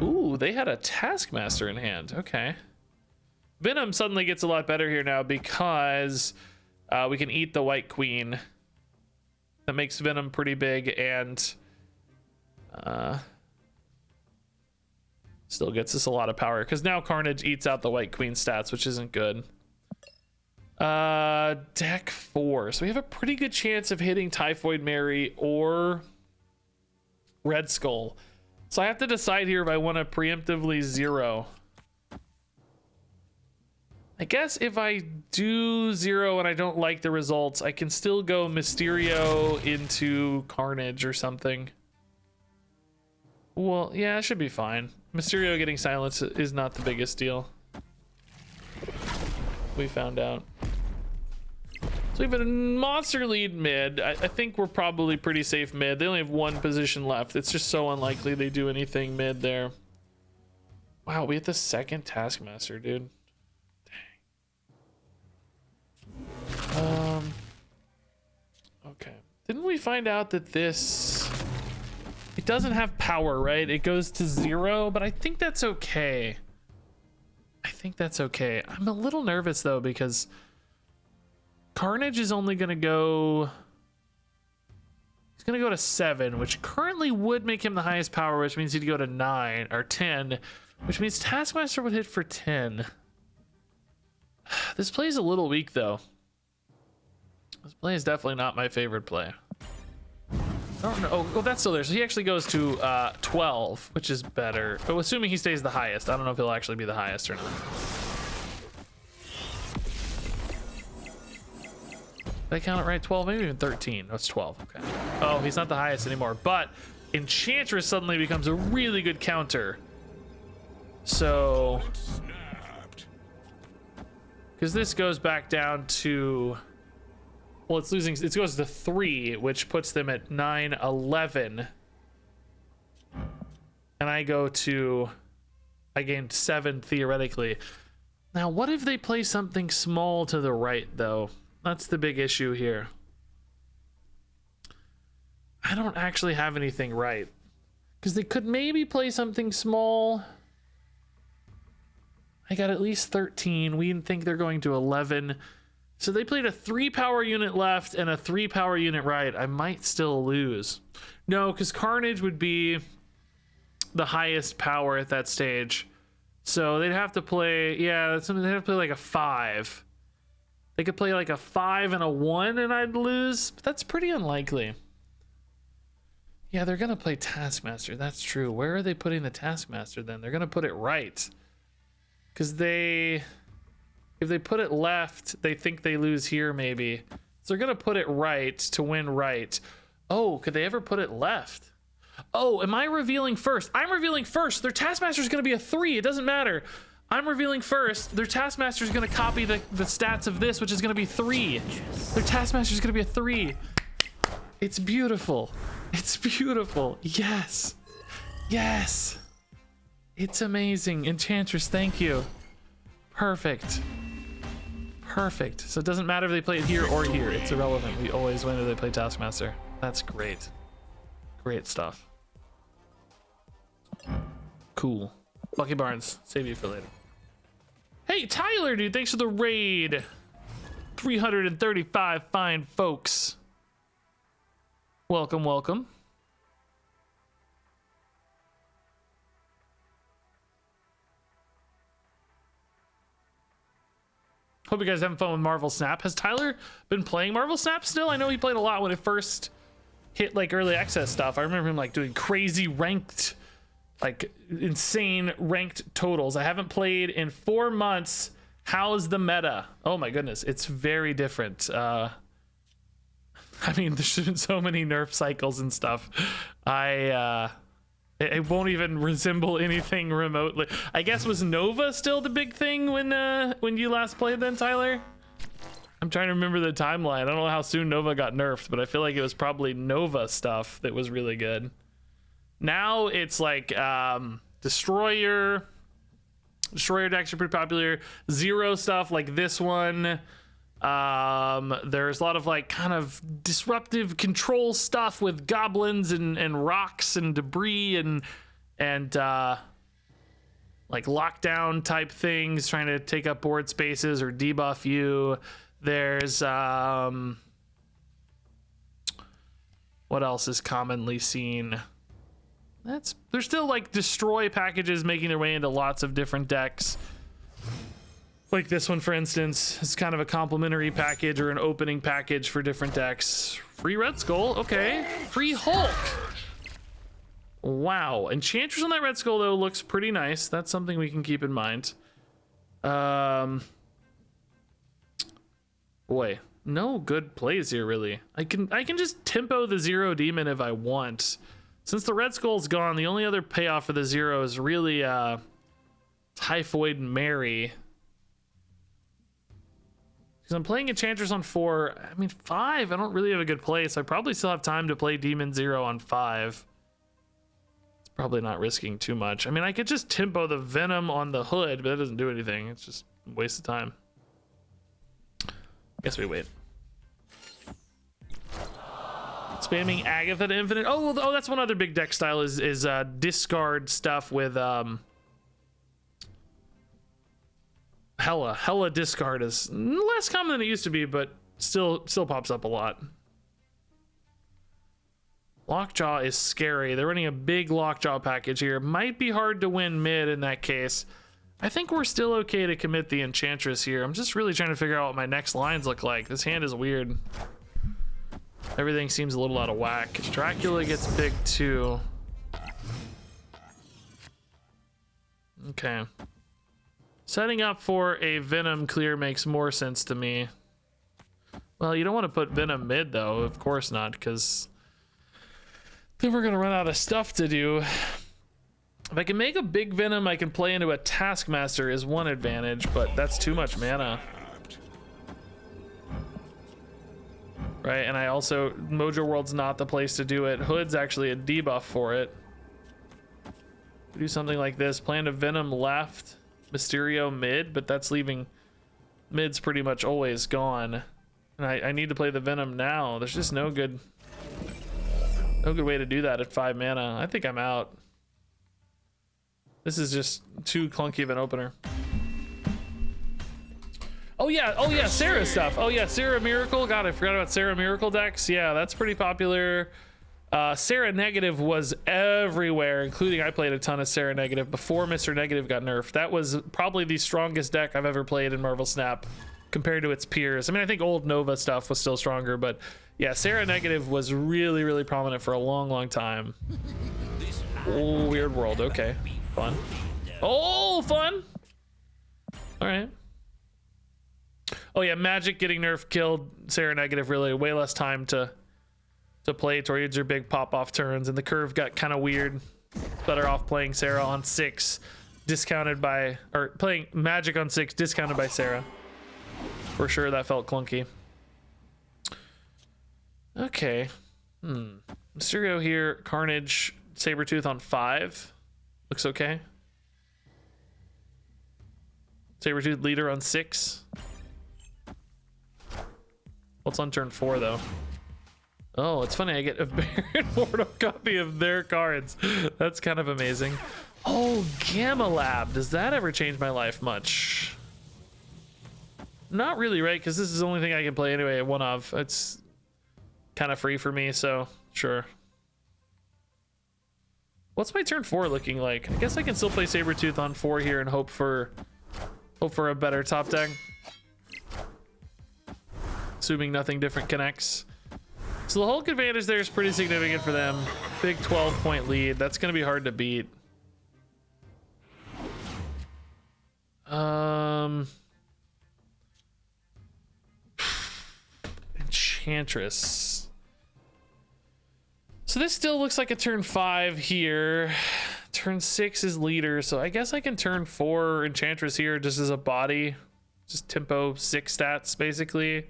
ooh, they had a Taskmaster in hand. Okay. Venom suddenly gets a lot better here now because we can eat the White Queen. That makes Venom pretty big, and Still gets us a lot of power because now Carnage eats out the White Queen stats, which isn't good. Deck 4. So we have a pretty good chance of hitting Typhoid Mary or Red Skull. So I have to decide here if I want to preemptively zero. I guess if I do zero and I don't like the results, I can still go Mysterio into Carnage or something. Well, yeah, it should be fine. Mysterio getting silenced is not the biggest deal. We found out. So we have a monster lead mid. I think we're probably pretty safe mid. They only have one position left. It's just so unlikely they do anything mid there. Wow, we hit the second Taskmaster, dude. Dang. Okay. Didn't we find out that this... It doesn't have power, right? It goes to 0, but I think that's okay. I think that's okay. I'm a little nervous though because Carnage is only gonna go... He's gonna go to 7, which currently would make him the highest power, which means he'd go to 9 or 10, which means Taskmaster would hit for 10. This play is a little weak though. This play is definitely not my favorite play. I don't know. Oh, well, that's still there. So he actually goes to 12, which is better. But assuming he stays the highest. I don't know if he'll actually be the highest or not. Did I count it right? 12, maybe even 13. No, it's 12. Okay. Oh, he's not the highest anymore. But Enchantress suddenly becomes a really good counter. So... Because this goes back down to... Well, it's losing. It goes to 3, which puts them at 9, 11. And I go to... I gained 7 theoretically. Now, what if they play something small to the right, though? That's the big issue here. I don't actually have anything right. Because they could maybe play something small. I got at least 13. We didn't think they're going to 11. So they played a 3 power unit left and a 3 power unit right. I might still lose. No, because Carnage would be the highest power at that stage. So they'd have to play, yeah, they'd have to play like a 5. They could play like a 5 and a 1 and I'd lose. But that's pretty unlikely. Yeah, they're going to play Taskmaster. That's true. Where are they putting the Taskmaster then? They're going to put it right. Because they... If they put it left, they think they lose here maybe. So they're going to put it right to win right. Oh, could they ever put it left? Oh, am I revealing first? I'm revealing first. Their Taskmaster is going to be a 3. It doesn't matter. I'm revealing first. Their Taskmaster is going to copy the stats of this, which is going to be 3. Their Taskmaster is going to be a 3. It's beautiful. It's beautiful. Yes. Yes. It's amazing. Enchantress, thank you. Perfect. Perfect. So it doesn't matter if they play it here or here. It's irrelevant. We always win if they play Taskmaster. That's great. Great stuff. Cool. Bucky Barnes, save you for later. Hey, Tyler, dude, thanks for the raid. 335 fine folks. Welcome, welcome. Hope you guys having fun with Marvel Snap. Has Tyler been playing Marvel Snap still? I know he played a lot when it first hit like early access stuff. I remember him like doing crazy ranked, like insane ranked totals. I haven't played in 4 months. How's the meta? Oh my goodness, it's very different. I mean, there's been so many nerf cycles and stuff. It won't even resemble anything remotely. I guess, was Nova still the big thing when you last played then, Tyler? I'm trying to remember the timeline. I don't know how soon Nova got nerfed, but I feel like it was probably Nova stuff that was really good. Now it's like Destroyer decks are pretty popular. Zero stuff like this one. There's a lot of like kind of disruptive control stuff with goblins and rocks and debris and like lockdown type things trying to take up board spaces or debuff you. There's what else is commonly seen? There's still like destroy packages making their way into lots of different decks. Like this one, for instance, is kind of a complimentary package or an opening package for different decks. Free Red Skull, okay. Free Hulk. Wow, Enchantress on that Red Skull though looks pretty nice. That's something we can keep in mind. Boy, no good plays here really. I can just tempo the Zero Demon if I want. Since the Red Skull's gone, the only other payoff for the Zero is really Typhoid Mary. Because I'm playing Enchantress on 4. I mean 5, I don't really have a good play, so I probably still have time to play Demon Zero on 5. It's probably not risking too much. I mean, I could just tempo the Venom on the Hood, but that doesn't do anything. It's just a waste of time. Guess we wait. Spamming Agatha to Infinite. Oh, that's one other big deck style is discard stuff with Hella discard is less common than it used to be, but still pops up a lot. Lockjaw is scary. They're running a big Lockjaw package here. Might be hard to win mid in that case. I think we're still okay to commit the Enchantress here. I'm just really trying to figure out what my next lines look like. This hand is weird. Everything seems a little out of whack. Dracula gets big too. Okay. Setting up for a Venom clear makes more sense to me. Well, you don't want to put Venom mid though, of course not, because then we're gonna run out of stuff to do. If I can make a big Venom I can play into a Taskmaster is one advantage, but that's too much mana. Right, and I also, Mojo World's not the place to do it. Hood's actually a debuff for it. Do something like this, plan a Venom left, Mysterio mid, but that's leaving mid's pretty much always gone. And I need to play the Venom now. There's just no good way to do that at 5 mana. I think I'm out. This is just too clunky of an opener. Oh yeah, Sarah stuff. Oh yeah, Sarah Miracle. God, I forgot about Sarah Miracle decks. Yeah, that's pretty popular. Sarah Negative was everywhere, including I played a ton of Sarah Negative before Mr. Negative got nerfed. That was probably the strongest deck I've ever played in Marvel Snap compared to its peers. I mean, I think old Nova stuff was still stronger, but yeah, Sarah Negative was really, really prominent for a long, long time. Oh, Weird World. Okay, fun. Oh, fun. All right. Oh yeah, Magic getting nerfed killed Sarah Negative. Really, way less time to play towards your big pop-off turns, and the curve got kind of weird. Better off playing Sarah on 6, discounted by, or playing Magic on 6, discounted by Sarah. For sure, that felt clunky. Okay. Mysterio here, Carnage, Sabretooth on 5. Looks okay. Sabretooth leader on 6. What's on turn 4 though? Oh, it's funny, I get a Baron Mordo copy of their cards. That's kind of amazing. Oh, Gamma Lab. Does that ever change my life much? Not really, right? Because this is the only thing I can play anyway, one of. It's kind of free for me, so sure. What's my turn 4 looking like? I guess I can still play Sabretooth on 4 here and hope for a better top deck. Assuming nothing different connects. So the Hulk advantage there is pretty significant for them. Big 12-point lead. That's going to be hard to beat. Enchantress. So this still looks like a turn 5 here. Turn 6 is leader, so I guess I can turn 4 Enchantress here just as a body. Just tempo 6 stats, basically.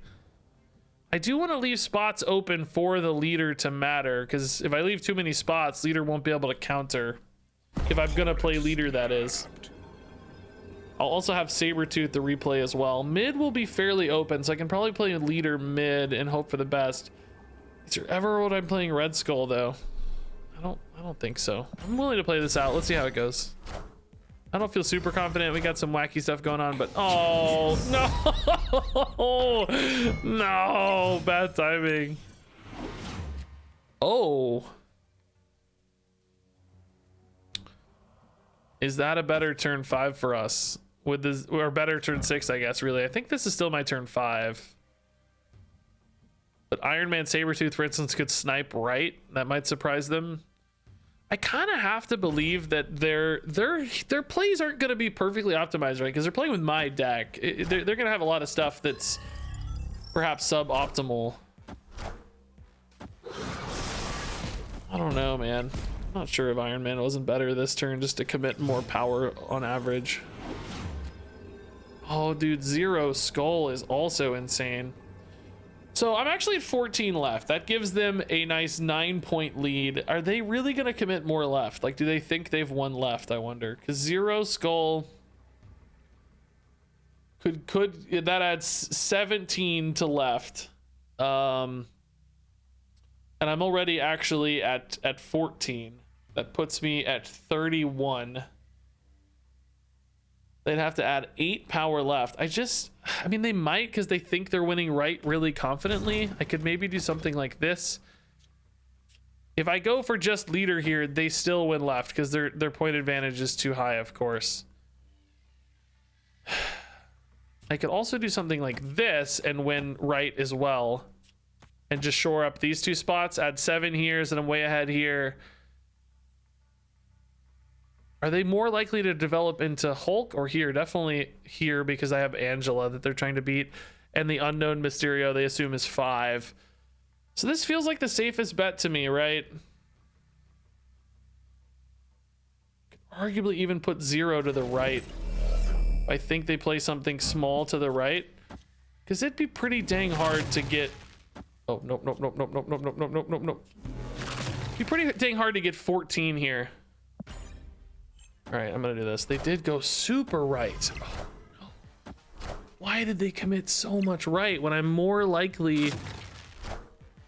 I do want to leave spots open for the leader to matter, because if I leave too many spots, leader won't be able to counter. If I'm going to play leader, that is. I'll also have Sabretooth to replay as well. Mid will be fairly open, so I can probably play leader mid and hope for the best. Is there ever when I'm playing Red Skull, though? I don't think so. I'm willing to play this out. Let's see how it goes. I don't feel super confident. We got some wacky stuff going on, but oh no, no, bad timing. Oh, Is that a better turn 5 for us? With this, or better turn 6, I guess, really. I think this is still my turn 5. But Iron Man Sabretooth, for instance, could snipe right. That might surprise them. I kind of have to believe that their plays aren't going to be perfectly optimized, right? Because they're playing with my deck. They're going to have a lot of stuff that's perhaps suboptimal. I don't know, man. I'm not sure if Iron Man wasn't better this turn just to commit more power on average. Oh, dude, Zero Skull is also insane. So I'm actually at 14 left. That gives them a nice 9-point lead. Are they really going to commit more left? Like, do they think they've won left, I wonder? Because Zero Skull could that adds 17 to left. And I'm already actually at 14. That puts me at 31. They'd have to add 8 power left. I mean, they might because they think they're winning right really confidently. I could maybe do something like this. If I go for just leader here, they still win left because their point advantage is too high, of course. I could also do something like this and win right as well. And just shore up these 2 spots, add 7 here, and I'm way ahead here. Are they more likely to develop into Hulk or here? Definitely here because I have Angela that they're trying to beat. And the unknown Mysterio they assume is 5. So this feels like the safest bet to me, right? Could arguably even put Zero to the right. I think they play something small to the right. Because it'd be pretty dang hard to get... Oh, nope, nope, nope, nope, nope, nope, nope, nope, nope, nope, nope. It'd be pretty dang hard to get 14 here. All right, I'm gonna do this. They did go super right. Oh, no. Why did they commit so much right when I'm more likely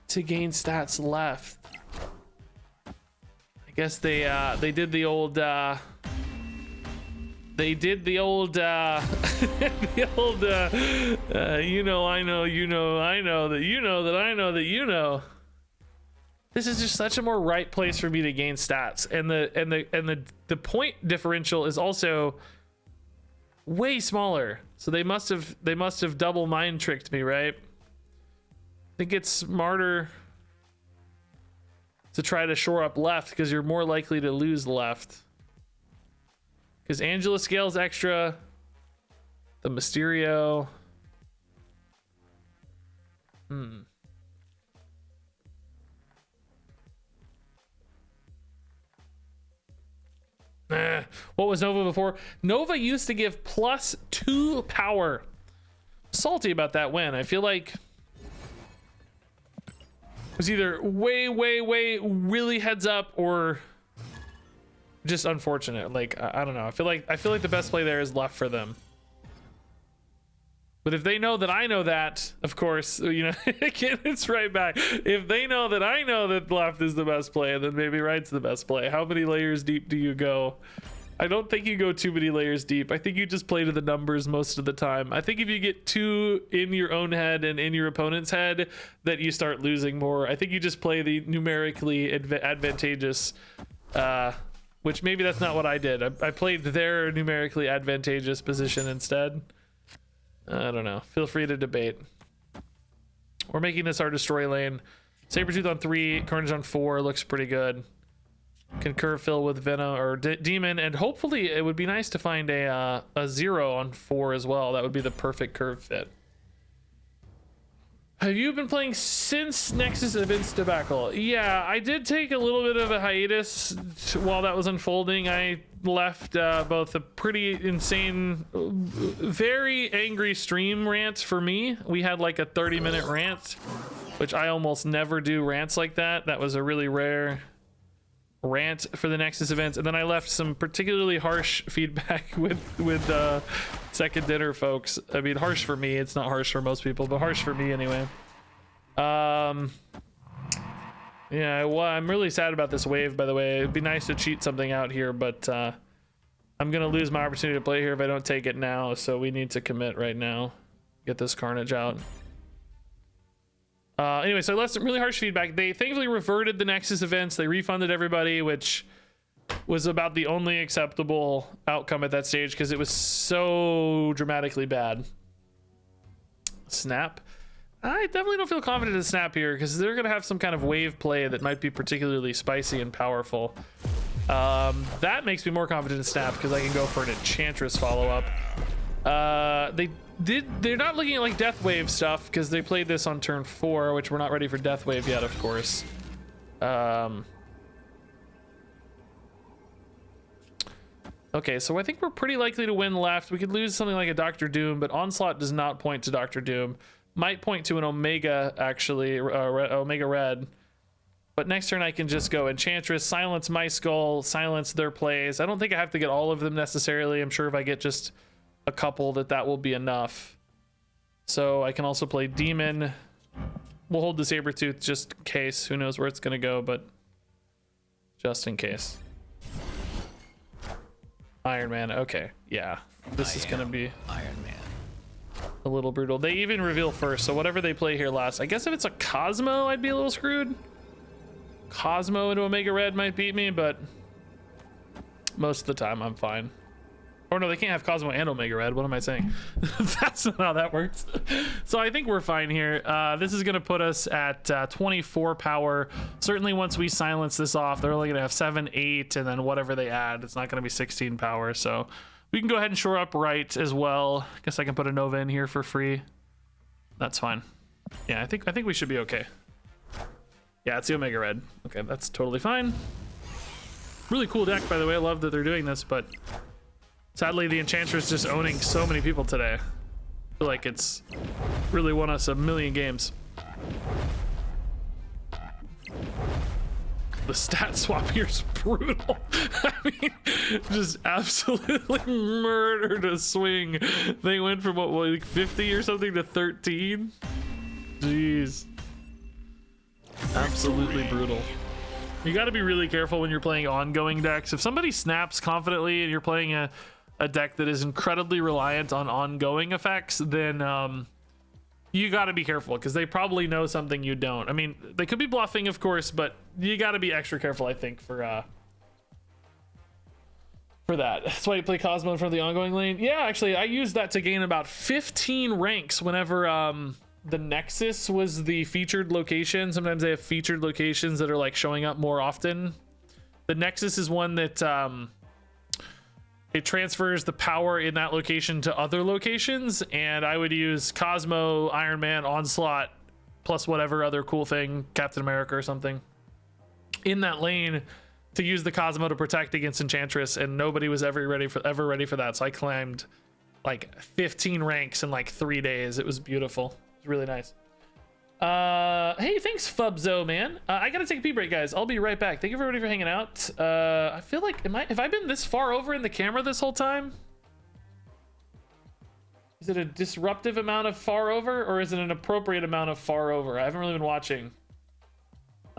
to gain stats left? I guess they did the old the old you know, I know, you know, I know that you know that I know that you know. This is just such a more right place for me to gain stats, and the point differential is also way smaller. So they must have double mind tricked me, right? I think it's smarter to try to shore up left because you're more likely to lose left. Because Angela scales extra, the Mysterio. What was Nova before? Nova used to give +2 power. Salty about that win. I feel like it was either way really heads up or just unfortunate. Like I don't know. I feel like the best play there is left for them. But if they know that I know that, of course, you know, again, it's right back. If they know that I know that left is the best play, then maybe right's the best play. How many layers deep do you go? I don't think you go too many layers deep. I think you just play to the numbers most of the time. I think if you get too in your own head and in your opponent's head, that you start losing more. I think you just play the numerically advantageous, which maybe that's not what I did. I played their numerically advantageous position instead. I don't know. Feel free to debate. We're making this our destroy lane. Sabretooth on 3, Carnage on 4 looks pretty good. Can curve fill with Venom or Demon, and hopefully it would be nice to find a 0 on 4 as well. That would be the perfect curve fit. Have you been playing since Nexus Events debacle? Yeah, I did take a little bit of a hiatus while that was unfolding. I left both a pretty insane, very angry stream rant for me. We had like a 30-minute rant, which I almost never do rants like that. That was a really rare rant for the Nexus Events. And then I left some particularly harsh feedback with Second Dinner folks. I mean, harsh for me. It's not harsh for most people, but harsh for me anyway. Yeah, well, I'm really sad about this wave, by the way. It'd be nice to cheat something out here, but I'm gonna lose my opportunity to play here if I don't take it now, so we need to commit right now. Get this Carnage out. Anyway, so I left some really harsh feedback. They thankfully reverted the Nexus Events. They refunded everybody, which was about the only acceptable outcome at that stage because it was so dramatically bad. Snap. I definitely don't feel confident in Snap here because they're going to have some kind of wave play that might be particularly spicy and powerful. That makes me more confident in Snap because I can go for an Enchantress follow-up. They're not looking at like Death Wave stuff because they played this on turn 4, which we're not ready for Death Wave yet, of course. Okay, so I think we're pretty likely to win left. We could lose something like a Dr. Doom, but Onslaught does not point to Dr. Doom. Might point to an Omega, actually, Omega Red. But next turn I can just go Enchantress, silence my skull, silence their plays. I don't think I have to get all of them necessarily. I'm sure if I get just a couple that will be enough. So I can also play Demon. We'll hold the Sabertooth just in case. Who knows where it's going to go, but just in case. Iron Man, okay, yeah. This is going to be Iron Man. a little brutal. They even reveal first, so whatever they play here last. I guess if it's a Cosmo, I'd be a little screwed. Cosmo into Omega Red might beat me, but most of the time I'm fine. Or no, they can't have Cosmo and Omega Red. What am I saying? That's not how that works. So I think we're fine here. This is going to put us at 24 power. Certainly once we silence this off, they're only going to have 7, 8, and then whatever they add, it's not going to be 16 power. So we can go ahead and shore up right as well. Guess I can put a Nova in here for free. That's fine. Yeah, I think we should be okay. Yeah, it's the Omega Red. Okay, that's totally fine. Really cool deck, by the way. I love that they're doing this, but sadly, the Enchantress just owning so many people today. I feel like it's really won us a million games. The stat swap here is brutal. I mean, just absolutely murdered a swing. They went from what, like 50 or something to 13? Jeez. Absolutely brutal. You got to be really careful when you're playing ongoing decks. If somebody snaps confidently and you're playing a deck that is incredibly reliant on ongoing effects, then you got to be careful because they probably know something you don't. I mean, they could be bluffing, of course, but you got to be extra careful, I think, for that. That's why you play Cosmo in front of the ongoing lane. Yeah, actually, I used that to gain about 15 ranks whenever the Nexus was the featured location. Sometimes they have featured locations that are like showing up more often. The Nexus is one that it transfers the power in that location to other locations, and I would use Cosmo, Iron Man, Onslaught, plus whatever other cool thing, Captain America or something, in that lane to use the Cosmo to protect against Enchantress, and nobody was ever ready for that. So I climbed like 15 ranks in like 3 days. It was beautiful. It was really nice. Hey, thanks Fubzo, man. I gotta take a pee break, guys. I'll be right back. Thank you everybody for hanging out. I feel like have I been this far over in the camera this whole time? Is it a disruptive amount of far over, or is it an appropriate amount of far over? I haven't really been watching.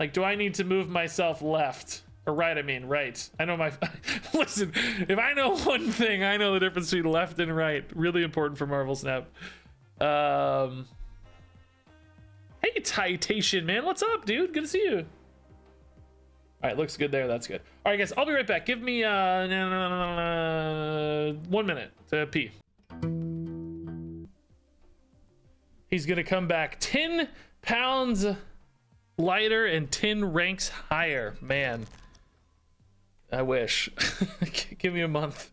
Like, do I need to move myself left or right? I mean right. I know my listen, if I know one thing, I know the difference between left and right. Really important for Marvel Snap. Hey, Titation, man. What's up, dude? Good to see you. All right, looks good there. That's good. All right, guys, I'll be right back. Give me 1 minute to pee. He's going to come back 10 pounds lighter and 10 ranks higher. Man, I wish. Give me a month.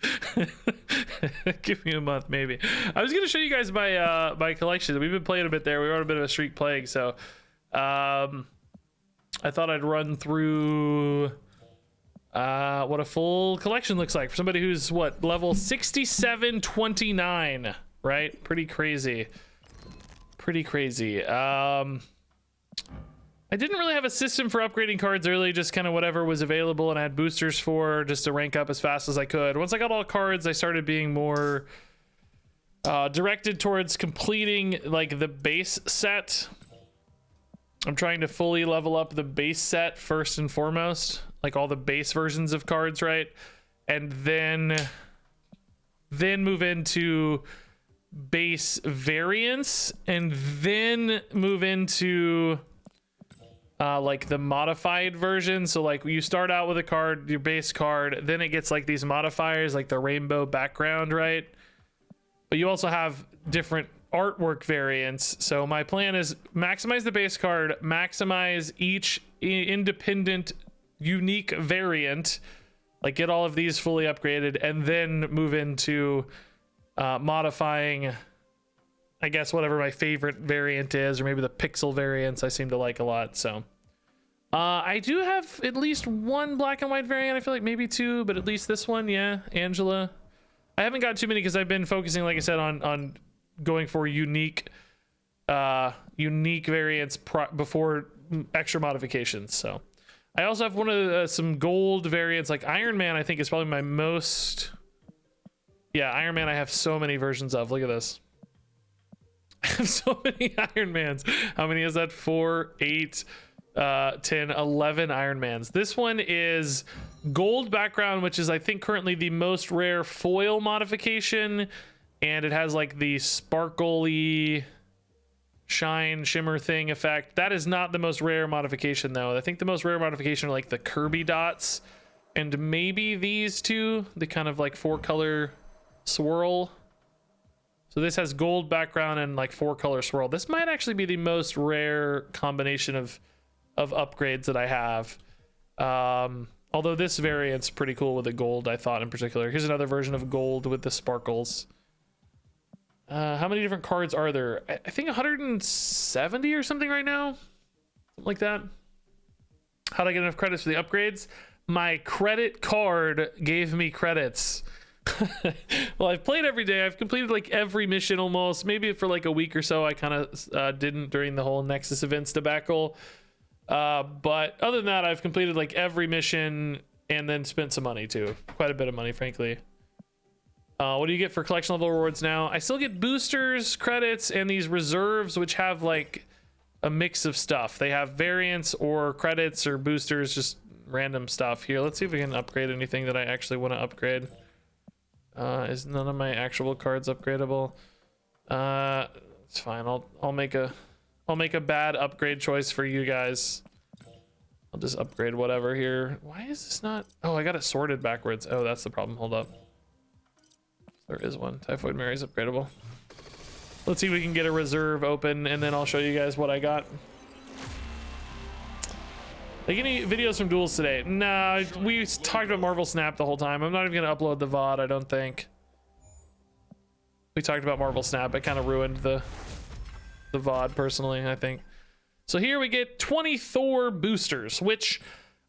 Give me a month, maybe. I was gonna show you guys my collection. We've been playing a bit there. We were on a bit of a streak playing, so I thought I'd run through what a full collection looks like for somebody who's what, level 6729, right? Pretty crazy. I didn't really have a system for upgrading cards early, just kind of whatever was available, and I had boosters for just to rank up as fast as I could. Once I got all cards, I started being more directed towards completing like the base set. I'm trying to fully level up the base set first and foremost, like all the base versions of cards, right? And then move into base variants, and then move into like the modified version. So like you start out with a card, your base card, then it gets like these modifiers like the rainbow background, right? But you also have different artwork variants. So my plan is maximize the base card, maximize each independent unique variant, like get all of these fully upgraded, and then move into modifying, I guess, whatever my favorite variant is, or maybe the pixel variants I seem to like a lot. So I do have at least one black and white variant. I feel like maybe two, but at least this one. Yeah, Angela. I haven't got too many because I've been focusing, like I said, on going for unique variants before extra modifications. So I also have one of some gold variants, like Iron Man. I think is probably my most. Yeah, Iron Man I have so many versions of. Look at this. I have so many Iron Mans. How many is that? 4, 8, 10, 11 Iron Mans. This one is gold background, which is I think currently the most rare foil modification, and it has like the sparkly shine shimmer thing effect. That is not the most rare modification though. I think the most rare modification are like the Kirby dots and maybe these two, the kind of like 4-color swirl. So this has gold background and like 4-color swirl. This might actually be the most rare combination of upgrades that I have. Although this variant's pretty cool with the gold, I thought in particular. Here's another version of gold with the sparkles. How many different cards are there? I think 170 or something right now. Something like that. How'd I get enough credits for the upgrades? My credit card gave me credits. Well, I've played every day. I've completed like every mission almost. Maybe for like a week or so I kind of didn't during the whole Nexus events debacle. But other than that, I've completed like every mission and then spent some money too. Quite a bit of money, frankly. What do you get for collection level rewards now? I still get boosters, credits, and these reserves, which have like a mix of stuff. They have variants or credits or boosters, just random stuff. Here, let's see if we can upgrade anything that I actually want to upgrade. Is none of my actual cards upgradable? It's fine. I'll make a bad upgrade choice for you guys. I'll just upgrade whatever here. Why is this not? Oh, I got it sorted backwards. Oh, that's the problem. Hold up. There is one. Typhoid Mary's upgradable. Let's see if we can get a reserve open, and then I'll show you guys what I got. Like any videos from duels today? Nah, we talked about Marvel Snap the whole time. I'm not even gonna upload the VOD, I don't think. We talked about Marvel Snap. It kind of ruined the VOD personally, I think. So here we get 20 Thor boosters, which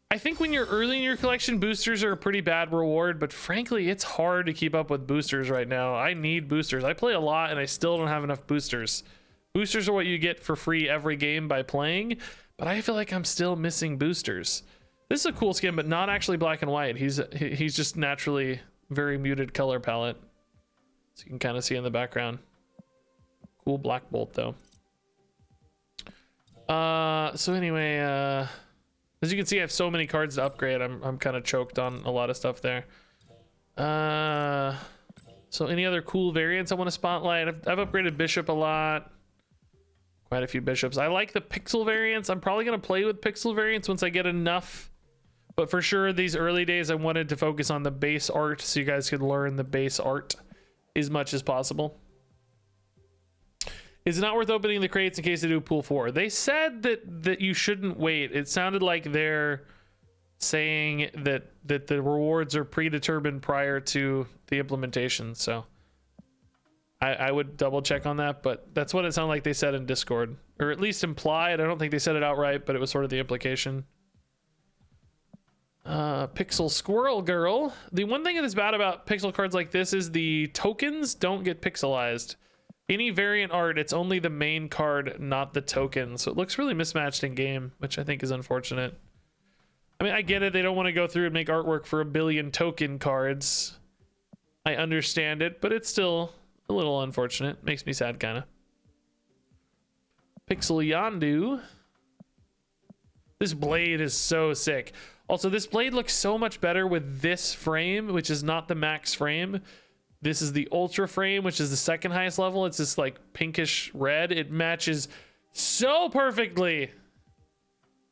I think when you're early in your collection, boosters are a pretty bad reward, but frankly, it's hard to keep up with boosters right now. I need boosters. I play a lot and I still don't have enough boosters. Boosters are what you get for free every game by playing, but I feel like I'm still missing boosters. This is a cool skin, but not actually black and white. He's just naturally very muted color palette. So you can kind of see in the background. Cool Black Bolt though. So anyway, as you can see, I have so many cards to upgrade. I'm kind of choked on a lot of stuff there. So any other cool variants I want to spotlight? I've upgraded Bishop a lot. Quite a few Bishops. I like the pixel variants. I'm probably going to play with pixel variants once I get enough. But for sure, these early days, I wanted to focus on the base art so you guys could learn the base art as much as possible. Is it not worth opening the crates in case they do pool 4? They said that you shouldn't wait. It sounded like they're saying that the rewards are predetermined prior to the implementation. So I would double check on that, but that's what it sounded like they said in Discord, or at least implied. I don't think they said it outright, but it was sort of the implication. Pixel Squirrel Girl. The one thing that is bad about pixel cards like this is the tokens don't get pixelized. Any variant art, it's only the main card, not the token. So it looks really mismatched in game, which I think is unfortunate. I mean, I get it. They don't want to go through and make artwork for 1 billion token cards. I understand it, but it's still a little unfortunate. Makes me sad, kind of. Pixel Yondu. This blade is so sick. Also, this blade looks so much better with this frame, which is not the max frame. This is the ultra frame, which is the second highest level. It's this like pinkish red. It matches so perfectly.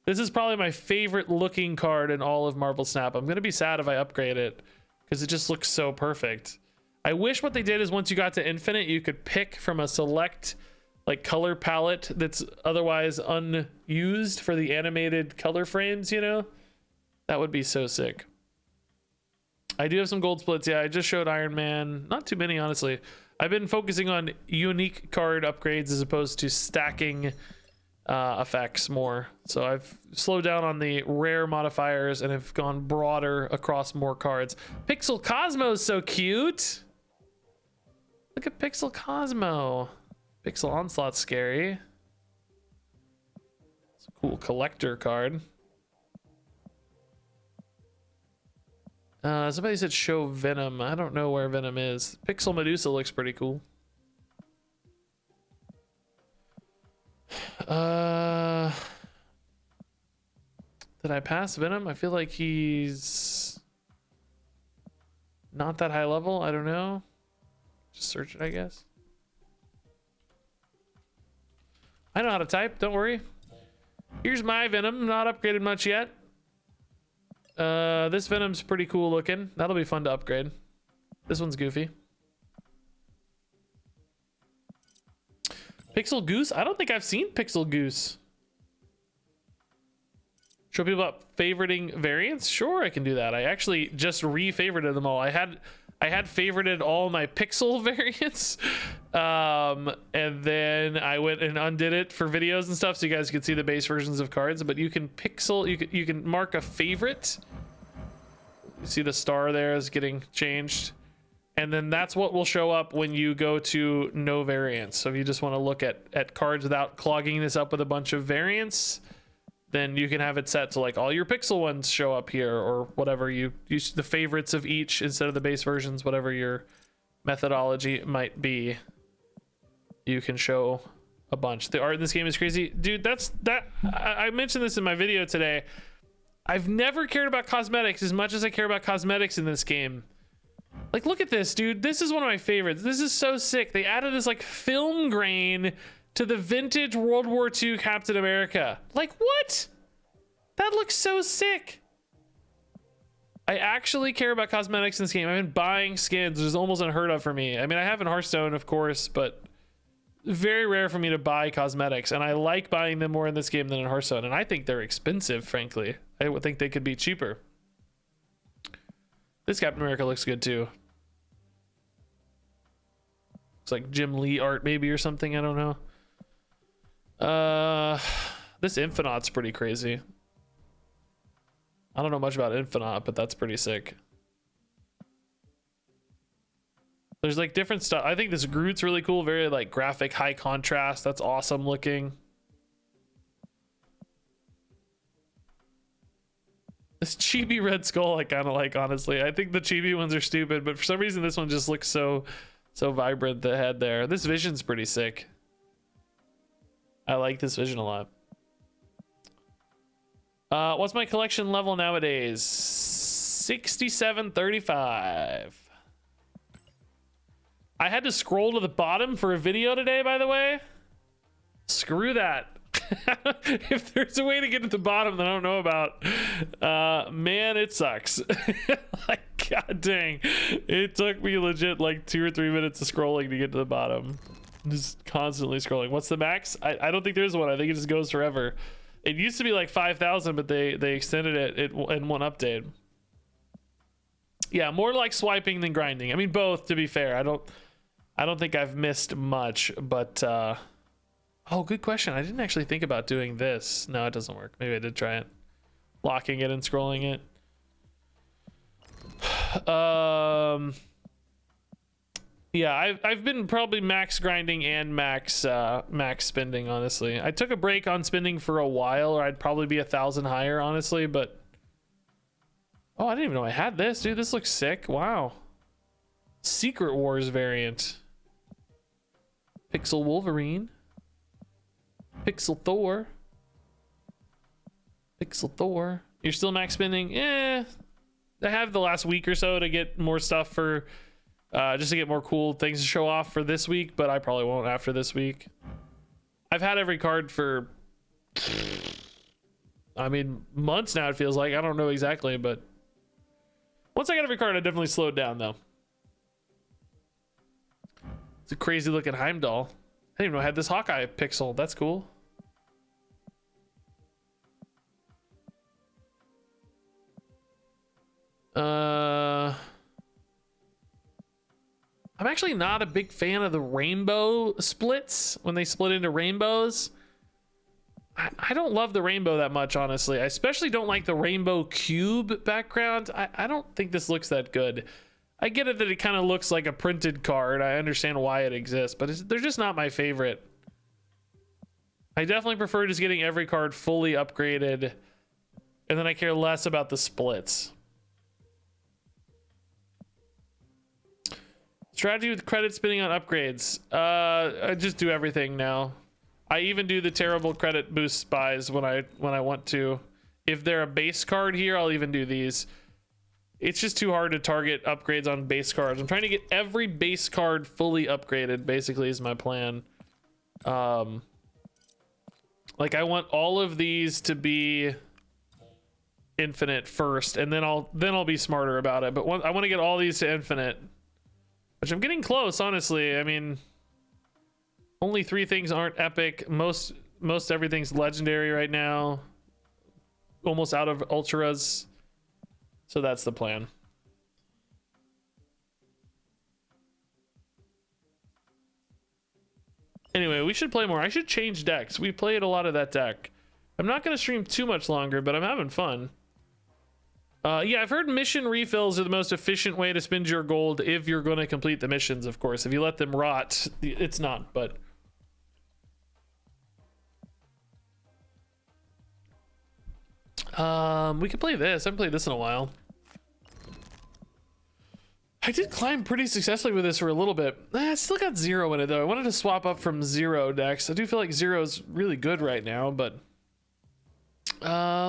This is probably my favorite looking card in all of Marvel Snap. I'm gonna be sad if I upgrade it because it just looks so perfect. I wish what they did is once you got to Infinite, you could pick from a select like color palette that's otherwise unused for the animated color frames, you know? That would be so sick. I do have some gold splits. Yeah, I just showed Iron Man. Not too many, honestly. I've been focusing on unique card upgrades as opposed to stacking effects more. So I've slowed down on the rare modifiers and have gone broader across more cards. Pixel Cosmo is so cute. Look at Pixel Cosmo. Pixel Onslaught's scary. It's a cool collector card. Somebody said show Venom. I don't know where Venom is. Pixel Medusa looks pretty cool. Did I pass Venom? I feel like he's not that high level. I don't know. Just search it, I guess. I know how to type, don't worry. Here's my Venom, not upgraded much yet. This Venom's pretty cool looking. That'll be fun to upgrade. This one's goofy. Pixel Goose? I don't think I've seen Pixel Goose. Show people about favoriting variants? Sure, I can do that. I actually just re-favorited them all. I had favorited all my Pixel variants. And then I went and undid it for videos and stuff so you guys could see the base versions of cards. But you can you can mark a favorite. You see the star there is getting changed. And then that's what will show up when you go to no variants. So if you just want to look at cards without clogging this up with a bunch of variants, then you can have it set to like all your Pixel ones show up here, or whatever you use the favorites of each instead of the base versions, whatever your methodology might be. You can show a bunch. The art in this game is crazy, dude. I mentioned this in my video today. I've never cared about cosmetics as much as I care about cosmetics in this game. Like, look at this, dude. This is one of my favorites. This is so sick. They added this like film grain to the vintage World War II Captain America. Like, what? That looks so sick. I actually care about cosmetics in this game. I've been buying skins, which is almost unheard of for me. I mean, I have in Hearthstone, of course, but very rare for me to buy cosmetics. And I like buying them more in this game than in Hearthstone. And I think they're expensive, frankly. I would think they could be cheaper. This Captain America looks good too. Looks like Jim Lee art maybe or something. I don't know. This Infinite's pretty crazy. I don't know much about Infinite, but that's pretty sick. There's like different stuff. I think this Groot's really cool. Very like graphic, high contrast. That's awesome looking. This chibi Red Skull I kind of like, honestly. I think the chibi ones are stupid, but for some reason this one just looks so vibrant, the head there. This Vision's pretty sick. I like this Vision a lot. What's my collection level nowadays? 6735. I had to scroll to the bottom for a video today, by the way. Screw that. If there's a way to get to the bottom that I don't know about, man, it sucks. Like, god dang, it took me legit like 2 or 3 minutes of scrolling to get to the bottom. Just constantly scrolling. What's the max? I don't think there's one. I think it just goes forever. It used to be like 5,000, but they extended it in one update. Yeah, more like swiping than grinding. I mean, both, to be fair. I don't think I've missed much, but oh, good question. I didn't actually think about doing this. No, it doesn't work. Maybe I did try it. Locking it and scrolling it. Yeah, I've been probably max grinding and max spending, honestly. I took a break on spending for a while, or I'd probably be 1,000 higher, honestly, but oh, I didn't even know I had this, dude. This looks sick. Wow. Secret Wars variant. Pixel Wolverine. Pixel Thor. Pixel Thor. You're still max spending? I have the last week or so to get more stuff for just to get more cool things to show off for this week, but I probably won't after this week. I've had every card for I mean, months now it feels like. I don't know exactly, but once I got every card, I definitely slowed down though. It's a crazy looking Heimdall. I didn't even know I had this Hawkeye pixel. That's cool. I'm actually not a big fan of the rainbow splits when they split into rainbows. I don't love the rainbow that much, honestly. I especially don't like the rainbow cube background. I don't think this looks that good. I get it that it kind of looks like a printed card. I understand why it exists, but they're just not my favorite. I definitely prefer just getting every card fully upgraded, and then I care less about the splits. Strategy with credit spinning on upgrades. I just do everything now. I even do the terrible credit boost buys when I want to. If they're a base card here, I'll even do these. It's just too hard to target upgrades on base cards. I'm trying to get every base card fully upgraded, basically, is my plan. Like I want all of these to be infinite first, and then I'll be smarter about it. But I want to get all these to infinite, which I'm getting close, honestly. I mean, only 3 things aren't epic. Most everything's legendary right now. Almost out of ultras. So that's the plan. Anyway, we should play more. I should change decks. We played a lot of that deck. I'm not going to stream too much longer, but I'm having fun. Yeah, I've heard mission refills are the most efficient way to spend your gold if you're going to complete the missions, of course. If you let them rot, it's not, but... we could play this. I haven't played this in a while. I did climb pretty successfully with this for a little bit. I still got 0 in it though. I wanted to swap up from 0 decks. I do feel like 0 is really good right now, but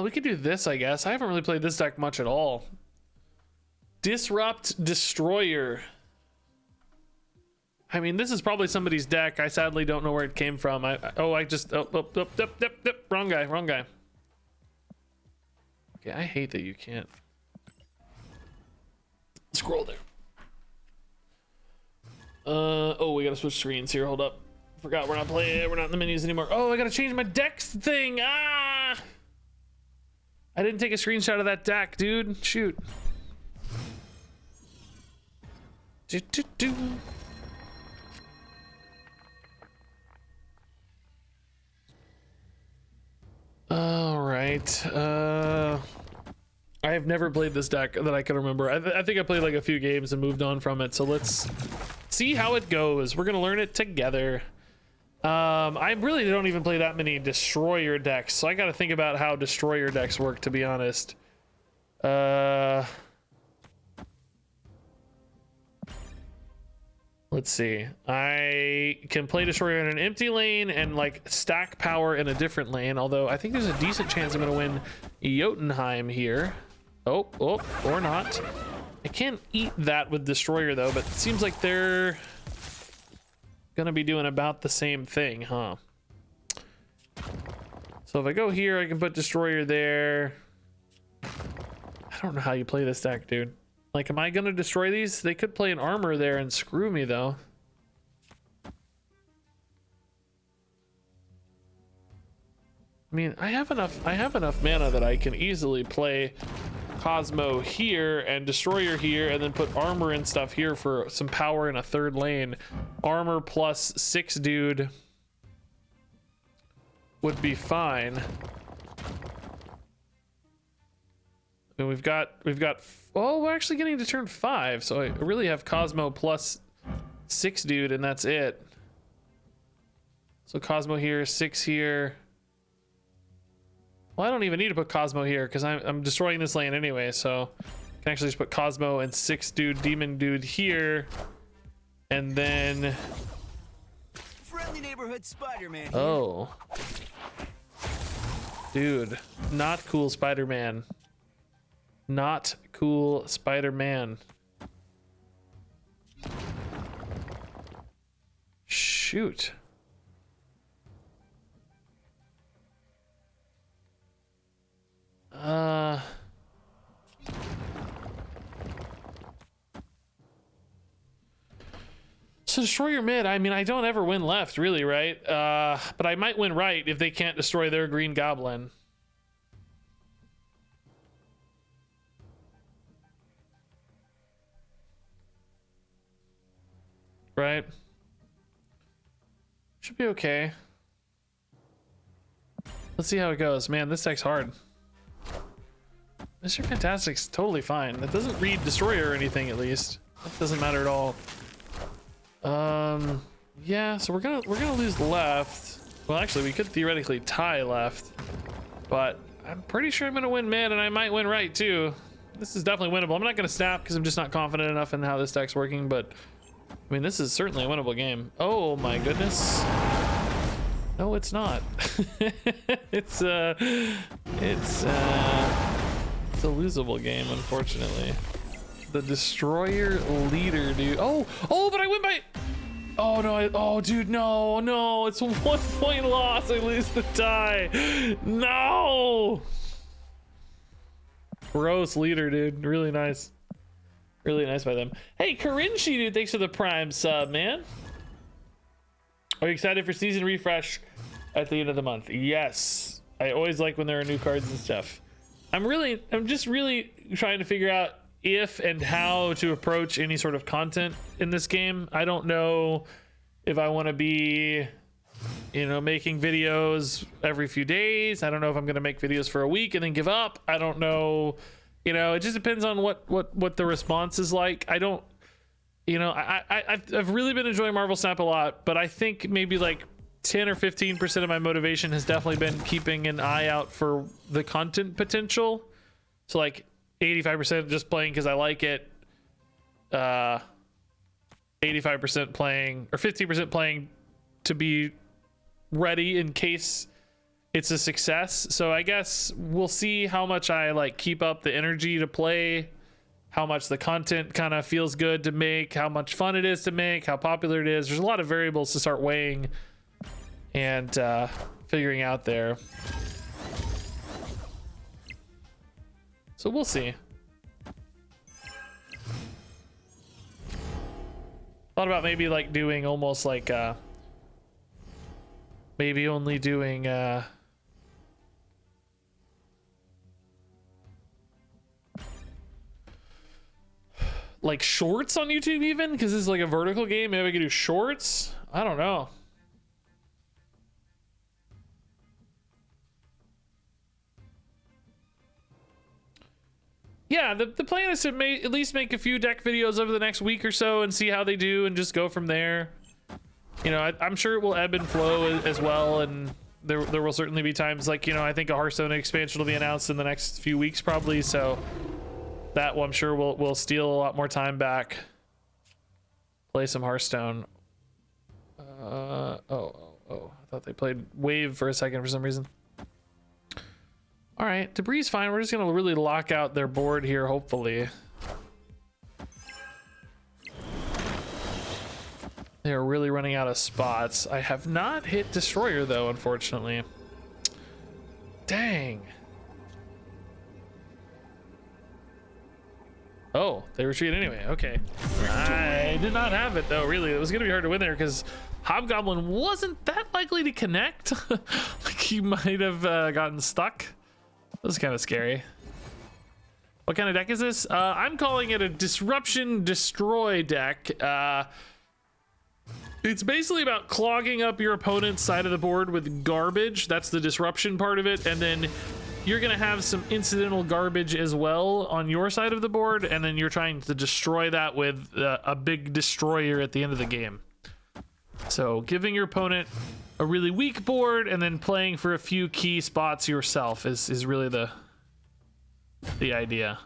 we could do this, I guess. I haven't really played this deck much at all. Disrupt Destroyer. I mean, this is probably somebody's deck. I sadly don't know where it came from. Wrong guy. Okay, I hate that you can't scroll there. Oh, we gotta switch screens here. Hold up. Forgot we're not playing it. We're not in the menus anymore. Oh, I gotta change my decks thing. Ah! I didn't take a screenshot of that deck, dude. Shoot. All right. I have never played this deck that I can remember. I think I played like a few games and moved on from it. So let's see how it goes. We're gonna learn it together. I really don't even play that many destroyer decks, so I got to think about how destroyer decks work, to be honest. Let's see. I can play destroyer in an empty lane and like stack power in a different lane, although I think there's a decent chance I'm gonna win Jotunheim here. Oh, or not. I can't eat that with destroyer though, but it seems like they're gonna be doing about the same thing, huh? So if I go here, I can put destroyer there. I don't know how you play this deck, dude. Like, am I gonna destroy these? They could play an armor there and screw me though. I mean, I have enough mana that I can easily play Cosmo here and destroyer here, and then put armor and stuff here for some power in a third lane. Armor plus 6 dude would be fine. And we've got oh, we're actually getting to turn 5, so I really have Cosmo plus 6 dude, and that's it. So Cosmo here, 6 here. Well, I don't even need to put Cosmo here because I'm destroying this lane anyway, so I can actually just put Cosmo and 6 dude demon dude here, and then friendly neighborhood Spider-Man. Oh, dude, not cool Spider-Man. Not cool Spider-Man. Shoot. So destroy your mid. I mean, I don't ever win left, really, right? But I might win right if they can't destroy their green goblin. Right? Should be okay. Let's see how it goes. Man, this deck's hard. Mr. Fantastic's totally fine. That doesn't read Destroyer or anything, at least. That doesn't matter at all. Yeah, so we're gonna lose left. Well, actually, we could theoretically tie left, but I'm pretty sure I'm gonna win mid, and I might win right too. This is definitely winnable. I'm not gonna snap because I'm just not confident enough in how this deck's working, but I mean, this is certainly a winnable game. Oh my goodness. No, it's not. It's a losable game, unfortunately. The Destroyer leader, dude. Oh, but I win by. Oh no! Oh, dude, no! It's a 1 point loss. I lose the tie. No. Gross leader, dude. Really nice. Really nice by them. Hey, Karinchi, dude. Thanks for the Prime sub, man. Are you excited for season refresh at the end of the month? Yes. I always like when there are new cards and stuff. I'm just really trying to figure out if and how to approach any sort of content in this game. I don't know if I want to be, making videos every few days. I don't know if I'm going to make videos for a week and then give up. I don't know. It just depends on what the response is like. I don't, I've really been enjoying Marvel Snap a lot, but I think maybe like 10 or 15% of my motivation has definitely been keeping an eye out for the content potential. So like 85% just playing because I like it, 85% playing, or 50% playing to be ready in case it's a success. So I guess we'll see how much I like keep up the energy to play, how much the content kind of feels good to make, how much fun it is to make, how popular it is. There's a lot of variables to start weighing and figuring out there. So we'll see. Thought about maybe like doing almost like maybe only doing like shorts on YouTube, even because this is like a vertical game. Maybe I could do shorts. I don't know. Yeah, the plan is to at least make a few deck videos over the next week or so and see how they do and just go from there. I'm sure it will ebb and flow as well, and there will certainly be times like, I think a Hearthstone expansion will be announced in the next few weeks probably, so that one I'm sure will steal a lot more time back. Play some Hearthstone. I thought they played Wave for a second for some reason. All right, debris is fine. We're just gonna really lock out their board here, hopefully. They're really running out of spots. I have not hit Destroyer though, unfortunately. Dang. Oh, they retreat anyway. Okay. I did not have it though, really. It was gonna be hard to win there because Hobgoblin wasn't that likely to connect. Like he might have gotten stuck. This is kind of scary. What kind of deck is this? I'm calling it a Disruption Destroy deck. It's basically about clogging up your opponent's side of the board with garbage. That's the disruption part of it. And then you're going to have some incidental garbage as well on your side of the board. And then you're trying to destroy that with a big destroyer at the end of the game. So giving your opponent a really weak board and then playing for a few key spots yourself is really the idea.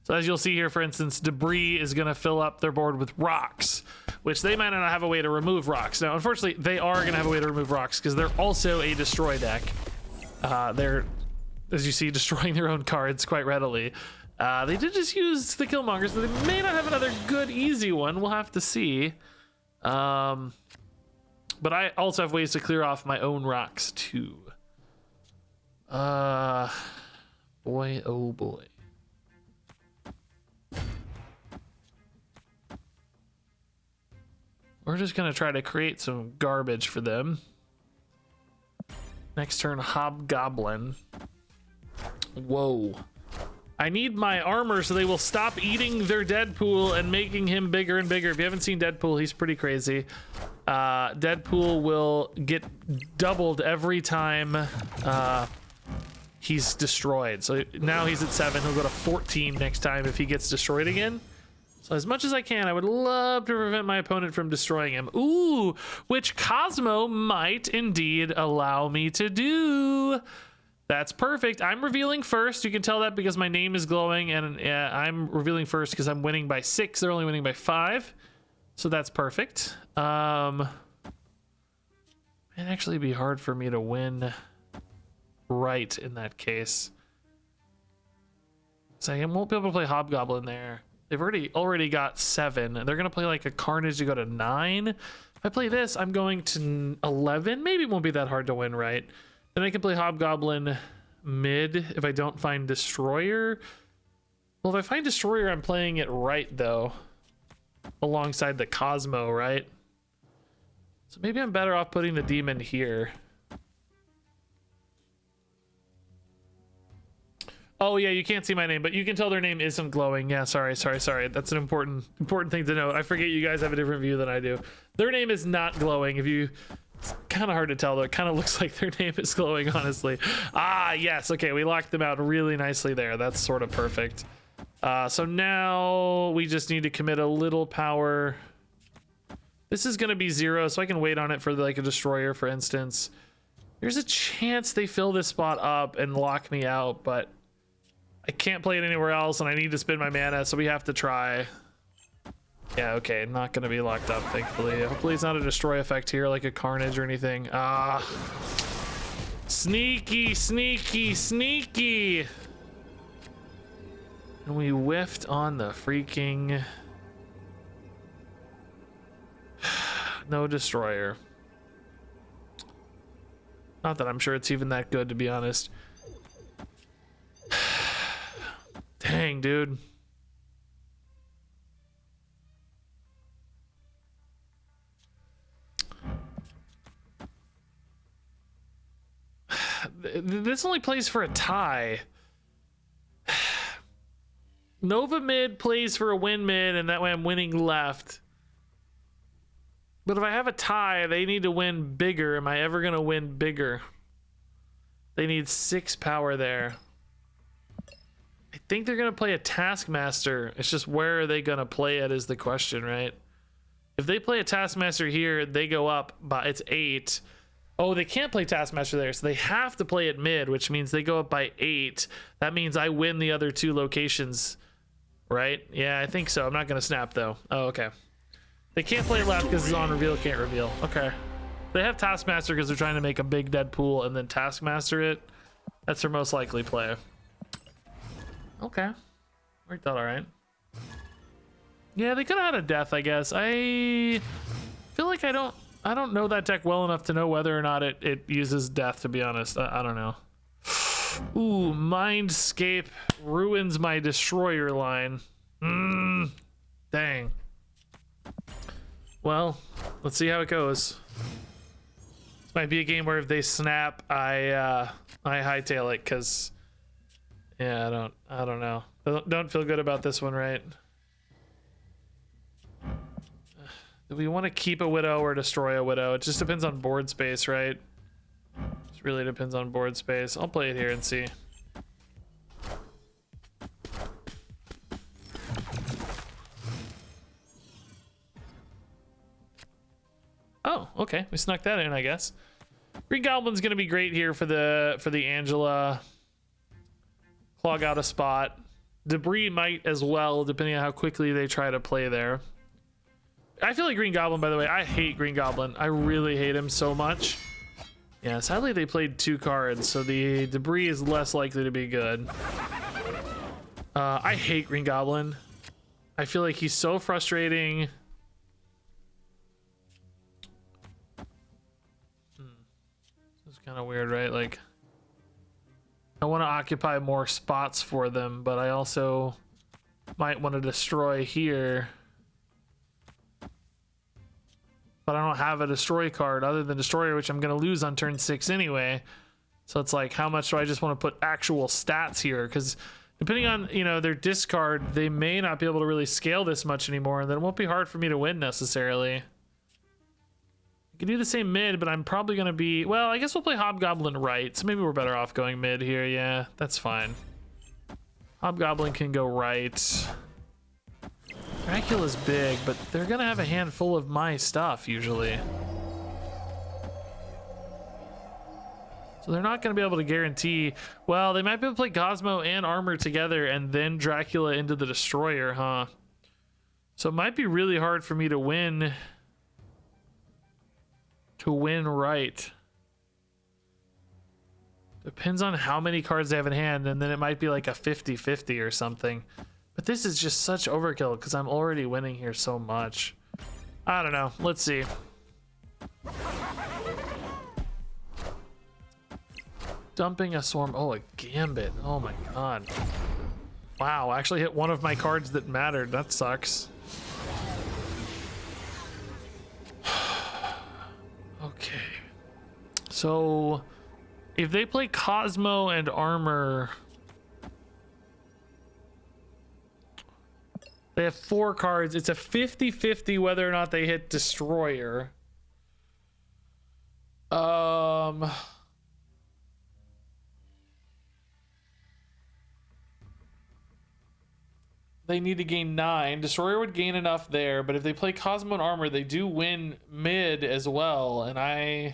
So as you'll see here, for instance, debris is going to fill up their board with rocks, which they might not have a way to remove rocks. Now, unfortunately, they are going to have a way to remove rocks because they're also a destroy deck. They're, as you see, destroying their own cards quite readily. They did just use the Killmongers, but they may not have another good, easy one. We'll have to see. But I also have ways to clear off my own rocks too. Boy, oh boy. we're just gonna try to create some garbage for them. Next turn, Hobgoblin. Whoa. I need my armor so they will stop eating their Deadpool and making him bigger and bigger. If you haven't seen Deadpool, he's pretty crazy. Deadpool will get doubled every time he's destroyed. So now he's at 7. He'll go to 14 next time if he gets destroyed again. So as much as I can, I would love to prevent my opponent from destroying him. Ooh, which Cosmo might indeed allow me to do. That's perfect. I'm revealing first. You can tell that because my name is glowing, and I'm revealing first because I'm winning by 6. They're only winning by 5. So that's perfect. It'd actually be hard for me to win right in that case. So I won't be able to play Hobgoblin there. They've already got 7. They're going to play like a Carnage to go to 9. If I play this, I'm going to 11. Maybe it won't be that hard to win right. Then I can play Hobgoblin mid if I don't find Destroyer. Well, if I find Destroyer, I'm playing it right, though. Alongside the Cosmo, right? So maybe I'm better off putting the Demon here. Oh, yeah, you can't see my name, but you can tell their name isn't glowing. Yeah, sorry. That's an important thing to note. I forget you guys have a different view than I do. Their name is not glowing. It's kind of hard to tell, though. It kind of looks like their name is glowing, honestly. Ah, yes. Okay, we locked them out really nicely there. That's sort of perfect. So now we just need to commit a little power. This is going to be 0, so I can wait on it for like a Destroyer, for instance. There's a chance they fill this spot up and lock me out, but I can't play it anywhere else, and I need to spend my mana, so we have to try. Yeah, okay, not gonna be locked up, thankfully. Hopefully it's not a destroy effect here, like a Carnage or anything. Ah. Sneaky. And we whiffed on the freaking... No Destroyer. Not that I'm sure it's even that good, to be honest. Dang, dude. This only plays for a tie. Nova mid plays for a win mid, and that way I'm winning left. But if I have a tie, they need to win bigger. Am I ever going to win bigger? They need 6 power there. I think they're going to play a Taskmaster. It's just where are they going to play it is the question, right? If they play a Taskmaster here, they go up, but it's 8. Oh, they can't play Taskmaster there, so they have to play it mid, which means they go up by 8. That means I win the other 2 locations, right? Yeah, I think so. I'm not going to snap, though. Oh, okay. They can't play it left because it's on reveal, can't reveal. Okay. They have Taskmaster because they're trying to make a big Deadpool and then Taskmaster it. That's their most likely play. Okay. Worked out all right. Yeah, they could have had a death, I guess. I feel like I don't know that deck well enough to know whether or not it uses death, to be honest. I don't know. Ooh, Mindscape ruins my Destroyer line. Dang. Well, let's see how it goes. This might be a game where if they snap, I hightail it, because yeah, I don't know. Don't feel good about this one, right? Do we want to keep a Widow or destroy a Widow? It just depends on board space, right? It really depends on board space. I'll play it here and see. Oh, okay. We snuck that in, I guess. Green Goblin's gonna be great here for the Angela. Clog out a spot. Debris might as well, depending on how quickly they try to play there. I feel like Green Goblin, by the way. I hate Green Goblin. I really hate him so much. Yeah, sadly they played 2 cards, so the Debris is less likely to be good. I hate Green Goblin. I feel like he's so frustrating. This is kind of weird, right? Like, I want to occupy more spots for them, but I also might want to destroy here. but I don't have a destroy card other than destroyer, which I'm going to lose on turn 6 anyway. So it's like, how much do I just want to put actual stats here? Because depending on, you know, their discard, they may not be able to really scale this much anymore, and then it won't be hard for me to win necessarily. I can do the same mid, but I'm probably going to be, well, I guess we'll play Hobgoblin right, so maybe we're better off going mid here. Yeah, that's fine. Hobgoblin can go right. Dracula's big, but they're going to have a handful of my stuff usually. So they're not going to be able to guarantee, well, they might be able to play Cosmo and Armor together and then Dracula into the Destroyer, huh? So it might be really hard for me to win right. Depends on how many cards they have in hand, and then it might be like a 50-50 or something. But this is just such overkill because I'm already winning here so much. I don't know. Let's see. Dumping a swarm. Oh, a gambit. Oh my god. Wow, I actually hit one of my cards that mattered. That sucks. Okay. So if they play Cosmo and Armor, they have 4 cards. It's a 50-50 whether or not they hit Destroyer. They need to gain 9. Destroyer would gain enough there, but if they play Cosmo and Armor, they do win mid as well. And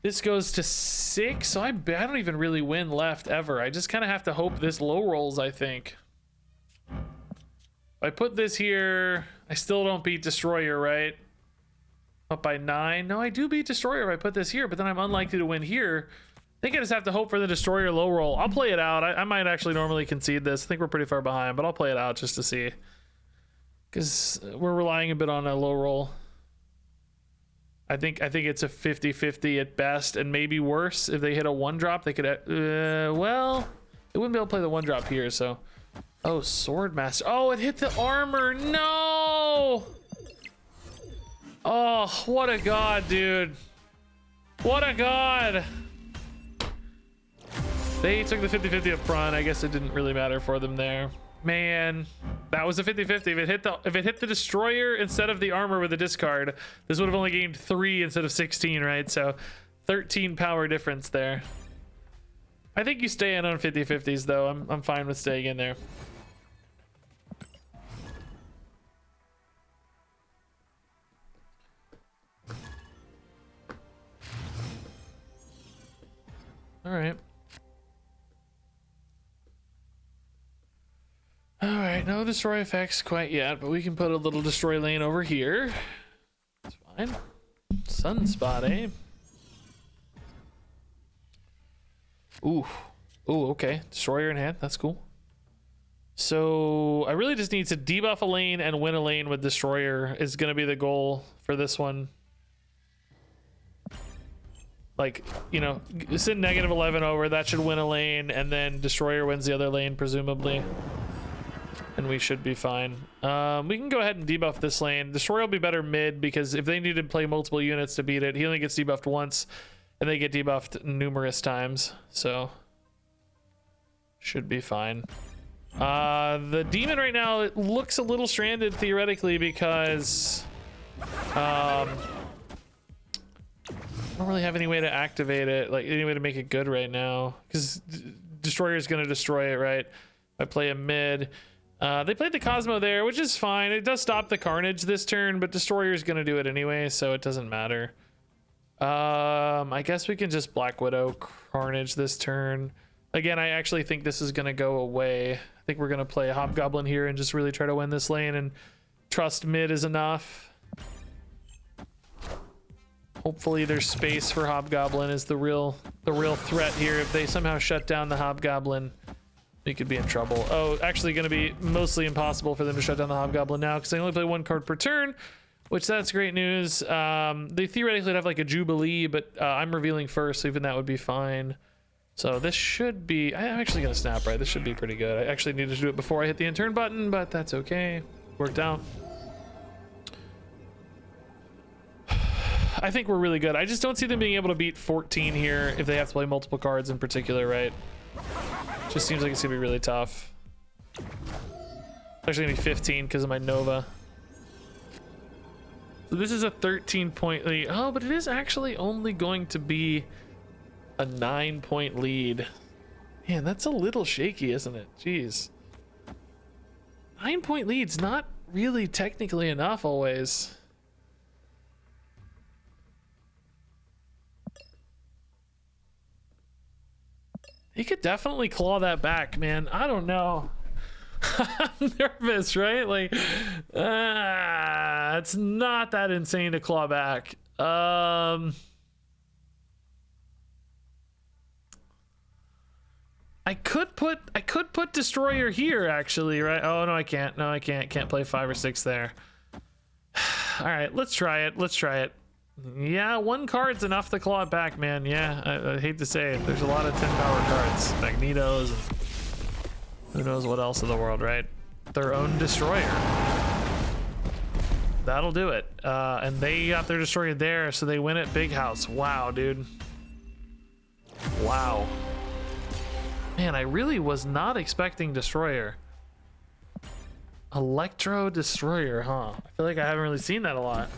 this goes to 6, so I don't even really win left ever. I just kind of have to hope this low rolls, I think. If I put this here, I still don't beat Destroyer, right? Up by 9. No, I do beat Destroyer if I put this here, but then I'm unlikely to win here. I think I just have to hope for the Destroyer low roll. I'll play it out. I might actually normally concede this. I think we're pretty far behind, but I'll play it out just to see. Because we're relying a bit on a low roll. I think it's a 50-50 at best, and maybe worse. If they hit a 1-drop, they could... well, they wouldn't be able to play the 1-drop here, so... Oh, Swordmaster. Oh, it hit the Armor. No! Oh, what a god, dude. What a god! They took the 50-50 up front. I guess it didn't really matter for them there. Man, that was a 50-50. If it hit the Destroyer instead of the Armor with the discard, this would have only gained 3 instead of 16, right? So 13 power difference there. I think you stay in on 50-50s though. I'm fine with staying in there. All right. All right, no destroy effects quite yet, but we can put a little destroy lane over here. That's fine. Sunspot, eh? Ooh, okay. Destroyer in hand. That's cool. So I really just need to debuff a lane and win a lane with Destroyer is going to be the goal for this one. Like, you know, send -11 over. That should win a lane, and then Destroyer wins the other lane, presumably. And we should be fine. We can go ahead and debuff this lane. Destroyer will be better mid, because if they need to play multiple units to beat it, he only gets debuffed once, and they get debuffed numerous times. So, should be fine. The demon right now, it looks a little stranded theoretically, because I don't really have any way to activate it, like any way to make it good right now, because Destroyer is going to destroy it, right? I play a mid. They played the Cosmo there, which is fine. It does stop the Carnage this turn, but Destroyer is going to do it anyway, so it doesn't matter. I guess we can just Black Widow Carnage this turn. Again, I actually think this is going to go away. I think we're going to play Hobgoblin here and just really try to win this lane, and trust mid is enough. Hopefully there's space for Hobgoblin is the real threat here. If they somehow shut down the Hobgoblin, we could be in trouble. Oh, actually going to be mostly impossible for them to shut down the Hobgoblin now, because they only play 1 card per turn, which that's great news. They theoretically have like a Jubilee, but I'm revealing first, so even that would be fine. So this should be... I'm actually going to snap, right? This should be pretty good. I actually needed to do it before I hit the in turn button, but that's okay. Worked out. I think we're really good. I just don't see them being able to beat 14 here if they have to play multiple cards in particular, right? Just seems like it's gonna be really tough. It's actually gonna be 15 because of my Nova. So this is a 13-point lead. Oh, but it is actually only going to be a 9-point lead. Man, that's a little shaky, isn't it? Jeez. 9-point lead's not really technically enough always. He could definitely claw that back, man. I don't know. I'm nervous, right? Like, it's not that insane to claw back. I could put Destroyer here, actually, right? Oh no, I can't. No, I can't. Can't play 5 or 6 there. All right, let's try it. Let's try it. Yeah, 1 card's enough to claw it back, man. Yeah, I hate to say it. There's a lot of 10 power cards, Magnetos, and who knows what else in the world, right? Their own Destroyer. That'll do it. And they got their Destroyer there, so they win at Big House. Wow, dude. Wow. Man, I really was not expecting Destroyer. Electro Destroyer, huh? I feel like I haven't really seen that a lot.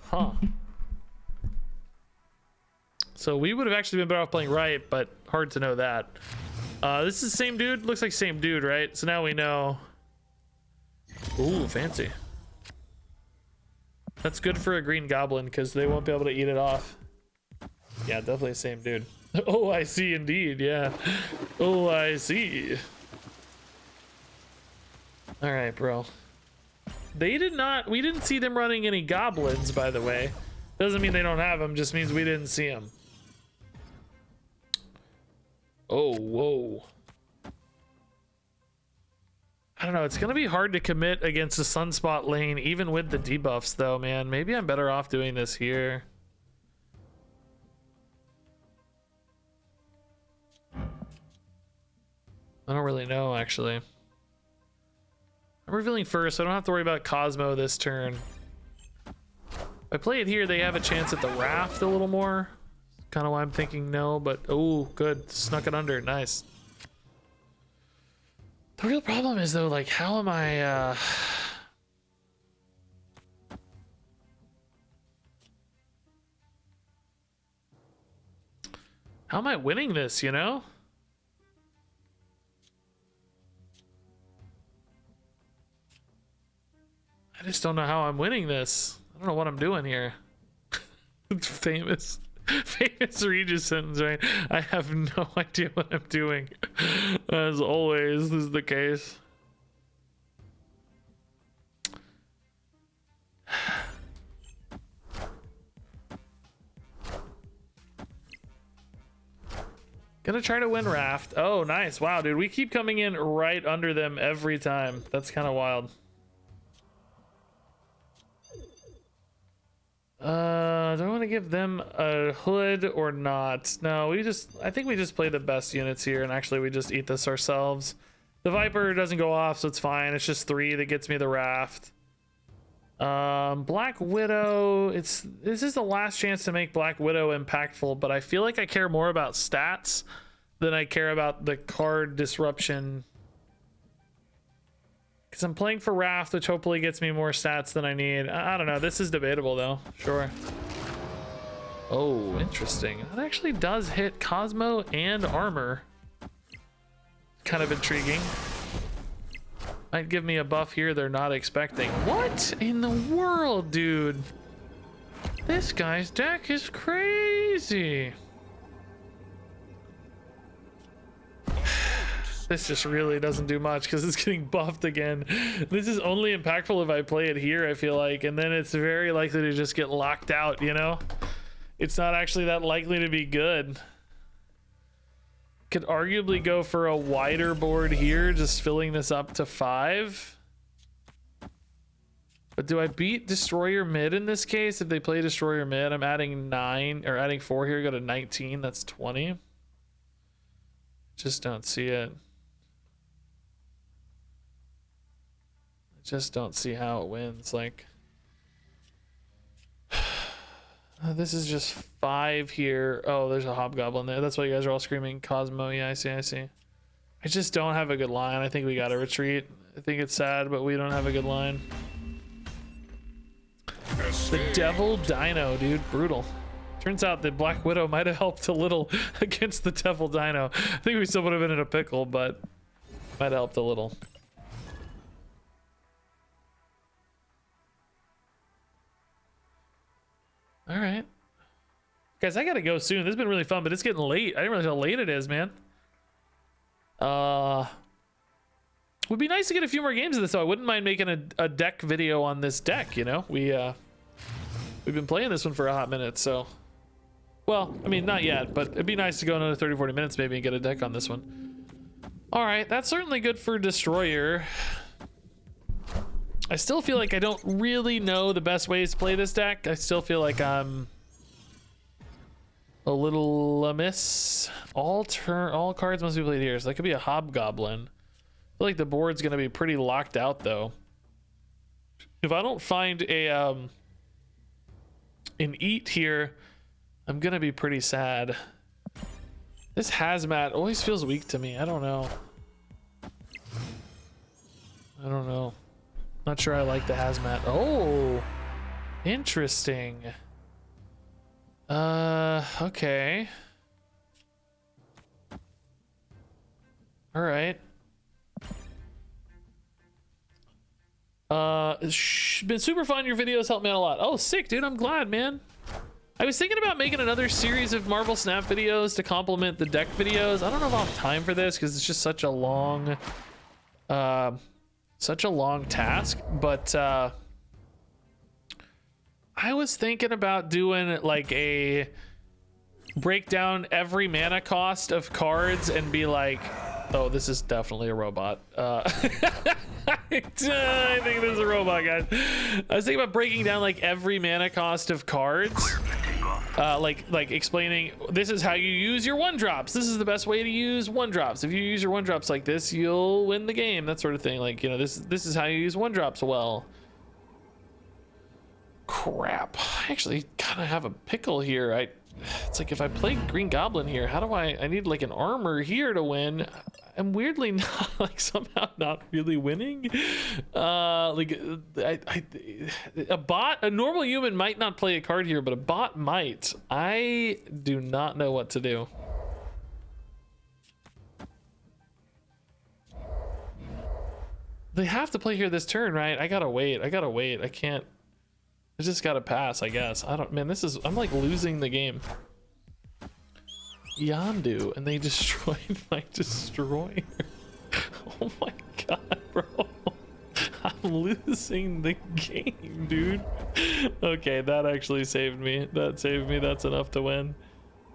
Huh. So we would have actually been better off playing right, but hard to know that. This is the same dude? Looks like same dude, right? So now we know. Ooh, fancy. That's good for a green goblin because they won't be able to eat it off. Yeah, definitely the same dude. Oh, I see indeed, yeah. Oh, I see. All right, bro. We didn't see them running any goblins, by the way. Doesn't mean they don't have them, just means we didn't see them. Oh, whoa. I don't know, it's gonna be hard to commit against the Sunspot lane, even with the debuffs though, man. Maybe I'm better off doing this here. I don't really know, actually. I'm revealing first, so I don't have to worry about Cosmo this turn. If I play it here, they have a chance at the raft a little more. Kind of why I'm thinking no, but oh, good. Snuck it under. Nice. The real problem is, though, like, how am I... How am I winning this, you know? I just don't know how I'm winning this. I don't know what I'm doing here. It's famous Regis sentence, right? I have no idea what I'm doing. As always, this is the case. Gonna try to win Raft. Oh, nice. Wow, dude. We keep coming in right under them every time. That's kind of wild. Do I want to give them a hood or not? No, I think we just play the best units here, and actually we just eat this ourselves. The Viper doesn't go off, so it's fine. It's just 3 that gets me the Raft. Black Widow, this is the last chance to make Black Widow impactful, but I feel like I care more about stats than I care about the card disruption. Because I'm playing for Raft, which hopefully gets me more stats than I need. I don't know. This is debatable, though. Sure. Oh, interesting. That actually does hit Cosmo and armor. Kind of intriguing. Might give me a buff here they're not expecting. What in the world, dude? This guy's deck is crazy. This just really doesn't do much because it's getting buffed again. This is only impactful if I play it here, I feel like, and then it's very likely to just get locked out, you know? It's not actually that likely to be good. Could arguably go for a wider board here, just filling this up to 5. But do I beat Destroyer mid in this case? If they play Destroyer mid, I'm adding 9 or adding 4 here, go to 19. That's 20. Just don't see it. Just don't see how it wins. Like, This is just 5 here. Oh, there's a hobgoblin there. That's why you guys are all screaming Cosmo. Yeah, I see, I see. I just don't have a good line. I think we gotta retreat. I think it's sad, but we don't have a good line. The Devil Dino, dude. Brutal. Turns out that Black Widow might have helped a little against the Devil Dino. I think we still would have been in a pickle, but might have helped a little. All right. Guys, I gotta go soon. This has been really fun, but it's getting late. I didn't realize how late it is, man. Would be nice to get a few more games of this, though. I wouldn't mind making a deck video on this deck, you know? We've been playing this one for a hot minute, so... Well, I mean, not yet, but it'd be nice to go another 30, 40 minutes maybe and get a deck on this one. All right, that's certainly good for Destroyer. I still feel like I don't really know the best ways to play this deck. I still feel like I'm a little amiss. All cards must be played here, so that could be a Hobgoblin. I feel like the board's gonna be pretty locked out though. If I don't find a an eat here, I'm gonna be pretty sad. This hazmat always feels weak to me. I don't know. Not sure I like the hazmat. Oh, interesting. Okay. All right. Been super fun. Your videos help me out a lot. Oh, sick, dude. I'm glad, man. I was thinking about making another series of Marvel Snap videos to complement the deck videos. I don't know if I'll have time for this because it's just such a long task, but I was thinking about doing like a breakdown every mana cost of cards and be like, oh, this is definitely a robot. I think this is a robot, guys. I was thinking about breaking down like every mana cost of cards. Like explaining this is how you use your 1-drops. This is the best way to use 1-drops. If you use your 1-drops like this, you'll win the game. That sort of thing. Like, you know, this is how you use 1-drops well. Crap. I actually kind of have a pickle here. It's like if I play Green Goblin here, how do I need like an armor here to win. I'm weirdly not like somehow not really winning. Like a normal human might not play a card here, but a bot might. I do not know what to do. They have to play here this turn, right? I gotta wait. I can't. I just gotta pass, I guess. Man, I'm like losing the game. Yandu, and they destroyed my destroyer. Oh my god, bro. I'm losing the game, dude. Okay, that actually saved me. That's enough to win.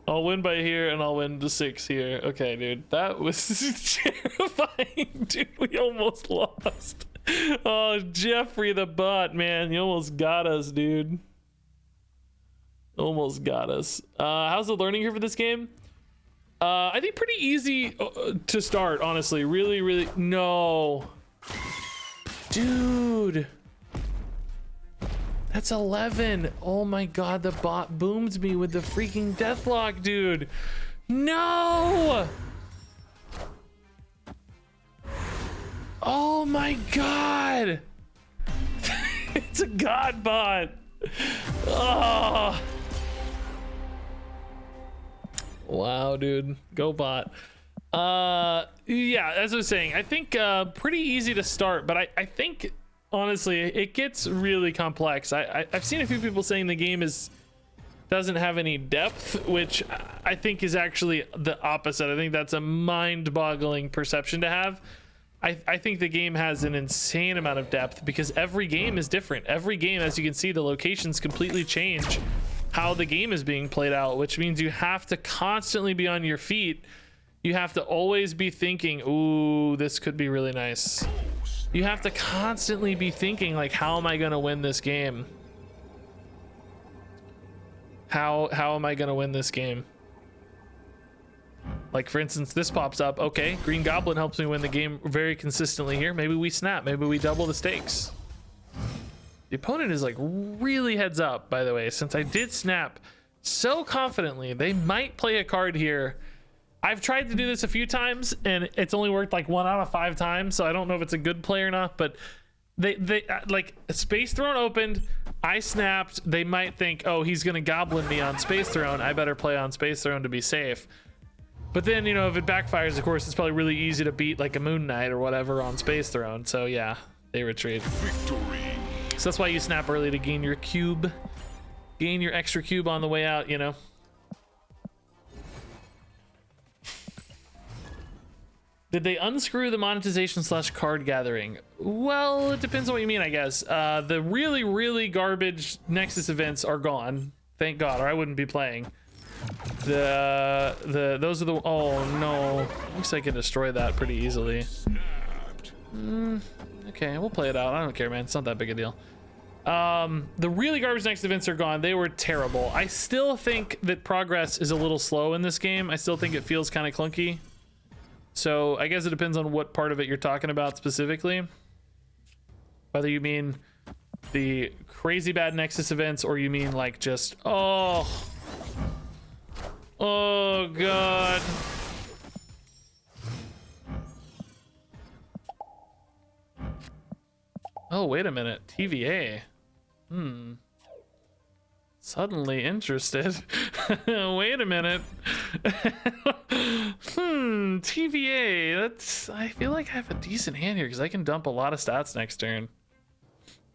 I'll win by here and I'll win to 6 here. Okay, dude, that was terrifying. Dude, we almost lost. Oh, Jeffrey the bot, man, you almost got us, dude. Almost got us. How's the learning here for this game? I think pretty easy to start, honestly. Really, no. Dude. That's 11. Oh my god, the bot boomed me with the freaking deathlock, dude. No! Oh my god! It's a god bot. Oh. Wow, dude. Go bot. Yeah, as I was saying, I think pretty easy to start, but I think honestly it gets really complex. I've seen a few people saying the game doesn't have any depth, which I think is actually the opposite. I think that's a mind-boggling perception to have. I think the game has an insane amount of depth because every game is different. Every game, as you can see, the locations completely change how the game is being played out, which means you have to constantly be on your feet. You have to always be thinking, ooh, this could be really nice. You have to constantly be thinking, like, how am I going to win this game? How am I going to win this game? Like, for instance, this pops up. Okay, Green Goblin helps me win the game very consistently here. Maybe we snap. Maybe we double the stakes. The opponent is like really heads up, by the way, since I did snap so confidently. They might play a card here. I've tried to do this a few times and it's only worked like 1 out of 5 times, so I don't know if it's a good play or not, but they like Space Throne opened, I snapped. They might think, oh, he's gonna goblin me on Space Throne, I better play on Space Throne to be safe. But then, you know, if it backfires, of course, it's probably really easy to beat like a Moon Knight or whatever on Space Throne. So yeah, they retreat. Victory. So that's why you snap early, to gain your cube, gain your extra cube on the way out, you know. Did they unscrew the monetization / card gathering? Well, it depends on what you mean, I guess. The really, really garbage Nexus events are gone. Thank God, or I wouldn't be playing. Those are the, oh no. Looks like I can destroy that pretty easily. Okay, we'll play it out. I don't care, man. It's not that big a deal. The really garbage Nexus events are gone. They were terrible. I still think that progress is a little slow in this game. I still think it feels kind of clunky. So I guess it depends on what part of it you're talking about specifically. Whether you mean the crazy bad Nexus events or you mean like just, oh God. Oh, wait a minute. TVA. Suddenly interested. Wait a minute. TVA. That's, I feel like I have a decent hand here because I can dump a lot of stats next turn.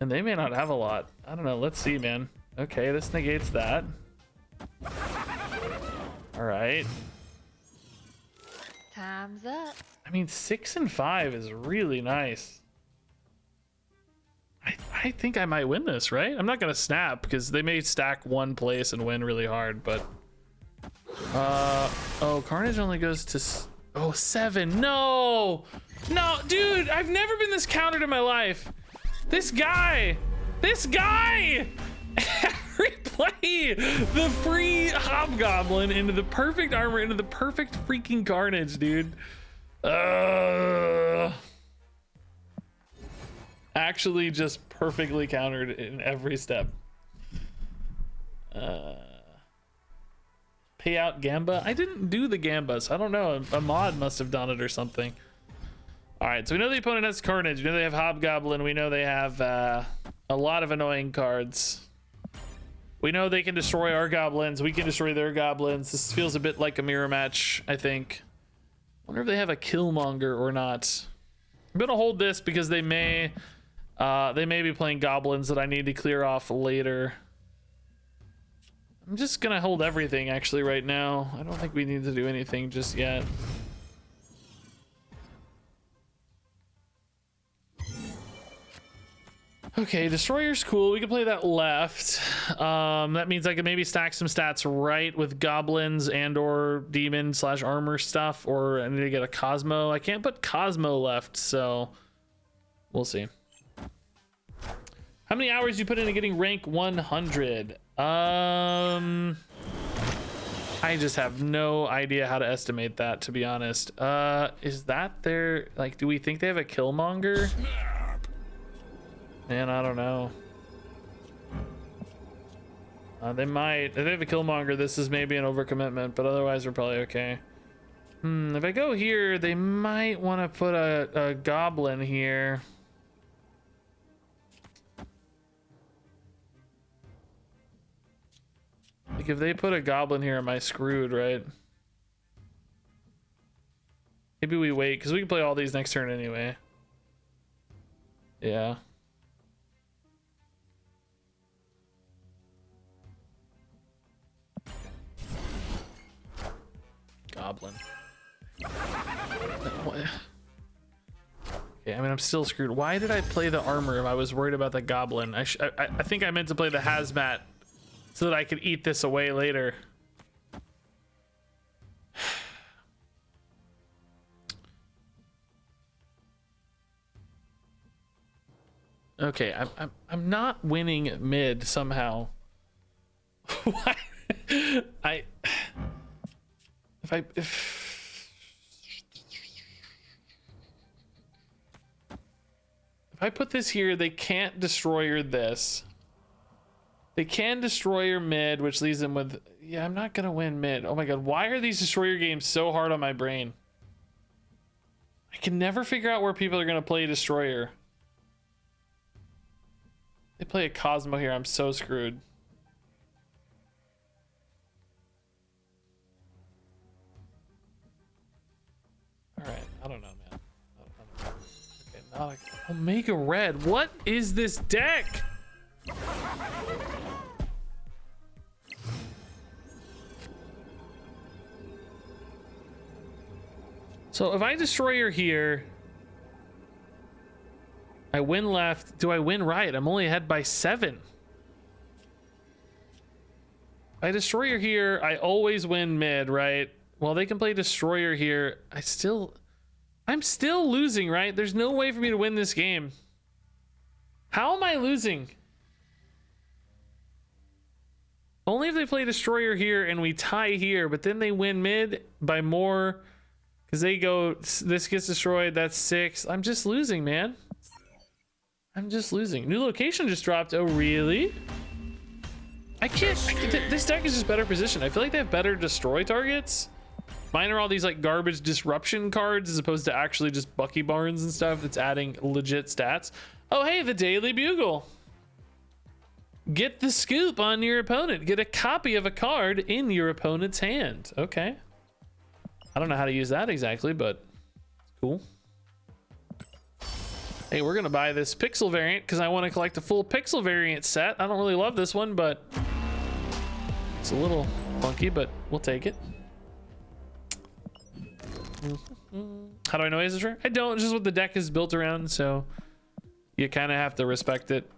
And they may not have a lot. I don't know. Let's see, man. Okay, this negates that. All right. Time's up. I mean, 6 and 5 is really nice. I think I might win this, right? I'm not gonna snap because they may stack one place and win really hard, but oh, Carnage only goes to 7. No, dude, I've never been this countered in my life. This guy every play, the free Hobgoblin into the perfect armor, into the perfect freaking Carnage, dude. Actually just perfectly countered in every step. Payout Gamba. I didn't do the Gambas. I don't know. A mod must have done it or something. All right, so we know the opponent has Carnage. We know they have Hobgoblin. We know they have a lot of annoying cards. We know they can destroy our goblins. We can destroy their goblins. This feels a bit like a mirror match, I think. Wonder if they have a Killmonger or not. I'm gonna hold this because they may be playing goblins that I need to clear off later. I'm just gonna hold everything actually right now. I don't think we need to do anything just yet. Okay, Destroyer's cool. We can play that left. That means I can maybe stack some stats right with goblins and or demon / armor stuff, or I need to get a Cosmo. I can't put Cosmo left, so we'll see. How many hours you put into getting rank 100? I just have no idea how to estimate that, to be honest. Is that their, like, do we think they have a Killmonger? Man, I don't know. They might. If they have a Killmonger, this is maybe an overcommitment, but otherwise we're probably okay. If I go here, they might want to put a goblin here. Like, if they put a goblin here, am I screwed, right? Maybe we wait, because we can play all these next turn anyway. Yeah. Goblin. Okay, I mean, I'm still screwed. Why did I play the armor if I was worried about the goblin? I think I meant to play the hazmat so that I could eat this away later. Okay, I'm not winning mid somehow. Why? If I put this here, they can't destroyer this. They can destroyer mid, which leaves them with... Yeah, I'm not going to win mid. Oh my god, why are these destroyer games so hard on my brain? I can never figure out where people are going to play destroyer. They play a Cosmo here, I'm so screwed. Alright, I don't know, man. I don't know. Okay, not a... Omega Red. What is this deck? So if I destroy her here, I win left. Do I win right? I'm only ahead by 7. I destroy her here, I always win mid, right? Well, they can play destroyer here. I'm still losing, right? There's no way for me to win this game. How am I losing? Only if they play destroyer here and we tie here, but then they win mid by more because they go, this gets destroyed, that's 6. I'm just losing, man. I'm just losing. New location just dropped. Oh, really? This deck is just better positioned. I feel like they have better destroy targets. Mine are all these like garbage disruption cards as opposed to actually just Bucky Barnes and stuff that's adding legit stats. Oh, hey, the Daily Bugle. Get the scoop on your opponent. Get a copy of a card in your opponent's hand. Okay. I don't know how to use that exactly, but cool. Hey, we're going to buy this Pixel variant because I want to collect a full Pixel variant set. I don't really love this one, but it's a little funky, but we'll take it. How do I know he has this rare? I don't, just what the deck is built around, so you kind of have to respect it.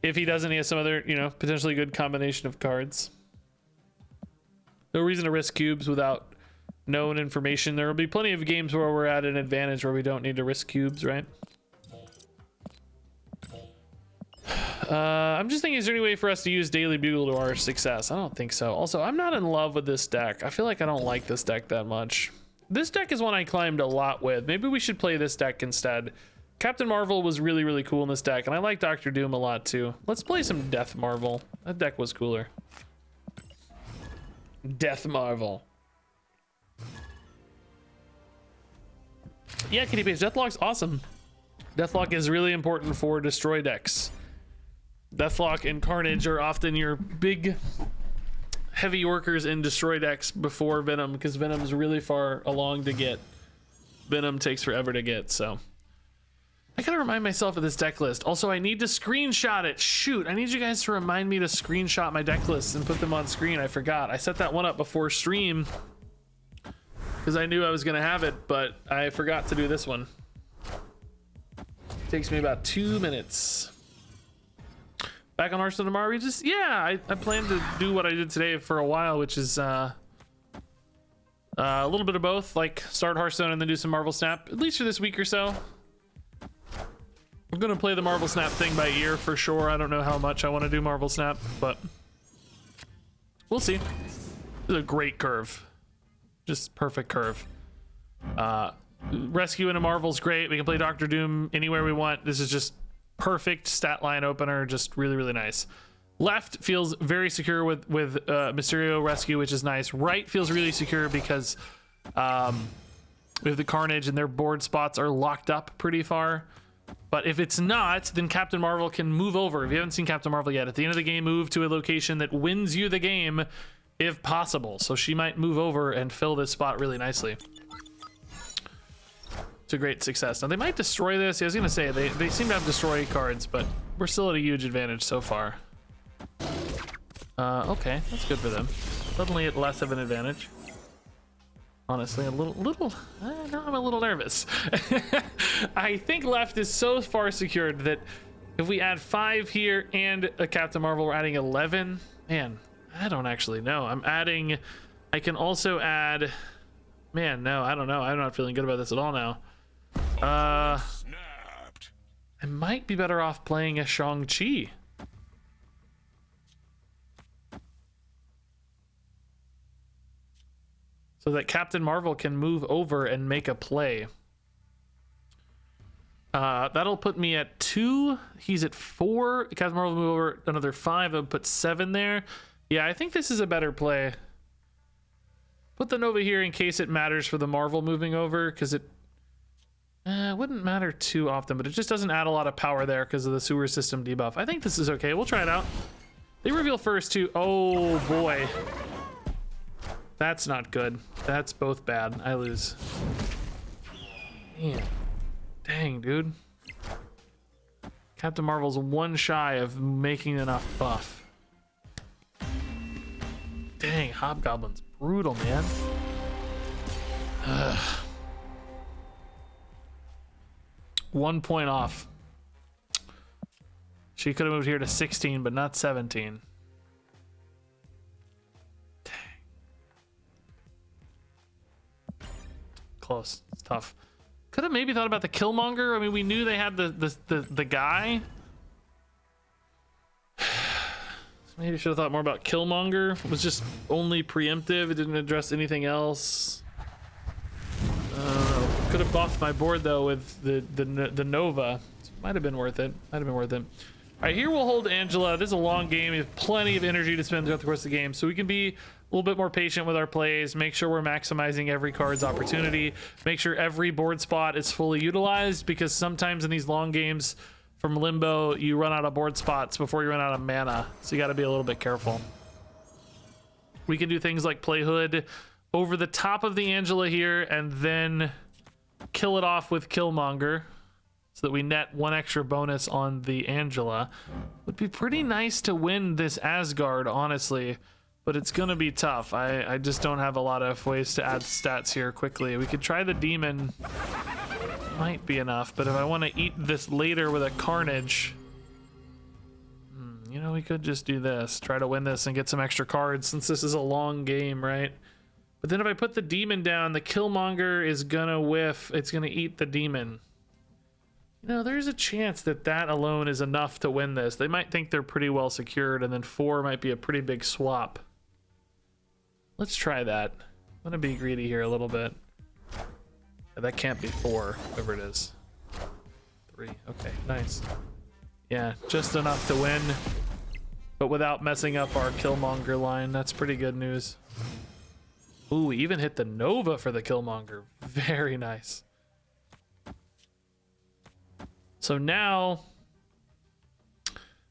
If he doesn't, he has some other, you know, potentially good combination of cards. No reason to risk cubes without known information. There will be plenty of games where we're at an advantage where we don't need to risk cubes, right? I'm just thinking, is there any way for us to use Daily Bugle to our success? I don't think so. Also, I'm not in love with this deck. I feel like I don't like this deck that much. This deck is one I climbed a lot with. Maybe we should play this deck instead. Captain Marvel was really, really cool in this deck, and I like Doctor Doom a lot too. Let's play some Death Marvel. That deck was cooler. Death Marvel. Yeah, KDP, Deathlock's awesome. Deathlock is really important for destroy decks. Deathlock and Carnage are often your big heavy workers in destroy decks before Venom, because Venom is really far along to get. Venom takes forever to get, so. I gotta remind myself of this deck list. Also, I need to screenshot it. Shoot, I need you guys to remind me to screenshot my deck lists and put them on screen. I forgot. I set that one up before stream because I knew I was gonna have it, but I forgot to do this one. Takes me about 2 minutes. Back on Hearthstone tomorrow, we just, yeah, I plan to do what I did today for a while, which is a little bit of both, like start Hearthstone and then do some Marvel Snap, at least for this week or so. I'm gonna play the Marvel Snap thing by ear for sure. I don't know how much I want to do Marvel Snap, but we'll see. This is a great curve. Just perfect curve. Rescue into Marvel's great. We can play Doctor Doom anywhere we want. This is just perfect stat line opener. Just really, really nice. Left feels very secure with Mysterio Rescue, which is nice. Right feels really secure because we have the Carnage and their board spots are locked up pretty far. But if it's not, then Captain Marvel can move over. If you haven't seen Captain Marvel yet, at the end of the game, move to a location that wins you the game if possible. So she might move over and fill this spot really nicely. It's a great success. Now they might destroy this. I was gonna say they seem to have destroy cards, but we're still at a huge advantage so far. Okay, that's good for them. Suddenly at less of an advantage. Honestly, a little now I'm a little nervous. I think left is so far secured that if we add 5 here and a Captain Marvel, we're adding 11. Man, I don't actually know. I can also add, man, no, I don't know. I'm not feeling good about this at all now. I might be better off playing a Shang-Chi. So that Captain Marvel can move over and make a play. That'll put me at 2. He's at 4. Captain Marvel will move over another 5. I'll put 7 there. Yeah, I think this is a better play. Put the Nova here in case it matters for the Marvel moving over, because it wouldn't matter too often, but it just doesn't add a lot of power there because of the sewer system debuff. I think this is okay. We'll try it out. They reveal first too. Oh boy. That's not good. That's both bad. I lose. Man. Dang, dude. Captain Marvel's 1 shy of making enough buff. Dang, Hobgoblin's brutal, man. Ugh. 1 point off. She could have moved here to 16, but not 17. Dang. Close. It's tough. Could have maybe thought about the Killmonger. I mean, we knew they had the guy. Maybe should have thought more about Killmonger. It was just only preemptive. It didn't address anything else. Could have buffed my board though with the Nova. Might have been worth it. Might have been worth it. All right, here we'll hold Angela. This is a long game. We have plenty of energy to spend throughout the course of the game, so we can be a little bit more patient with our plays. Make sure we're maximizing every card's opportunity. Make sure every board spot is fully utilized, because sometimes in these long games from Limbo, you run out of board spots before you run out of mana. So you got to be a little bit careful. We can do things like play Hood over the top of the Angela here, and then kill it off with Killmonger, so that we net 1 extra bonus on the Angela. Would be pretty nice to win this Asgard, honestly, but it's gonna be tough. I just don't have a lot of ways to add stats here quickly. We could try the Demon, might be enough, but if I want to eat this later with a Carnage, you know, we could just do this, try to win this and get some extra cards, since this is a long game, right? But then if I put the Demon down, the Killmonger is gonna whiff. It's gonna eat the Demon. You know, there's a chance that that alone is enough to win this. They might think they're pretty well secured, and then 4 might be a pretty big swap. Let's try that. I'm gonna be greedy here a little bit. Yeah, that can't be 4, whatever it is. 3, okay, nice. Yeah, just enough to win, but without messing up our Killmonger line. That's pretty good news. Ooh, we even hit the Nova for the Killmonger. Very nice. So now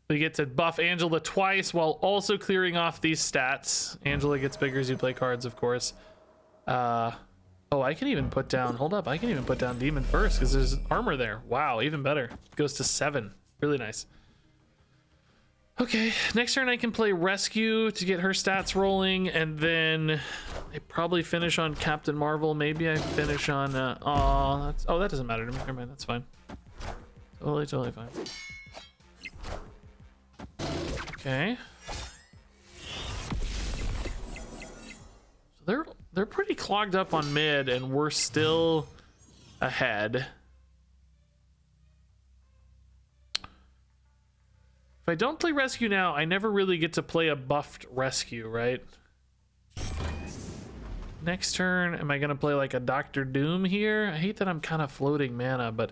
we get to buff Angela twice while also clearing off these stats. Angela gets bigger as you play cards, of course. Oh, I can even put down, hold up, I can even put down Demon first because there's armor there. Wow, even better. It goes to 7. Really nice. Okay, next turn I can play Rescue to get her stats rolling, and then I probably finish on Captain Marvel. Maybe I finish on, oh, that doesn't matter to me. Never mind, that's fine. Totally fine. Okay. So they're pretty clogged up on mid, and we're still ahead. If I don't play Rescue now, I never really get to play a buffed Rescue, right? Next turn, am I gonna play like a Doctor Doom here? I hate that I'm kind of floating mana, but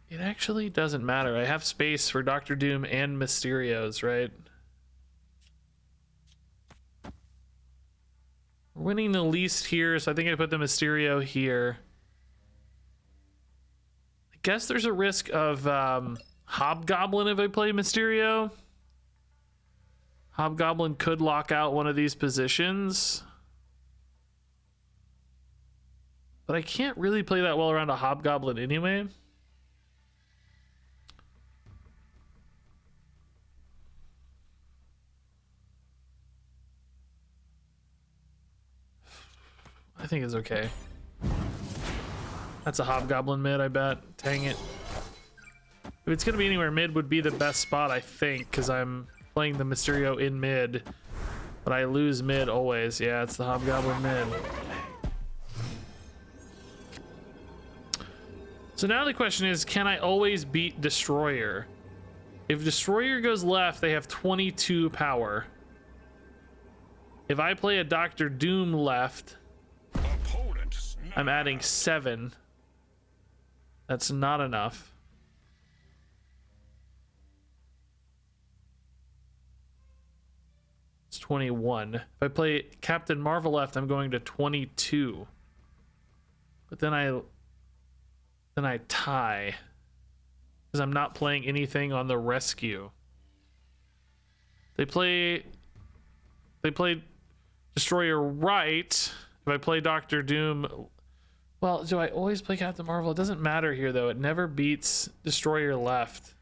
it actually doesn't matter. I have space for Doctor Doom and Mysterios, right? We're winning the least here, so I think I put the Mysterio here. I guess there's a risk of Hobgoblin if I play Mysterio. Hobgoblin could lock out one of these positions, but I can't really play that well around a Hobgoblin anyway. I think it's okay. That's a Hobgoblin mid, I bet. Dang it. If it's gonna be anywhere, mid would be the best spot, I think, because I'm playing the Mysterio in mid, but I lose mid always. Yeah, it's the Hobgoblin mid. So now the question is, can I always beat Destroyer? If Destroyer goes left, they have 22 power. If I play a Doctor Doom left, I'm adding 7. That's not enough. 21. If I play Captain Marvel left, I'm going to 22. But then I tie because I'm not playing anything on the rescue. They play Destroyer right. If I play Doctor Doom, well, do I always play Captain Marvel? It doesn't matter here though. It never beats Destroyer left,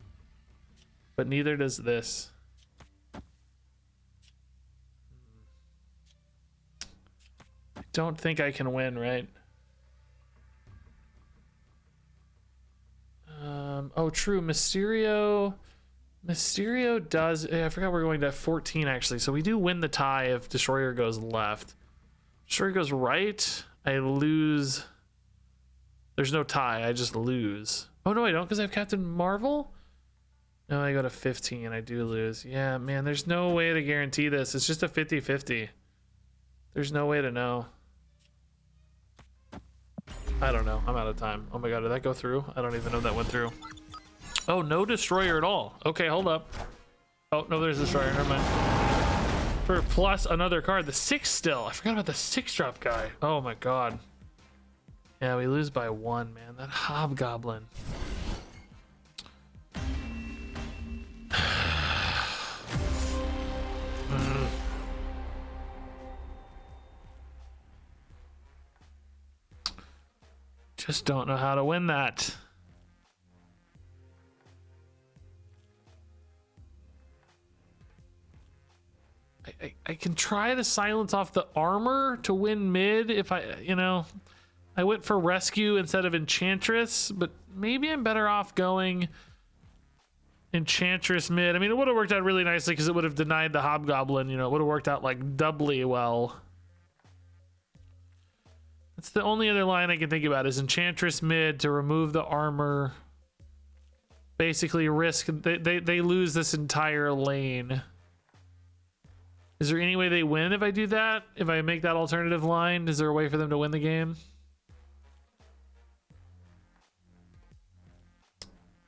but neither does this. I don't think I can win, right? Oh, true. Mysterio does. I forgot we're going to 14 actually. So we do win the tie if Destroyer goes left. Destroyer goes right. I lose. There's no tie. I just lose. Oh no, I don't, because I have Captain Marvel. No, I go to 15. I do lose. Yeah, man. There's no way to guarantee this. It's just a 50-50. There's no way to know. I don't know. I'm out of time. Oh my god, did that go through? I don't even know if that went through. Oh, no Destroyer at all. Okay, hold up. Oh, no, there's Destroyer. Never mind. For plus another card. The 6 still. I forgot about the 6-drop guy. Oh my god. Yeah, we lose by 1, man. That Hobgoblin. Just don't know how to win that. I can try to silence off the armor to win mid if I went for rescue instead of Enchantress, but maybe I'm better off going Enchantress mid. I mean, it would have worked out really nicely because it would have denied the Hobgoblin, it would have worked out like doubly well. That's the only other line I can think about is Enchantress mid to remove the armor. Basically risk, they lose this entire lane. Is there any way they win if I do that? If I make that alternative line, is there a way for them to win the game?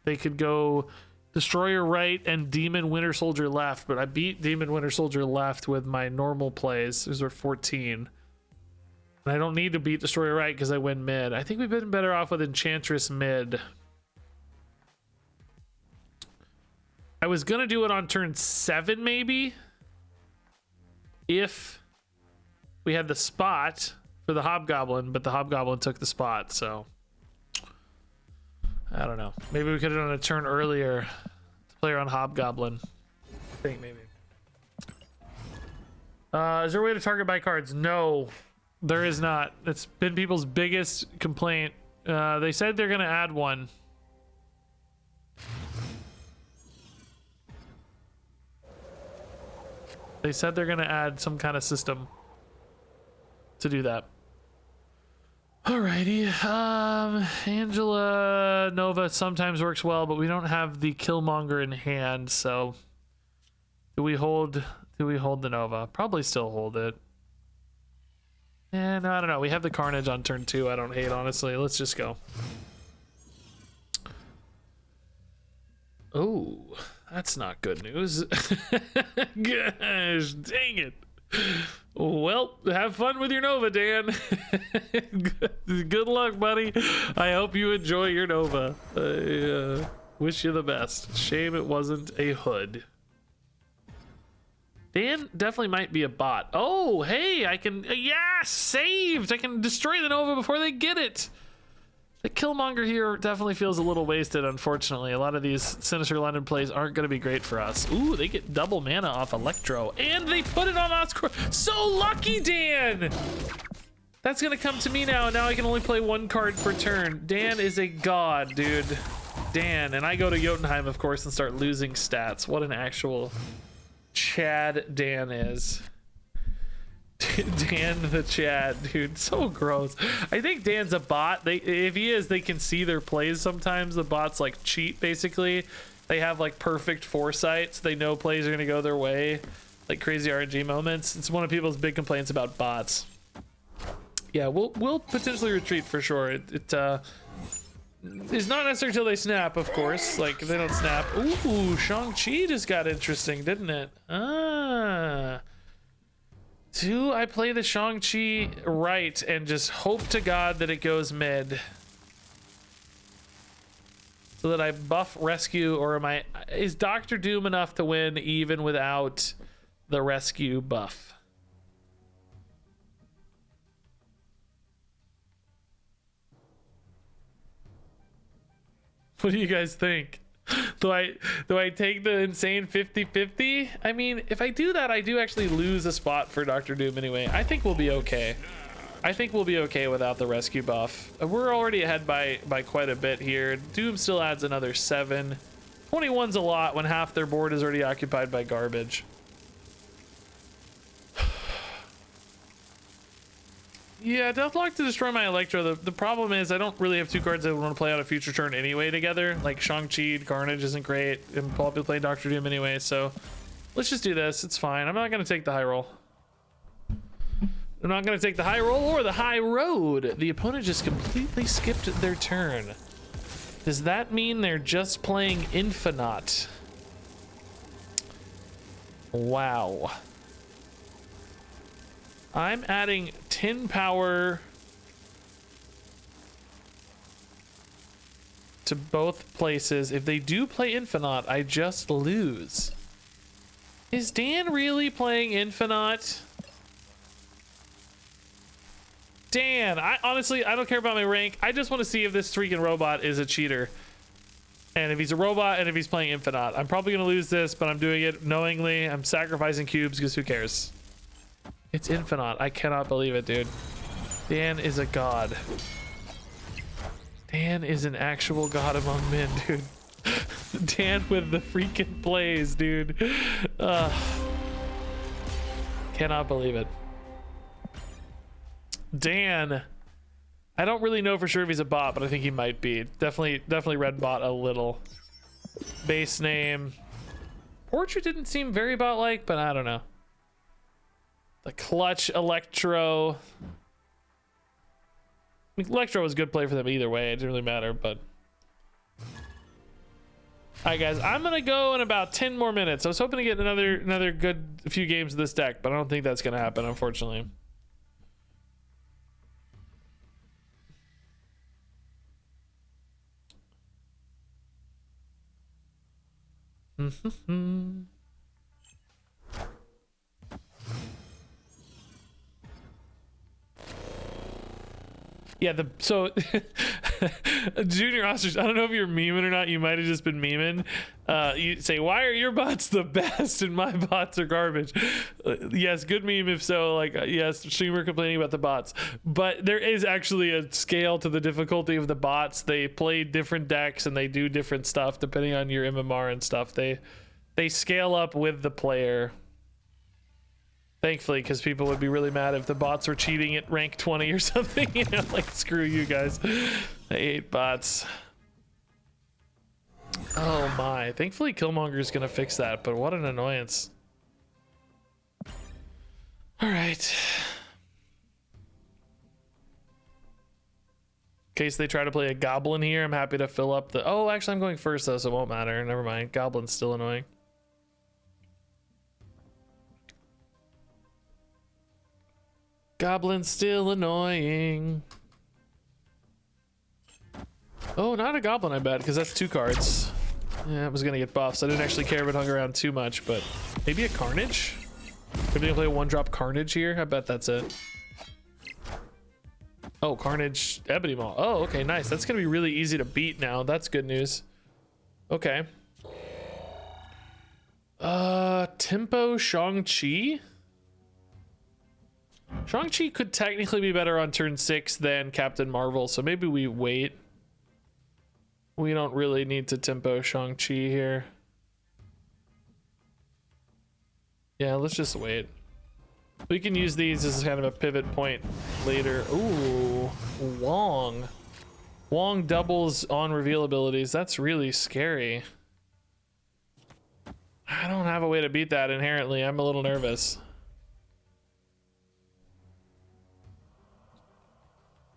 They could go Destroyer right and Demon Winter Soldier left, but I beat Demon Winter Soldier left with my normal plays. Those were 14. And I don't need to beat Destroyer right because I win mid. I think we've been better off with Enchantress mid. I was gonna do it on turn 7 maybe, if we had the spot for the Hobgoblin, but the Hobgoblin took the spot, so I don't know. Maybe we could have done a turn earlier to play on Hobgoblin. I think maybe. Is there a way to target by cards? No, there is not. It's been people's biggest complaint. They said they're gonna add one. They said they're gonna add some kind of system to do that. Alrighty, Angela Nova sometimes works well, but we don't have the Killmonger in hand, so do we hold the Nova? Probably still hold it. And I don't know, we have the Carnage on turn 2. I don't hate, honestly. Let's just go. Oh, that's not good news. Gosh, dang it. Well, have fun with your Nova, Dan. Good luck, buddy. I hope you enjoy your Nova. I wish you the best. Shame it wasn't a hood. Dan definitely might be a bot. Oh, hey, I can... Yeah, saved! I can destroy the Nova before they get it. The Killmonger here definitely feels a little wasted, unfortunately. A lot of these Sinister London plays aren't going to be great for us. Ooh, they get double mana off Electro, and they put it on Oscar. So lucky, Dan! That's going to come to me now, and now I can only play 1 card per turn. Dan is a god, dude. Dan, and I go to Jotunheim, of course, and start losing stats. What an actual Chad Dan is. Dan the Chad, dude, so gross. I think Dan's a bot. If he is, they can see their plays sometimes. The bots like cheat, basically. They have like perfect foresight, so they know plays are gonna go their way, like crazy RNG moments. It's one of people's big complaints about bots. Yeah, we'll potentially retreat for sure. It is not necessary until they snap, of course. Like if they don't snap. Ooh, Shang-Chi just got interesting, didn't it? Ah. Do I play the Shang-Chi right and just hope to God that it goes mid? So that I buff rescue, or is Doctor Doom enough to win even without the rescue buff? What do you guys think? Do I take the insane 50-50? I mean, if I do that, I do actually lose a spot for Doctor Doom anyway. I think we'll be okay. I think we'll be okay without the rescue buff. We're already ahead by quite a bit here. Doom still adds another 7. 21's a lot when half their board is already occupied by garbage. Yeah, Deathlock to destroy my Electro. The problem is I don't really have 2 cards I want to play on a future turn anyway together. Like Shang-Chi, Carnage isn't great. And I'll be playing Doctor Doom anyway, so let's just do this. It's fine. I'm not going to take the high roll. I'm not going to take the high roll or the high road. The opponent just completely skipped their turn. Does that mean they're just playing Infinite? Wow. I'm adding 10 power to both places. If they do play Infinite, I just lose. Is Dan really playing Infinite? Dan, I honestly don't care about my rank. I just want to see if this freaking robot is a cheater. And if he's a robot and if he's playing Infinite. I'm probably going to lose this, but I'm doing it knowingly. I'm sacrificing cubes because who cares? It's Infinite. I cannot believe it, dude. Dan is a god. Dan is an actual god among men, dude. Dan with the freaking plays, dude. Cannot believe it. Dan, I don't really know for sure if he's a bot, but I think he might be. Definitely red bot a little. Base name. Portrait didn't seem very bot-like, but I don't know. The clutch Electro. Electro was a good play for them either way. It didn't really matter, but. All right, guys, I'm gonna go in about 10 more minutes. I was hoping to get another good few games of this deck, but I don't think that's gonna happen, unfortunately. Yeah, so Junior Ostrich, I don't know if you're memeing or not. You might have just been memeing. You say, why are your bots the best and my bots are garbage? Yes, good meme if so. Like, yes, streamer complaining about the bots. But there is actually a scale to the difficulty of the bots. They play different decks and they do different stuff depending on your MMR and stuff. They scale up with the player. Thankfully, because people would be really mad if the bots were cheating at rank 20 or something. You know, like, screw you guys. I hate bots. Oh my. Thankfully, Killmonger's gonna fix that, but what an annoyance. All right. In case they try to play a Goblin here, I'm happy to fill up the... Oh, actually, I'm going first, though, so it won't matter. Never mind. Goblin's still annoying. Goblin's still annoying. Oh, not a Goblin, I bet, because that's 2 cards. Yeah, I was gonna get buffs. I didn't actually care if it hung around too much, but maybe a Carnage? Maybe I play a 1-drop Carnage here? I bet that's it. Oh, Carnage Ebony Maw. Oh, okay, nice. That's gonna be really easy to beat now. That's good news. Okay. Tempo Shang-Chi? Shang-Chi could technically be better on turn 6 than Captain Marvel, so maybe we wait. We don't really need to tempo Shang-Chi here. Yeah, let's just wait. We can use these as kind of a pivot point later. Ooh, Wong. Wong doubles on reveal abilities. That's really scary. I don't have a way to beat that inherently. I'm a little nervous.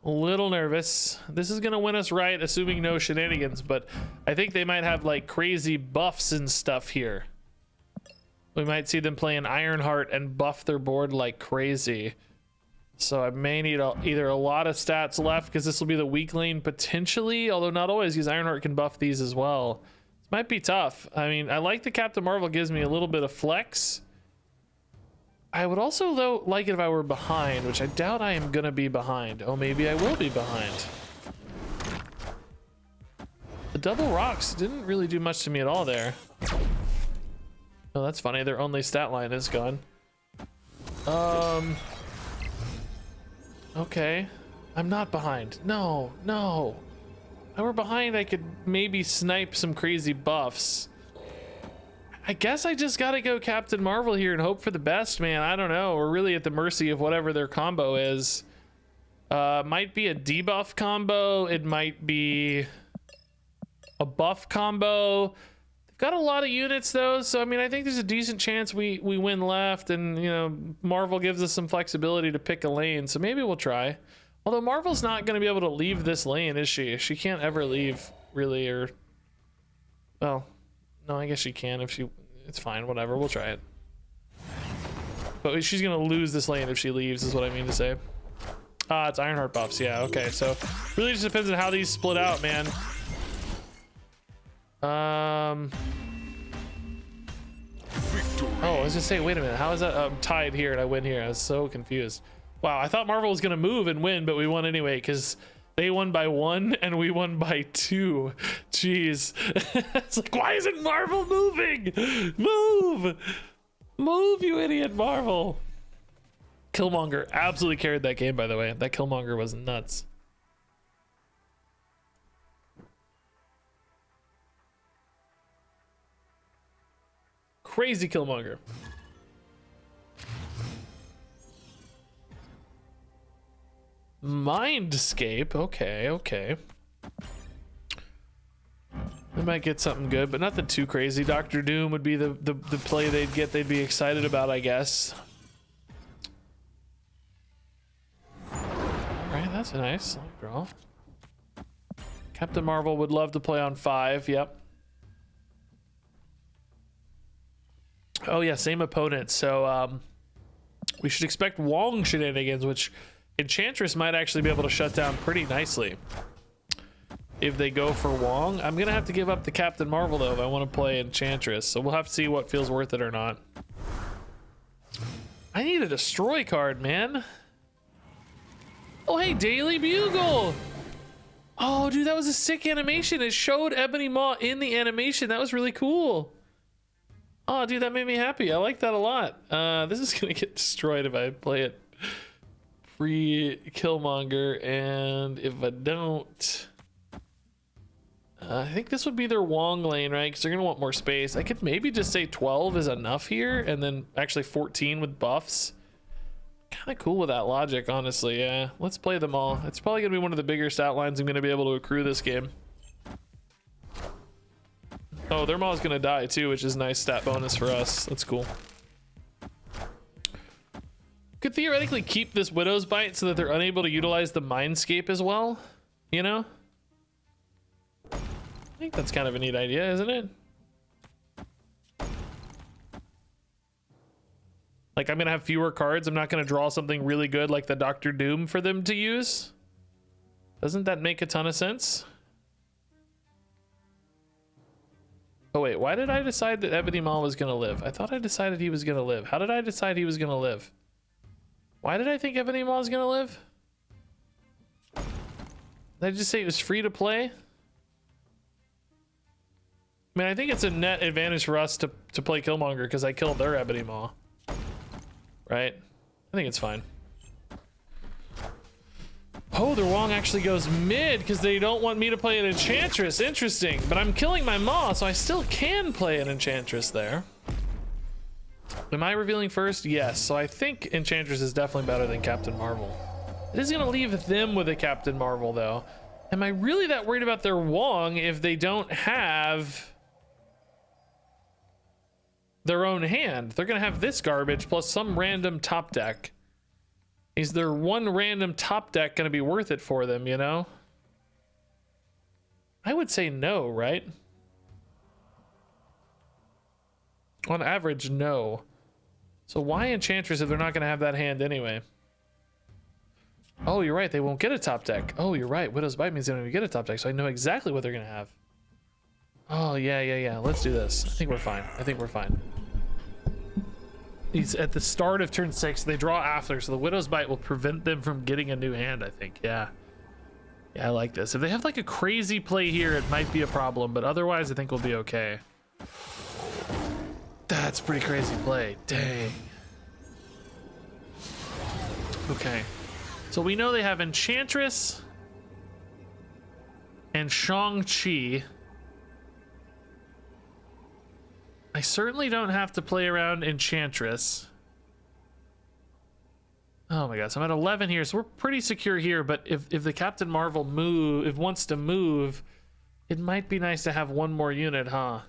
A little nervous. This is gonna win us right, assuming no shenanigans, but I think they might have like crazy buffs and stuff here. We might see them play an Ironheart and buff their board like crazy. So I may need either a lot of stats left, because this will be the weak lane potentially, although not always, because Ironheart can buff these as well. This might be tough. I mean, I like the Captain Marvel, gives me a little bit of flex. I would also, though, like it if I were behind, which I doubt I am going to be behind. Oh, maybe I will be behind. The double rocks didn't really do much to me at all there. Oh, that's funny. Their only stat line is gone. Okay. I'm not behind. No, no. If I were behind, I could maybe snipe some crazy buffs. I guess I just gotta go Captain Marvel here and hope for the best, man. I don't know. We're really at the mercy of whatever their combo is. Might be a debuff combo. It might be a buff combo. They've got a lot of units though, so I mean, I think there's a decent chance we win left, and you know, Marvel gives us some flexibility to pick a lane, so maybe we'll try. Although Marvel's not going to be able to leave this lane, is she? She can't ever leave, really, or well, no, I guess she can if she. It's fine, whatever. We'll try it. But she's going to lose this lane if she leaves, is what I mean to say. Ah, it's Ironheart buffs. Yeah, okay. So really just depends on how these split out, man. Oh, I was just saying, wait a minute, how is that? I'm tied here and I win here. I was so confused. Wow, I thought Marvel was gonna move and win, but we won anyway because they won by 1 and we won by 2. Jeez. It's like, why isn't Marvel moving? Move! Move, you idiot, Marvel. Killmonger absolutely carried that game, by the way. That Killmonger was nuts. Crazy Killmonger. Mindscape. Okay, okay. They might get something good, but nothing too crazy. Doctor Doom would be the play they'd be excited about, I guess. Alright, that's a nice draw. Captain Marvel would love to play on 5, yep. Oh yeah, same opponent. So we should expect Wong shenanigans, which Enchantress might actually be able to shut down pretty nicely if they go for Wong. I'm gonna have to give up the Captain Marvel though if I want to play Enchantress, so we'll have to see what feels worth it or not. I need a destroy card, man. Oh hey, Daily Bugle. Oh dude, that was a sick animation. It showed Ebony Maw in the animation. That was really cool. Oh, dude, that made me happy. I like that a lot. This is gonna get destroyed if I play it pre-Killmonger, and if I don't, I think this would be their Wong lane, right? Because they're gonna want more space. I could maybe just say 12 is enough here, and then actually 14 with buffs. Kind of cool with that logic, honestly. Yeah, let's play them all. It's probably gonna be one of the bigger stat lines I'm gonna be able to accrue this game. Oh, their Maw's gonna die too, which is a nice stat bonus for us. That's cool. Could theoretically keep this Widow's Bite so that they're unable to utilize the Mindscape as well, you know? I think that's kind of a neat idea, isn't it? Like, I'm gonna have fewer cards. I'm not gonna draw something really good like the Doctor Doom for them to use. Doesn't that make a ton of sense? Oh wait, why did I decide that Ebony Maw was gonna live? I thought I decided he was gonna live. How did I decide he was gonna live? Why did I think Ebony Maw was gonna live? Did I just say it was free to play? I mean, I think it's a net advantage for us to play Killmonger because I killed their Ebony Maw. Right? I think it's fine. Oh, their Wong actually goes mid because they don't want me to play an Enchantress. Interesting. But I'm killing my Maw, so I still can play an Enchantress there. Am I revealing first? Yes. So I think Enchantress is definitely better than Captain Marvel. It is going to leave them with a Captain Marvel, though. Am I really that worried about their Wong if they don't have their own hand? They're going to have this garbage plus some random top deck. Is there one random top deck going to be worth it for them, you know? I would say no, right? On average, no. So why Enchantress if they're not going to have that hand anyway? Oh, you're right. They won't get a top deck. Oh, you're right. Widow's Bite means they don't even get a top deck, so I know exactly what they're going to have. Oh, yeah. Let's do this. I think we're fine. He's at the start of turn 6. They draw after, so the Widow's Bite will prevent them from getting a new hand, I think. Yeah, I like this. If they have like a crazy play here, it might be a problem, but otherwise I think we'll be okay. That's pretty crazy play. Dang. Okay. So we know they have Enchantress and Shang-Chi. I certainly don't have to play around Enchantress. Oh my gosh, I'm at 11 here, so we're pretty secure here, but if the Captain Marvel wants to move, it might be nice to have one more unit, huh?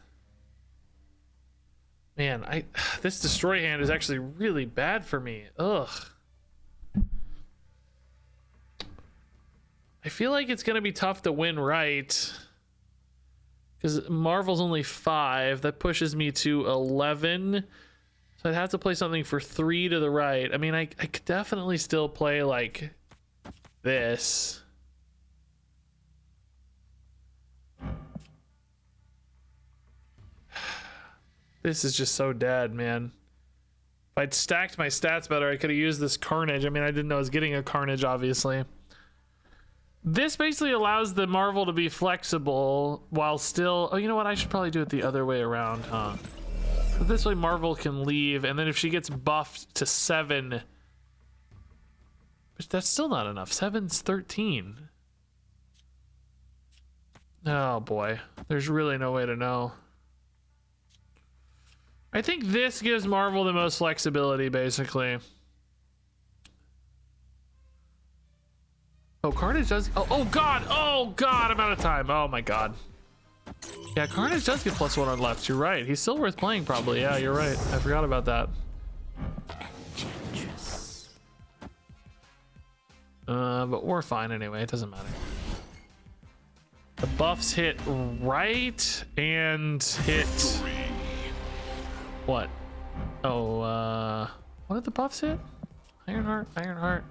Man, this destroy hand is actually really bad for me. Ugh. I feel like it's gonna be tough to win right. Because Marvel's only 5. That pushes me to 11. So I'd have to play something for 3 to the right. I mean, I could definitely still play like this. This is just so dead, man. If I'd stacked my stats better, I could have used this Carnage. I mean, I didn't know I was getting a Carnage, obviously. This basically allows the Marvel to be flexible while still... Oh, you know what? I should probably do it the other way around, huh? So this way Marvel can leave, and then if she gets buffed to 7... But that's still not enough. 7's 13. Oh, boy. There's really no way to know. I think this gives Marvel the most flexibility, basically. Oh, Carnage does... Oh, God! Oh, God! I'm out of time. Oh, my God. Yeah, Carnage does get +1 on left. You're right. He's still worth playing, probably. Yeah, you're right. I forgot about that. But we're fine anyway. It doesn't matter. The buffs hit right and hit... What? Oh, what did the buffs hit? Ironheart.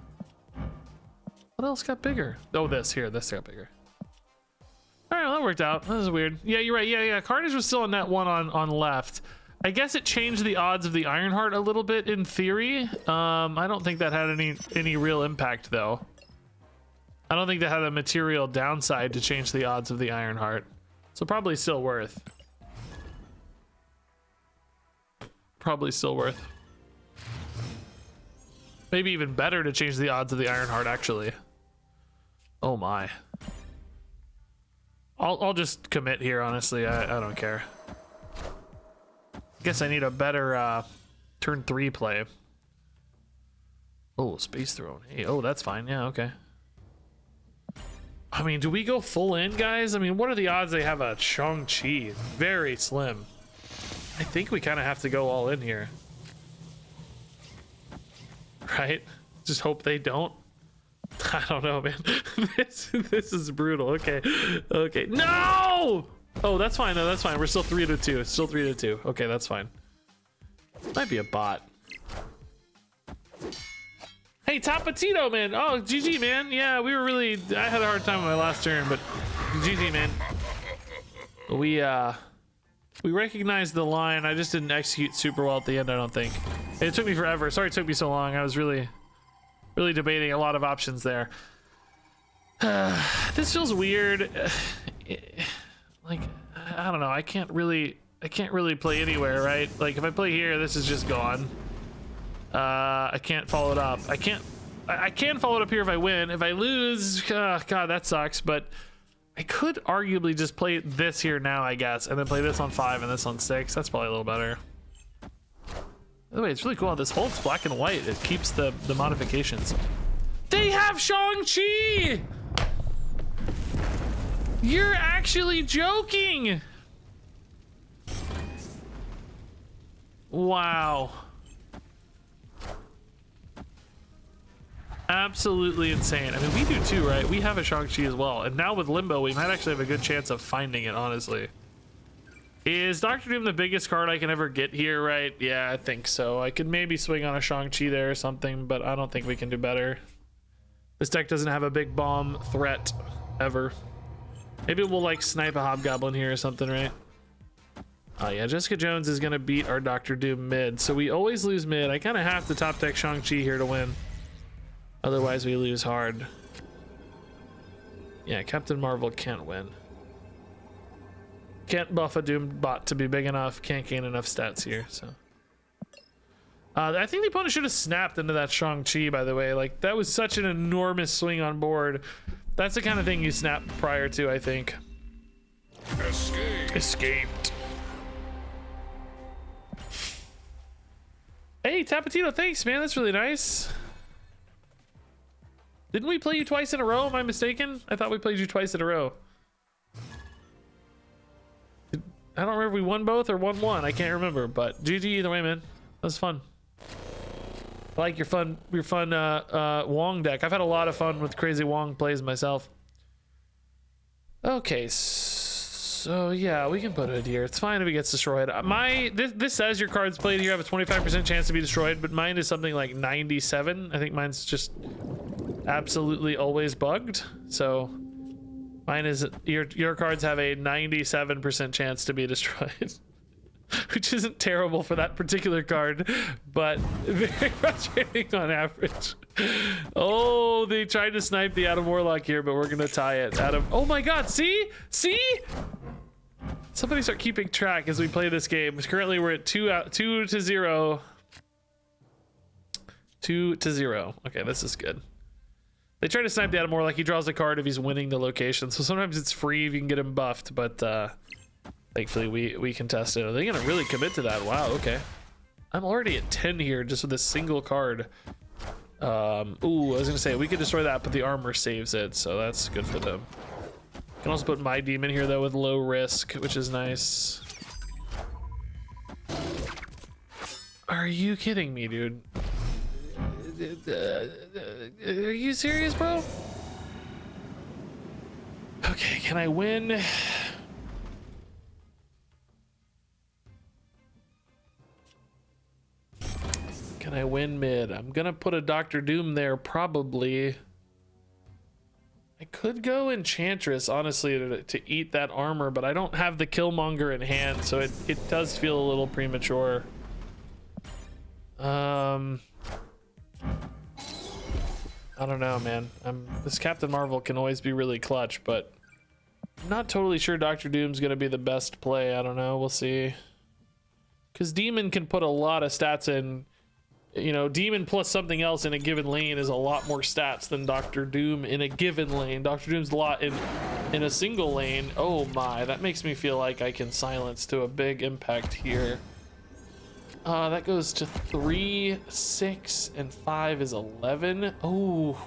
What else got bigger? Oh, this got bigger. All right, well, that worked out. That was weird. Yeah, you're right. Yeah. Carnage was still a net 1 on left. I guess it changed the odds of the Ironheart a little bit in theory. I don't think that had any real impact though. I don't think that had a material downside to change the odds of the Ironheart. So probably still worth. Maybe even better to change the odds of the Ironheart, actually. Oh my. I'll just commit here, honestly. I don't care. Guess I need a better turn 3 play. Oh, Space Throne. Hey, oh, that's fine. Yeah, okay. I mean, do we go full in, guys? I mean, what are the odds they have a Shang-Chi? Very slim. I think we kind of have to go all in here. Right? Just hope they don't. I don't know, man. this is brutal. Okay. No! Oh, that's fine. No, that's fine. We're still 3-2. It's still 3-2. Okay, that's fine. Might be a bot. Hey, Tapatito, man. Oh, GG, man. Yeah, I had a hard time with my last turn, but GG, man. We recognized the line. I just didn't execute super well at the end, I don't think. It took me forever. Sorry it took me so long. I was really debating a lot of options there. This feels weird. Like, I don't know. I can't really play anywhere, right? Like, if I play here, this is just gone. I can't follow it up. I can follow it up here if I win. If I lose, God, that sucks. But I could arguably just play this here now, I guess, and then play this on 5 and this on 6. That's probably a little better. By the way, it's really cool how this Hulk's black and white. It keeps the modifications. They have Shang-Chi! You're actually joking! Wow. Absolutely insane. I mean, we do too, right? We have a Shang-Chi as well. And now with Limbo, we might actually have a good chance of finding it, honestly. Is Doctor Doom the biggest card I can ever get here, right? Yeah, I think so. I could maybe swing on a Shang-Chi there or something, but I don't think we can do better. This deck doesn't have a big bomb threat ever. Maybe we'll like snipe a Hobgoblin here or something, right? Oh yeah, Jessica Jones is gonna beat our Doctor Doom mid, so we always lose mid. I kind of have to top deck Shang-Chi here to win. Otherwise we lose hard. Yeah, Captain Marvel can't win. Can't buff a Doom bot to be big enough, can't gain enough stats here, so. I think the opponent should have snapped into that Shang-Chi, by the way. Like, that was such an enormous swing on board. That's the kind of thing you snap prior to, I think. Escaped. Hey, Tapatito, thanks, man. That's really nice. Didn't we play you twice in a row? Am I mistaken? I thought we played you twice in a row. I don't remember if we won both or won one. I can't remember, but GG either way, man. That was fun. I like your fun Wong deck. I've had a lot of fun with crazy Wong plays myself. Okay, so yeah, we can put it here. It's fine if it gets destroyed. This says your cards played here have a 25% chance to be destroyed, but mine is something like 97. I think mine's just absolutely always bugged. So mine is your cards have a 97% chance to be destroyed. Which isn't terrible for that particular card, but very frustrating on average. Oh, they tried to snipe the Adam Warlock here, but we're gonna tie it. Adam, oh my God, see? Somebody start keeping track as we play this game. Currently we're at 2-0. 2-0. Okay, this is good. They try to snipe the Adam Warlock. He draws a card if he's winning the location. So sometimes it's free if you can get him buffed, but thankfully we contest it. Are they gonna really commit to that? Wow, okay. I'm already at 10 here just with a single card. Ooh, I was gonna say we could destroy that, but the armor saves it, so that's good for them. Can also put my demon here though with low risk, which is nice. Are you kidding me, dude? Are you serious, bro? Okay, can I win? Can I win mid? I'm gonna put a Doctor Doom there probably. I could go Enchantress, honestly, to eat that armor, but I don't have the Killmonger in hand, so it does feel a little premature. I don't know, man. This Captain Marvel can always be really clutch, but I'm not totally sure Doctor Doom's gonna be the best play. I don't know, we'll see. Because Demon can put a lot of stats in. You know, Demon plus something else in a given lane is a lot more stats than Doctor Doom in a given lane. Doctor Doom's a lot in a single lane. Oh my, that makes me feel like I can silence to a big impact here. That goes to 3, 6, and 5 is 11. Oh,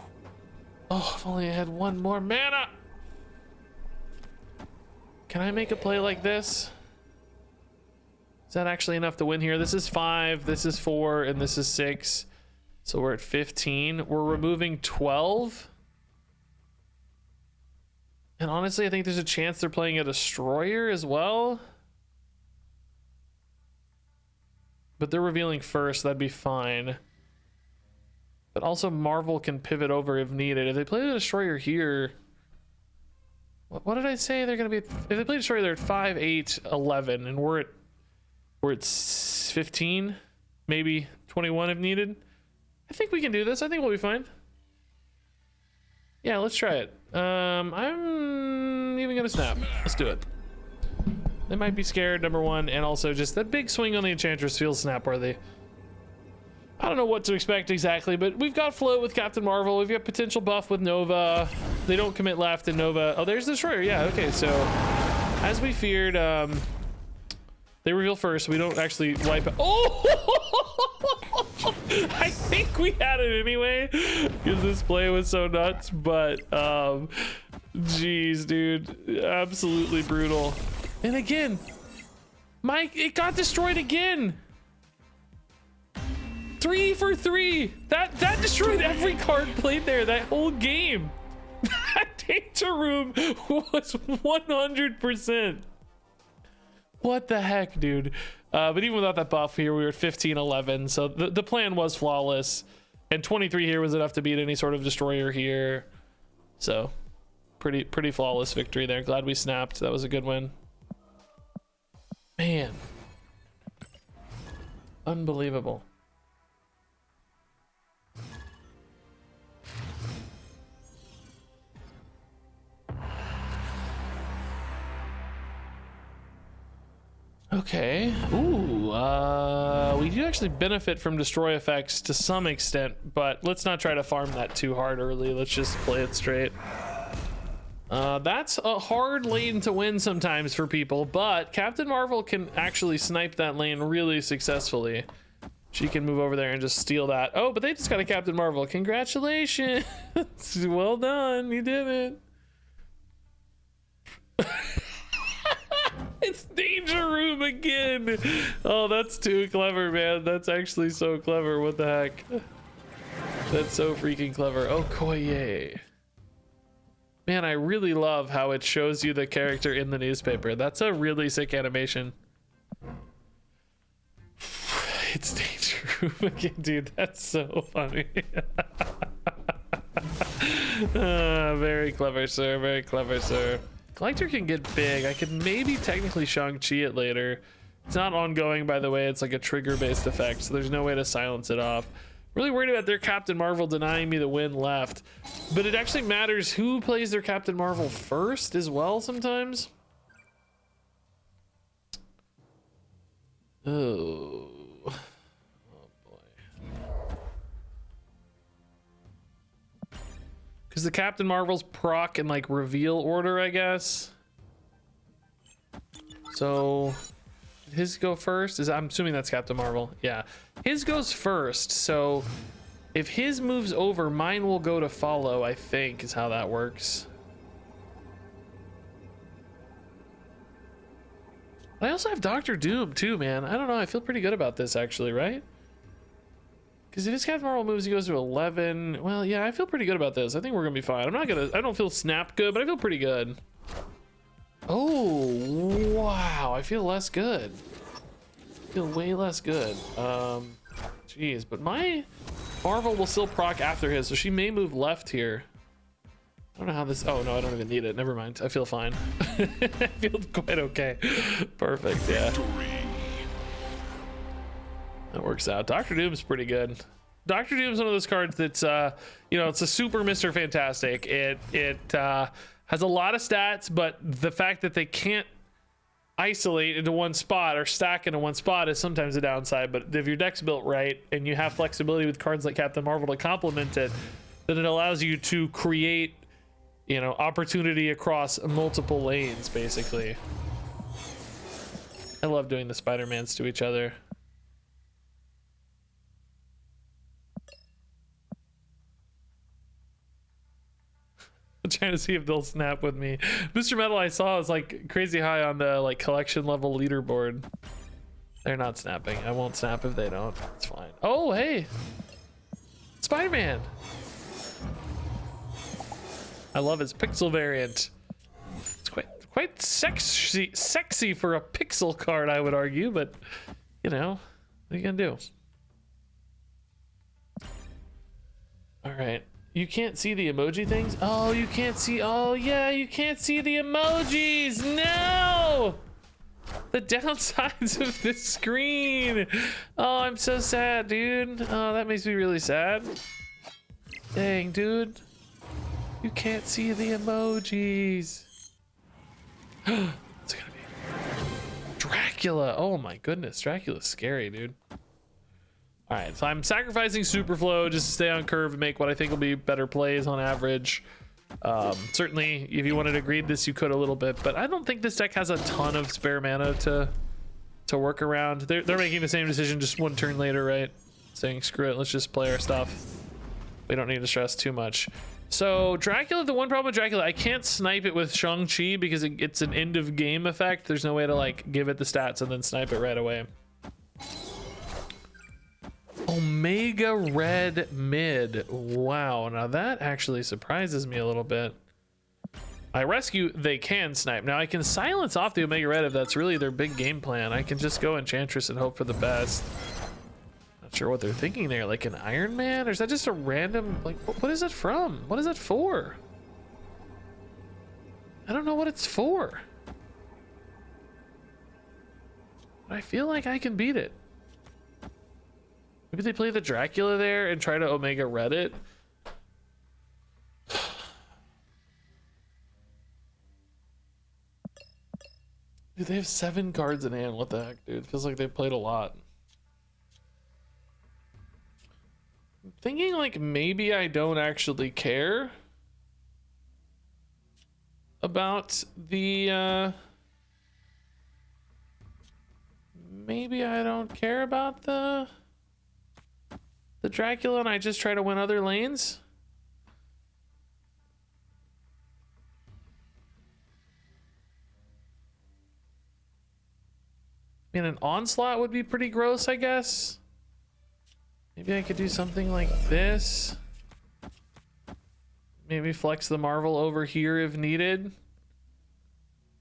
if only I had one more mana. Can I make a play like this? Is that actually enough to win here? This is 5, this is 4, and this is 6. So we're at 15. We're removing 12. And honestly, I think there's a chance they're playing a Destroyer as well. But they're revealing first, that'd be fine. But also Marvel can pivot over if needed. If they play the Destroyer here... What did I say? They're gonna be... If they play Destroyer, they're at 5, 8, 11, and we're at 15, maybe 21 if needed. I think we can do this. I think we'll be fine. Yeah, let's try it. I'm even gonna snap. Let's do it. They might be scared, number one, and also just that big swing on the Enchantress feels snap worthy. I don't know what to expect exactly, but we've got float with Captain Marvel. We've got potential buff with Nova. They don't commit left in Nova. Oh, there's the Destroyer. Yeah, okay, so as we feared, they reveal first. We don't actually wipe it. Oh! I think we had it anyway because this play was so nuts, but geez, dude, absolutely brutal. And again, it got destroyed again. 3 for 3. That destroyed every card played there that whole game. That danger room was 100%. What the heck, dude? But even without that buff here, we were at 15-11. So the plan was flawless. And 23 here was enough to beat any sort of destroyer here. So pretty flawless victory there. Glad we snapped. That was a good win. Man. Unbelievable. Okay. Ooh, we do actually benefit from destroy effects to some extent, but let's not try to farm that too hard early. Let's just play it straight. That's a hard lane to win sometimes for people, but Captain Marvel can actually snipe that lane really successfully. She can move over there and just steal that. Oh, but they just got a Captain Marvel. Congratulations. Well done. You did it. It's Danger Room again. Oh, that's too clever, man. That's actually so clever. What the heck? That's so freaking clever. Oh, Koye. Man, I really love how it shows you the character in the newspaper. That's a really sick animation. It's Danger Room again, dude. That's so funny. Very clever, sir. Very clever, sir. Collector can get big. I could maybe technically Shang-Chi it later. It's not ongoing, by the way. It's like a trigger-based effect, so there's no way to silence it off. Really worried about their Captain Marvel denying me the win left. But it actually matters who plays their Captain Marvel first as well sometimes. Oh. Oh boy. Because the Captain Marvel's proc in like reveal order, I guess. So his go first. I'm assuming that's Captain Marvel. Yeah, his goes first. So if his moves over, mine will go to follow, I think is how that works. I also have Doctor Doom too, man. I don't know. I feel pretty good about this actually, right? Because if his Captain Marvel moves, he goes to 11. Well, yeah, I feel pretty good about this. I think we're gonna be fine. I don't feel snap good, but I feel pretty good. Oh, wow. I feel less good. I feel way less good. Jeez, but my Marvel will still proc after his, so she may move left here. I don't know how this, oh no, I don't even need it. Never mind. I feel fine. I feel quite okay. Perfect, yeah. That works out. Doctor Doom's pretty good. Doctor Doom's one of those cards that's, you know, it's a super Mr. Fantastic. It has a lot of stats, but the fact that they can't isolate into one spot or stack into one spot is sometimes a downside. But if your deck's built right and you have flexibility with cards like Captain Marvel to complement it, then it allows you to create, you know, opportunity across multiple lanes, basically. I love doing the Spider-Mans to each other. Trying to see if they'll snap with me. Mr. Metal I saw is like crazy high on the like collection level leaderboard. They're not snapping. I won't snap if they don't. It's fine. Oh, hey, Spider-Man. I love his pixel variant. It's quite sexy for a pixel card, I would argue, but you know, what are you gonna do? All right. You can't see the emoji things? Oh, you can't see. Oh, yeah, you can't see the emojis. No! The downsides of this screen. Oh, I'm so sad, dude. Oh, that makes me really sad. Dang, dude. You can't see the emojis. It's gonna be Dracula. Oh, my goodness. Dracula's scary, dude. All right, so I'm sacrificing Superflow just to stay on curve and make what I think will be better plays on average. Certainly, if you wanted to greed this, you could a little bit, but I don't think this deck has a ton of spare mana to work around. They're making the same decision just one turn later, right? Saying, screw it, let's just play our stuff. We don't need to stress too much. So Dracula, the one problem with Dracula, I can't snipe it with Shang-Chi because it's an end of game effect. There's no way to like give it the stats and then snipe it right away. Omega Red mid. Wow, now that actually surprises me a little bit. My rescue, they can snipe. Now I can silence off the Omega Red if that's really their big game plan. I can just go Enchantress and hope for the best. Not sure what they're thinking there, like an Iron Man? Or is that just a random, like, what is it from? What is it for? I don't know what it's for. I feel like I can beat it. Maybe they play the Dracula there and try to Omega Red it. Dude, they have 7 cards in hand. What the heck, dude? Feels like they played a lot. I'm thinking like maybe I don't actually care about the maybe I don't care about the Dracula and I just try to win other lanes. I mean, an Onslaught would be pretty gross, I guess. Maybe I could do something like this. Maybe flex the Marvel over here if needed. I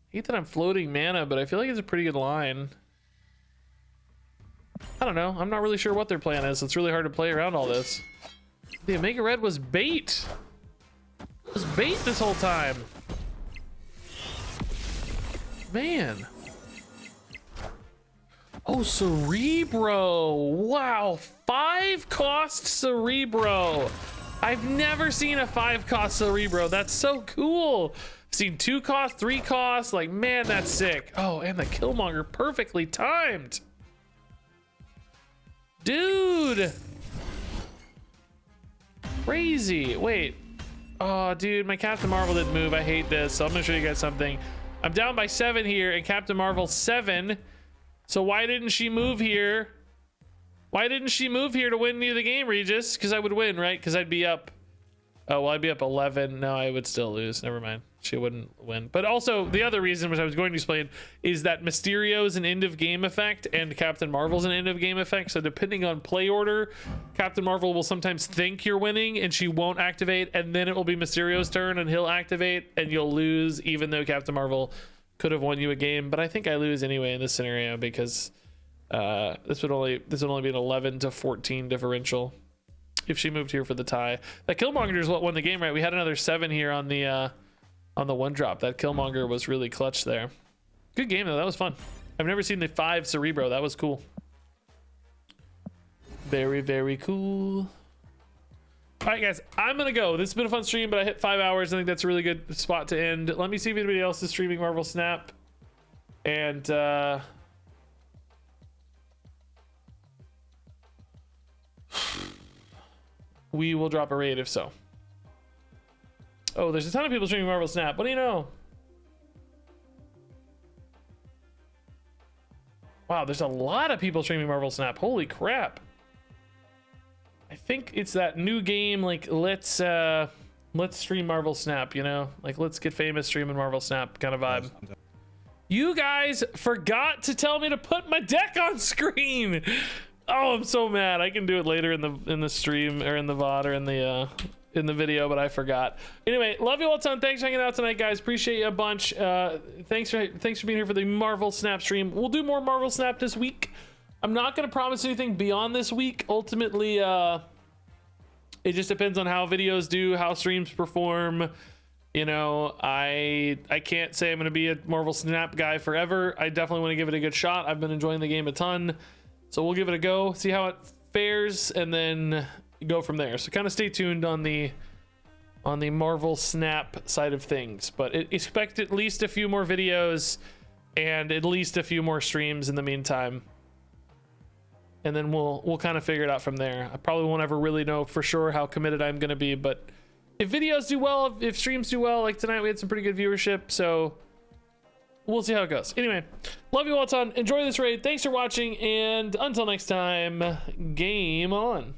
hate that I'm floating mana, but I feel like it's a pretty good line. I don't know. I'm not really sure what their plan is. It's really hard to play around all this. The Omega Red was bait. It was bait this whole time. Man. Oh, Cerebro. Wow. 5-cost Cerebro. I've never seen a 5-cost Cerebro. That's so cool. I've seen 2-cost, 3-cost. Like, man, that's sick. Oh, and the Killmonger perfectly timed. Dude. Crazy. Wait. Oh, dude, my Captain Marvel didn't move. I hate this. So I'm gonna show you guys something. I'm down by 7 here and Captain Marvel's 7. So why didn't she move here? Why didn't she move here to win me the game, Regis? Because I would win, right? Because I'd be up. Oh, well, I'd be up 11. No, I would still lose. Never mind. She wouldn't win. But also, the other reason, which I was going to explain, is that Mysterio is an end-of-game effect and Captain Marvel's an end-of-game effect. So depending on play order, Captain Marvel will sometimes think you're winning and she won't activate. And then it will be Mysterio's turn and he'll activate and you'll lose, even though Captain Marvel could have won you a game. But I think I lose anyway in this scenario because this would only be an 11 to 14 differential if she moved here for the tie. That Killmonger is what won the game, right? We had another 7 here on the 1 drop. That Killmonger was really clutch there. Good game though. That was fun. I've never seen the 5 Cerebro. That was cool. Very, very cool. All right, guys, I'm gonna go. This has been a fun stream, but I hit 5 hours. I think that's a really good spot to end. Let me see if anybody else is streaming Marvel Snap, and we will drop a raid if so. Oh, there's a ton of people streaming Marvel Snap. What do you know? Wow, there's a lot of people streaming Marvel Snap. Holy crap. I think it's that new game, like let's stream Marvel Snap, you know? Like let's get famous streaming Marvel Snap kind of vibe. You guys forgot to tell me to put my deck on screen. Oh, I'm so mad. I can do it later in the stream or in the VOD or in the video, but I forgot. Anyway, love you all a ton. Thanks for hanging out tonight, guys. Appreciate you a bunch. Thanks for being here for the Marvel Snap stream. We'll do more Marvel Snap this week. I'm not going to promise anything beyond this week. Ultimately, it just depends on how videos do, how streams perform. You know, I can't say I'm going to be a Marvel Snap guy forever. I definitely want to give it a good shot. I've been enjoying the game a ton, so we'll give it a go, see how it fares, and then go from there. So kind of stay tuned on the Marvel Snap side of things, but expect at least a few more videos and at least a few more streams in the meantime. And then we'll kind of figure it out from there. I probably won't ever really know for sure how committed I'm going to be, but if videos do well, if streams do well, like tonight we had some pretty good viewership, so we'll see how it goes. Anyway, love you all a ton. Enjoy this raid. Thanks for watching, and until next time, game on.